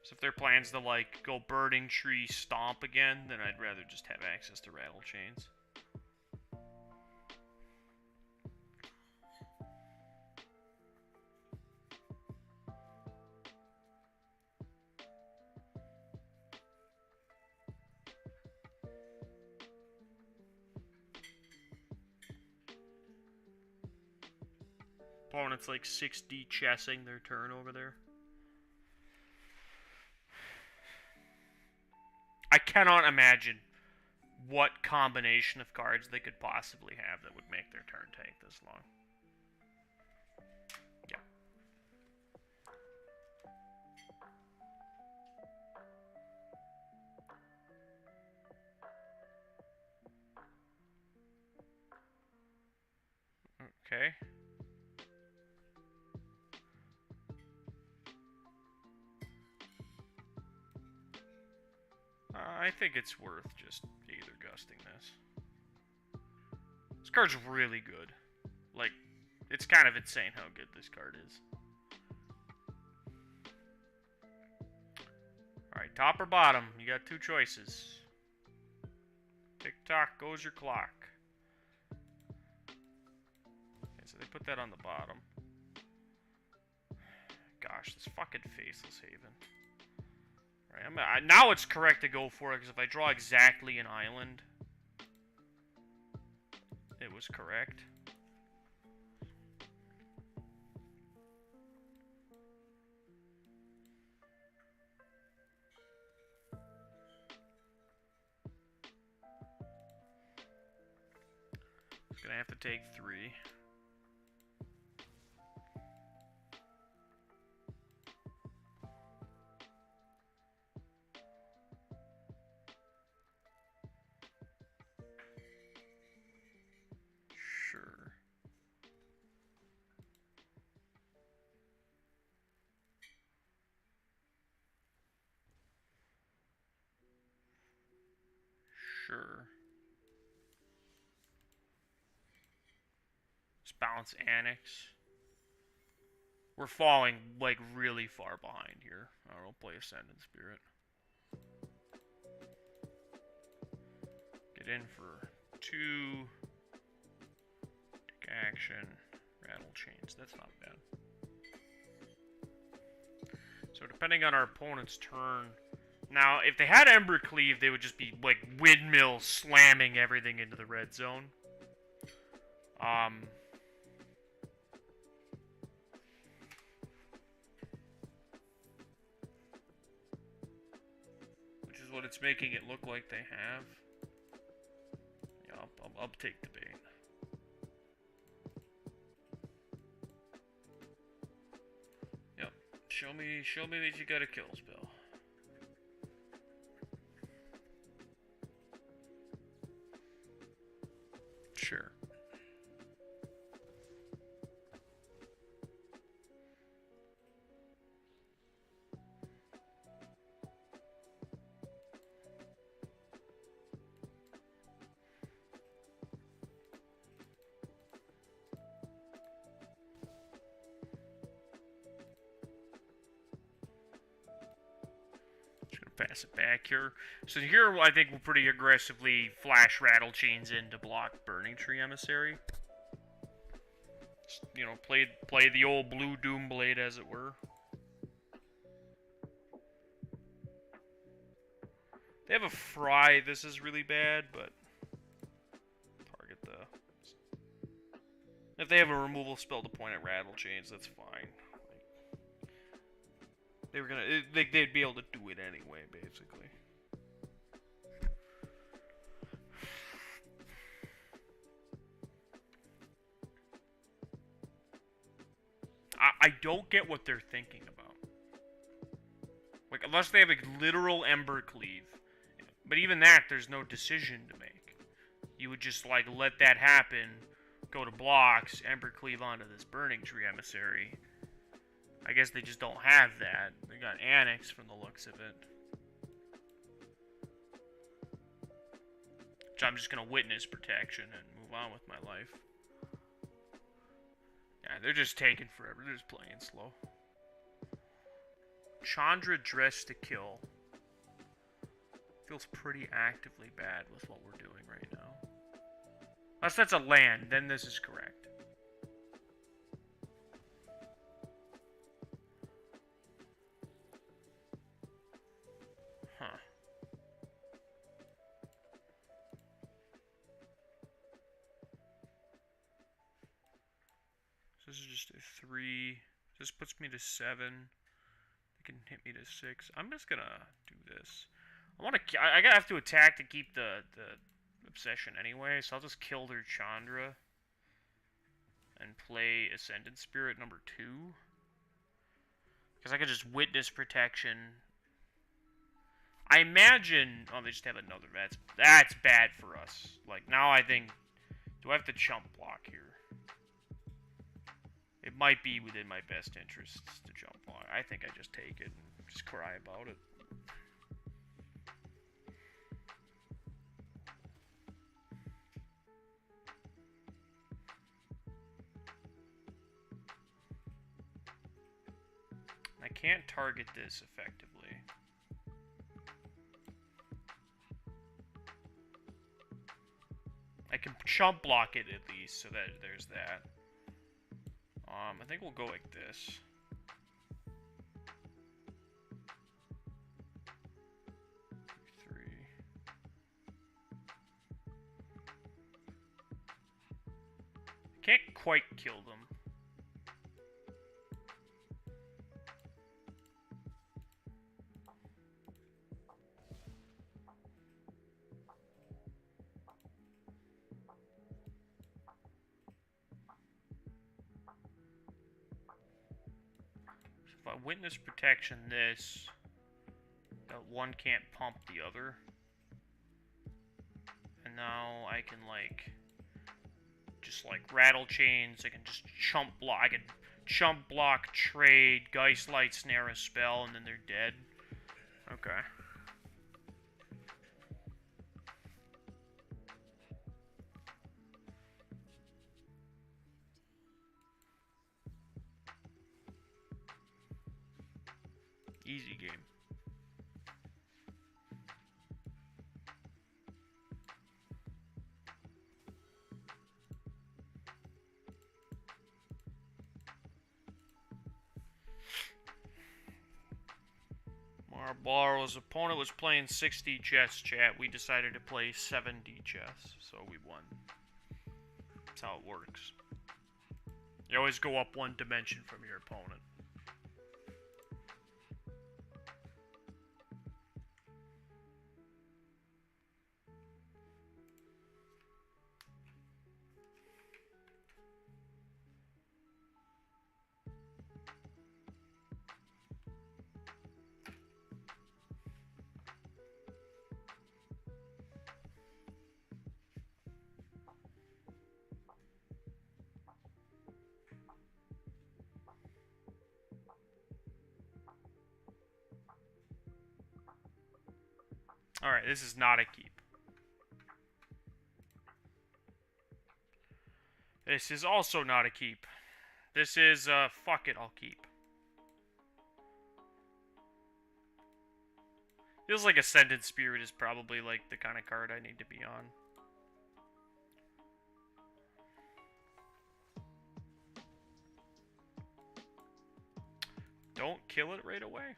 So if their plans to like go Burning Tree Stomp again, then I'd rather just have access to Rattle Chains. Opponent's like 6D chessing their turn over there. I cannot imagine what combination of cards they could possibly have that would make their turn take this long. Yeah. Okay. I think it's worth just either gusting this. This card's really good. Like, it's kind of insane how good this card is. Alright, top or bottom? You got two choices. Tick-tock goes your clock. Okay, so they put that on the bottom. Gosh, this fucking Faceless Haven. Right, now it's correct to go for it, because if I draw exactly an island, it was correct. It's gonna have to take 3. Sure. Let's bounce Annex. We're falling, like, really far behind here. I'll play Ascendant Spirit. Get in for 2. action, rattle chains. That's not bad. So depending on our opponent's turn. Now, if they had Ember Cleave, they would just be like windmill slamming everything into the red zone. Which is what it's making it look like they have. Yeah, I'll take the bait. Yep. Show me that you got a kill spell. Sure. Pass it back here. So here, I think we'll pretty aggressively flash Rattle Chains in to block Burning Tree Emissary. You know, play the old blue Doomblade, as it were. They have a Fry. This is really bad, but target the. If they have a removal spell to point at Rattle Chains, that's fine. They were gonna. They'd be able to do it anyway, basically. I don't get what they're thinking about. Like, unless they have a literal Ember Cleave. But even that, there's no decision to make. You would just, like, let that happen, go to blocks, Ember Cleave onto this Burning Tree Emissary. I guess they just don't have that. They got Annex from the looks of it. Which I'm just gonna witness protection and move on with my life. Yeah, they're just taking forever. They're just playing slow. Chandra Dress to Kill. Feels pretty actively bad with what we're doing right now. Unless that's a land, then this is correct. Huh. So this is just a 3. This puts me to 7. They can hit me to 6. I'm just gonna do this. I gotta have to attack to keep the obsession anyway, so I'll just kill their Chandra and play Ascendant Spirit number 2. Because I could just witness protection. I imagine... Oh, they just have another. That's bad for us. Like, now I think... Do I have to chump block here? It might be within my best interests to jump block. I think I just take it and just cry about it. I can't target this effectively. I can chump block it at least, so that there's that. I think we'll go like this. Three. Can't quite kill them. If I witness protection this, that one can't pump the other. And now I can like, just like rattle chains, I can just chump block, I can chump block, trade, Geist Light, snare a spell, and then they're dead. Okay. Easy game. While his opponent was playing 6D chess, chat, we decided to play 7D chess, so we won. That's how it works. You always go up one dimension from your opponent. Alright, this is not a keep. This is also not a keep. This is, fuck it, I'll keep. Feels like Ascended Spirit is probably, like, the kind of card I need to be on. Don't kill it right away.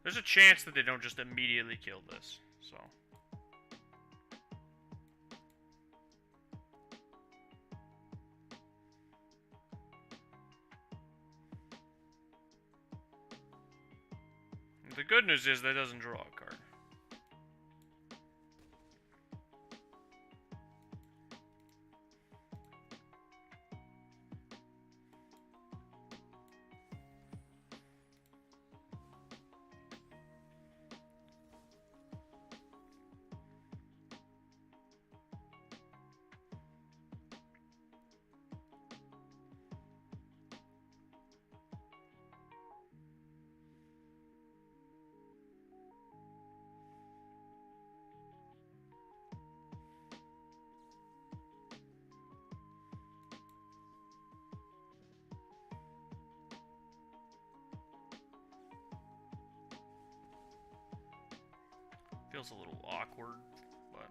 There's a chance that they don't just immediately kill this, so. The good news is that doesn't draw a card. Feels a little awkward, but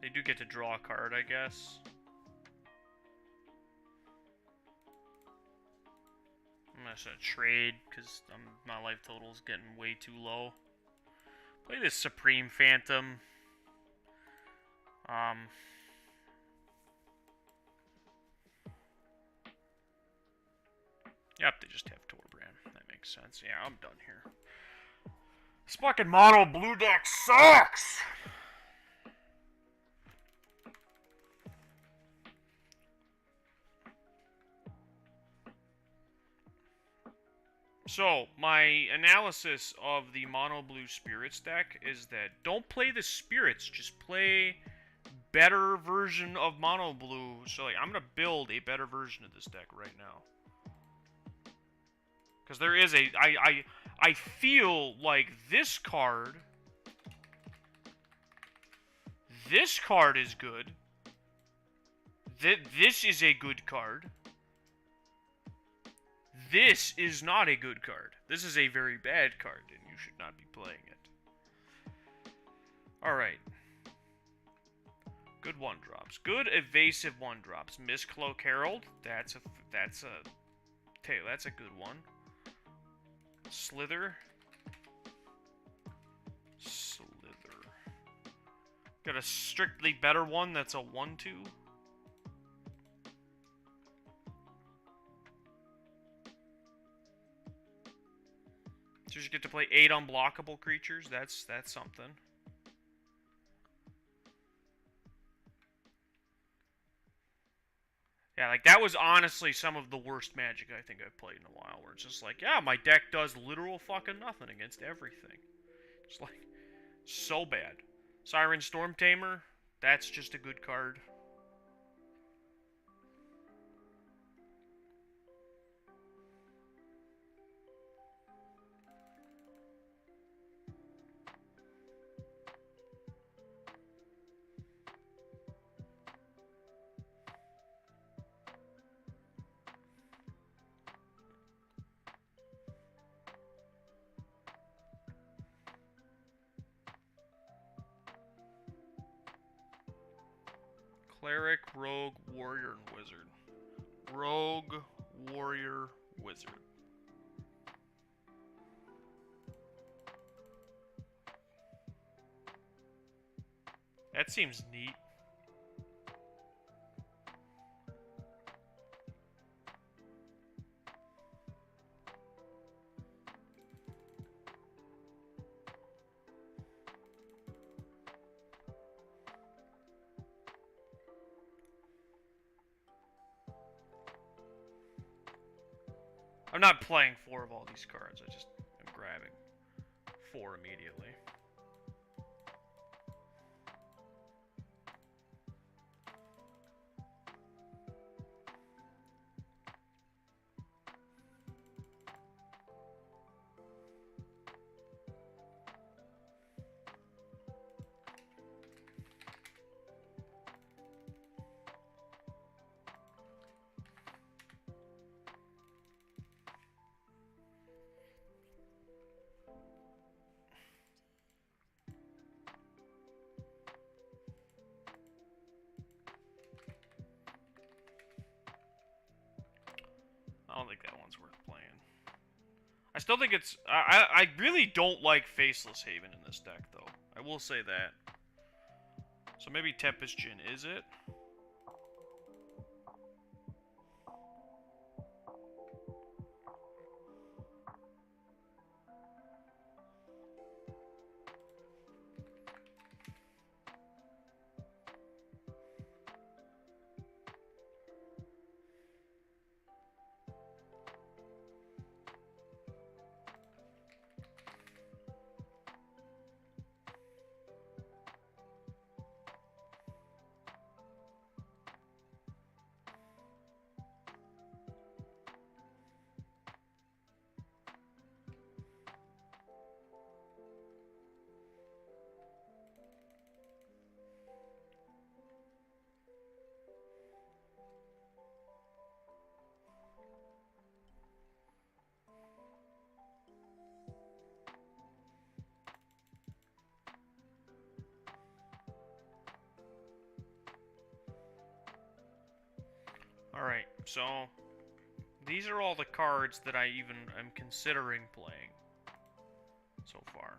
they do get to draw a card, I guess. I'm not gonna trade because my life total is getting way too low. Play this Supreme Phantom. Yep, they just have Torbrand. That makes sense. Yeah, I'm done here. This fucking mono blue deck sucks! So, my analysis of the mono blue spirits deck is that don't play the spirits, just play better version of mono blue. So, like, I'm gonna build a better version of this deck right now. Because there is a... I feel like this card... This card is good. This is a good card. This is not a good card. This is a very bad card, and you should not be playing it. Alright. Good one-drops. Good evasive one-drops. Mistcloak Herald. That's a good one. Slither. Got a strictly better one that's a 1-2. So you get to play 8 unblockable creatures. That's something. Yeah, like, that was honestly some of the worst Magic I think I've played in a while, where it's just like, yeah, my deck does literal fucking nothing against everything. It's like, so bad. Siren Stormtamer, that's just a good card. Cleric, Rogue, Warrior, and Wizard. Rogue, Warrior, Wizard. That seems neat. I'm not playing 4 of all these cards, I just am grabbing 4 immediately. I don't think that one's worth playing. I still think it's... I really don't like Faceless Haven in this deck, though. I will say that. So maybe Tempest Djinn is it? Alright, so these are all the cards that I even am considering playing so far.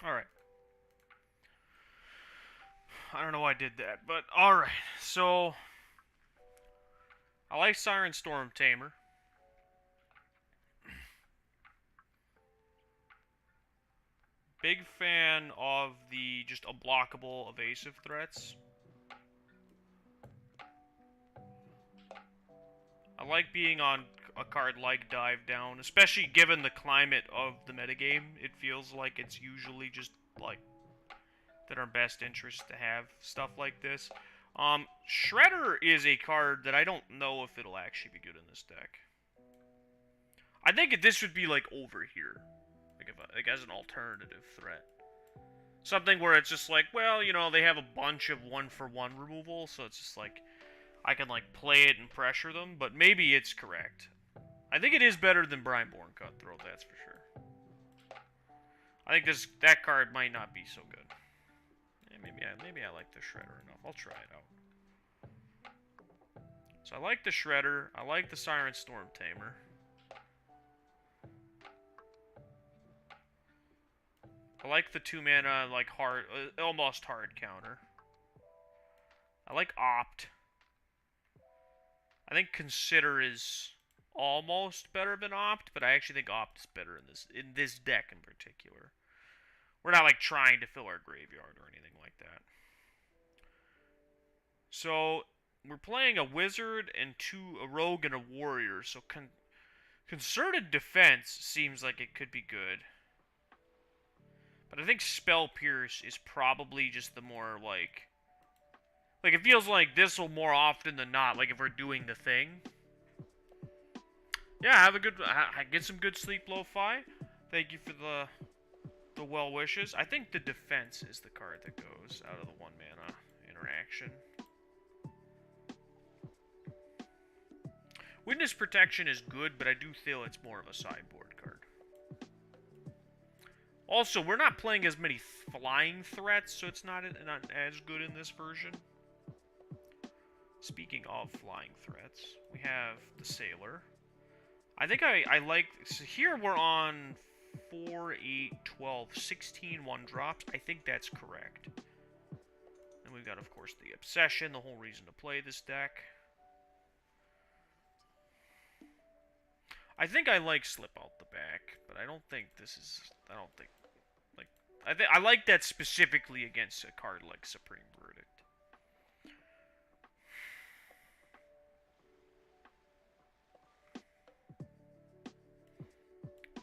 Alright. I don't know why I did that, but alright. So, I like Siren Storm Tamer. Big fan of the just unblockable evasive threats. I like being on a card like Dive Down, especially given the climate of the metagame. It feels like it's usually just, like, in our best interest to have stuff like this. Shredder is a card that I don't know if it'll actually be good in this deck. I think this would be, like, over here. Like as an alternative threat. Something where it's just like, well, you know, they have a bunch of 1-for-1 removal, so it's just like, I can, like, play it and pressure them, but maybe it's correct. I think it is better than Brineborn Cutthroat, that's for sure. I think that card might not be so good. Maybe I like the Shredder enough. I'll try it out. So I like the Shredder. I like the Siren Storm Tamer. I like the 2-mana, like, hard, almost hard counter. I like Opt. I think Consider is almost better than Opt, but I actually think Opt is better in this deck in particular. We're not, like, trying to fill our graveyard or anything like that. So, we're playing a Wizard and a Rogue and a Warrior, so Concerted Defense seems like it could be good. But I think Spell Pierce is probably just the more, like, it feels like this will more often than not, like, if we're doing the thing. Yeah, get some good sleep, Lo-Fi. Thank you for the well wishes. I think the defense is the card that goes out of the 1-mana interaction. Witness Protection is good, but I do feel it's more of a sideboard card. Also, we're not playing as many flying threats, so it's not as good in this version. Speaking of flying threats, we have the Sailor. I think I like... So here we're on 4, 8, 12, 16 1-drops. I think that's correct. And we've got, of course, the Obsession, the whole reason to play this deck. I think I like Slip Out the Back, but I don't think this is... I like that specifically against a card like Supreme Verdict.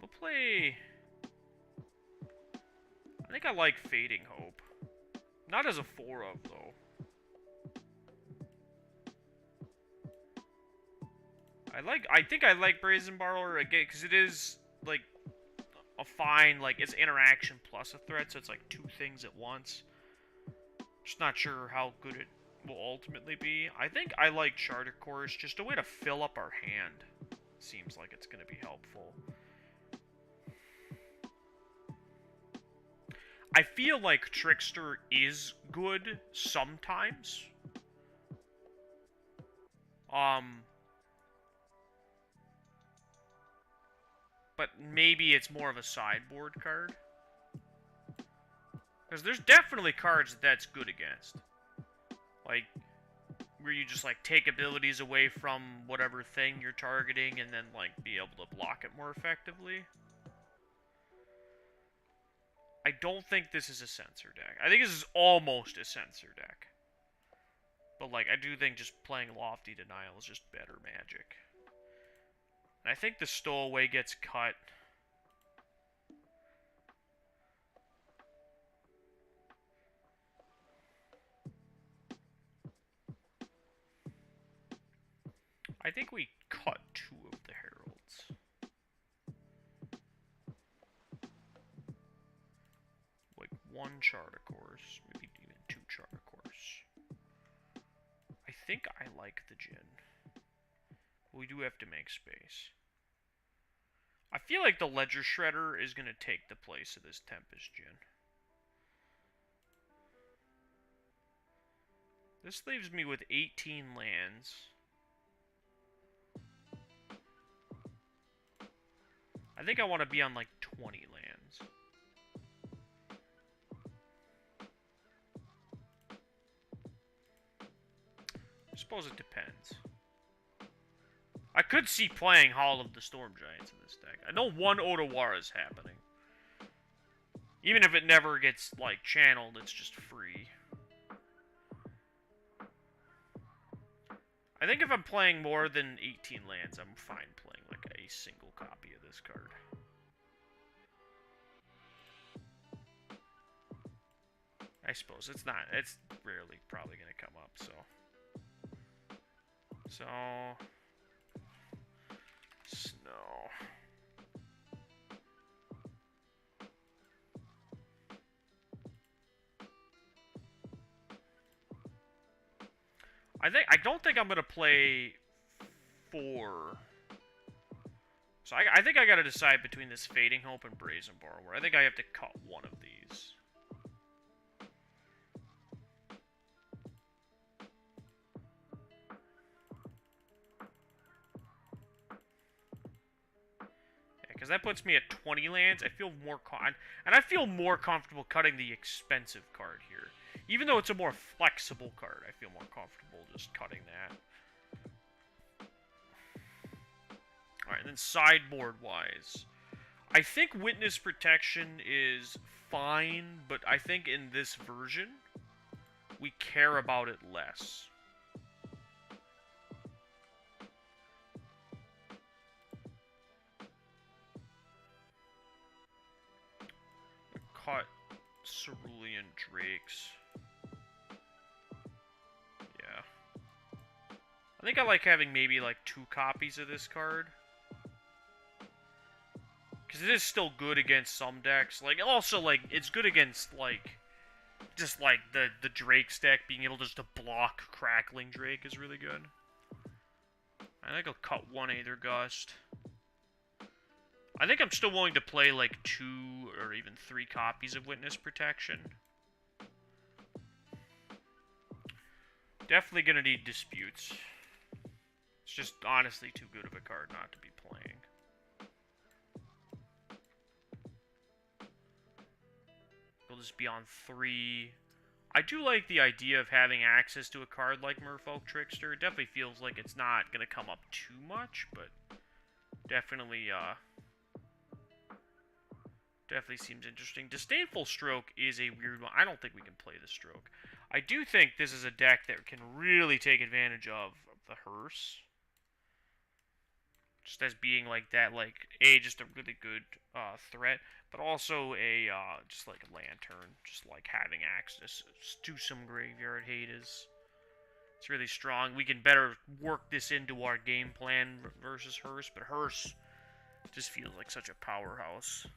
We'll play... I think I like Fading Hope. Not as a 4-of, though. I think I like Brazen Borrower again, because it is, like, a fine, like, it's interaction plus a threat, so it's like 2 things at once. Just not sure how good it will ultimately be. I think I like Charter Course, just a way to fill up our hand. Seems like it's going to be helpful. I feel like Trickster is good sometimes. But maybe it's more of a sideboard card. Because there's definitely cards that's good against. Like, where you just, like, take abilities away from whatever thing you're targeting and then, like, be able to block it more effectively. I don't think this is a Censor deck. I think this is almost a Censor deck. But, like, I do think just playing Lofty Denial is just better Magic. And I think the Stowaway gets cut. I think we cut 2 of the Heralds. Like 1 Charter Course, maybe even 2 Charter Course. I think I like the Djinn. But we do have to make space. I feel like the Ledger Shredder is going to take the place of this Tempest Djinn. This leaves me with 18 lands. I think I want to be on like 20 lands. I suppose it depends. I could see playing Hall of the Storm Giants in this deck. I know 1 Otawara is happening. Even if it never gets, like, channeled, it's just free. I think if I'm playing more than 18 lands, I'm fine playing like a single copy of this card. I suppose it's not. It's rarely probably going to come up, so. Snow. I don't think I'm going to play 4. So I think I got to decide between this Fading Hope and Brazen Borrower. I think I have to cut one of these. Because that puts me at 20 lands. I feel more and I feel more comfortable cutting the expensive card here. Even though it's a more flexible card, I feel more comfortable just cutting that. Alright, then sideboard-wise. I think Witness Protection is fine, but I think in this version, we care about it less. Cut Cerulean Drakes. Yeah. I think I like having maybe like 2 copies of this card. Because it is still good against some decks. Like, also, like, it's good against, like, just, like, the Drake's deck. Being able just to block Crackling Drake is really good. I think I'll cut 1 Aether Gust. I think I'm still willing to play, like, 2 or even 3 copies of Witness Protection. Definitely gonna need Disputes. It's just honestly too good of a card not to be playing. It'll just be on 3. I do like the idea of having access to a card like Merfolk Trickster. It definitely feels like it's not going to come up too much, but definitely seems interesting. Disdainful Stroke is a weird one. I don't think we can play the Stroke. I do think this is a deck that can really take advantage of the Hearse. Just as being like that, like, just a really good threat, but also a, just like a Lantern, just like having access to some graveyard hate is, it's really strong. We can better work this into our game plan versus Hearse, but Hearse just feels like such a powerhouse.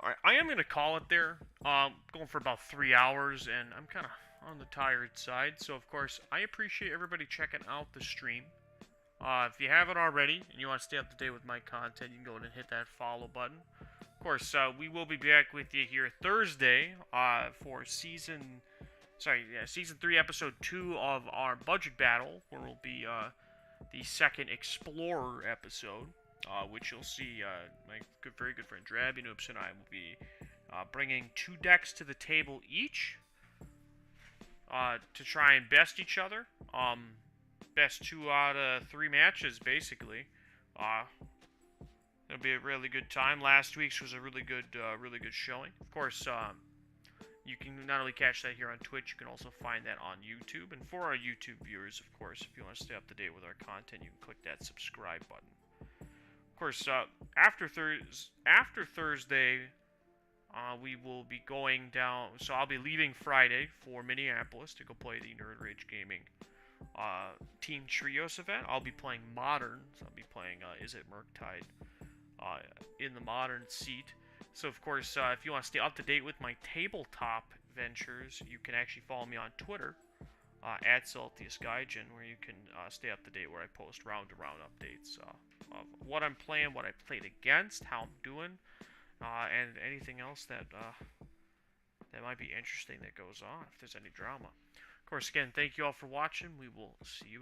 Alright, I am going to call it there. Going for about 3 hours, and I'm kind of on the tired side. So, of course, I appreciate everybody checking out the stream. If you haven't already, and you want to stay up to date with my content, you can go ahead and hit that follow button. Of course, we will be back with you here Thursday for Season 3, Episode 2 of our Budget Battle, where will be the second Explorer episode. Which you'll see my very good friend Drabby Noobs and I will be bringing 2 decks to the table each to try and best each other. Best 2 out of 3 matches, basically. It'll be a really good time. Last week's was a really good showing. Of course, you can not only catch that here on Twitch, you can also find that on YouTube. And for our YouTube viewers, of course, if you want to stay up to date with our content, you can click that subscribe button. Of course, after Thursday, we will be going down. So I'll be leaving Friday for Minneapolis to go play the Nerd Rage Gaming Team Trios event. I'll be playing Modern. So I'll be playing Izzet Murktide in the Modern seat. So of course, if you want to stay up to date with my tabletop ventures, you can actually follow me on Twitter at Celtius Gaijin, where you can stay up to date where I post round-to-round updates of what I'm playing, what I played against, how I'm doing, and anything else that might be interesting that goes on, if there's any drama. Of course, again, thank you all for watching. We will see you again.